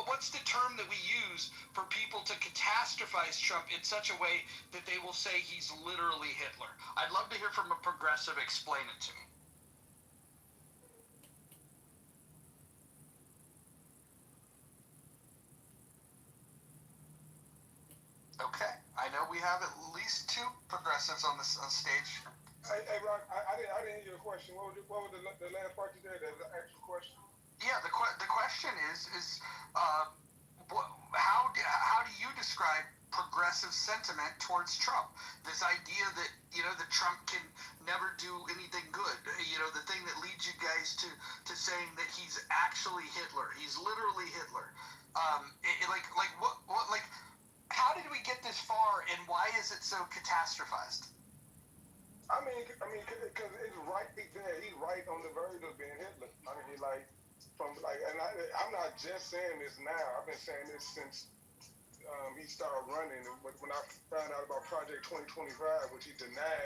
What's the term that we use for people to catastrophize Trump in such a way that they will say he's literally Hitler? I'd love to hear from a progressive explain it to me. Okay, I know we have at least two progressives on stage. Hey, Rock, I didn't hear your question. What was the last part you said? The actual question? Yeah, the question is how do you describe progressive sentiment towards Trump? This idea that that Trump can never do anything good. The thing that leads you guys to saying that he's actually Hitler. He's literally Hitler. How did we get this far, and why is it so catastrophized? I mean, because it's right there. He's right on the verge of being Hitler. I mean, I'm not just saying this now. I've been saying this since he started running. When I found out about Project 2025, which he denied.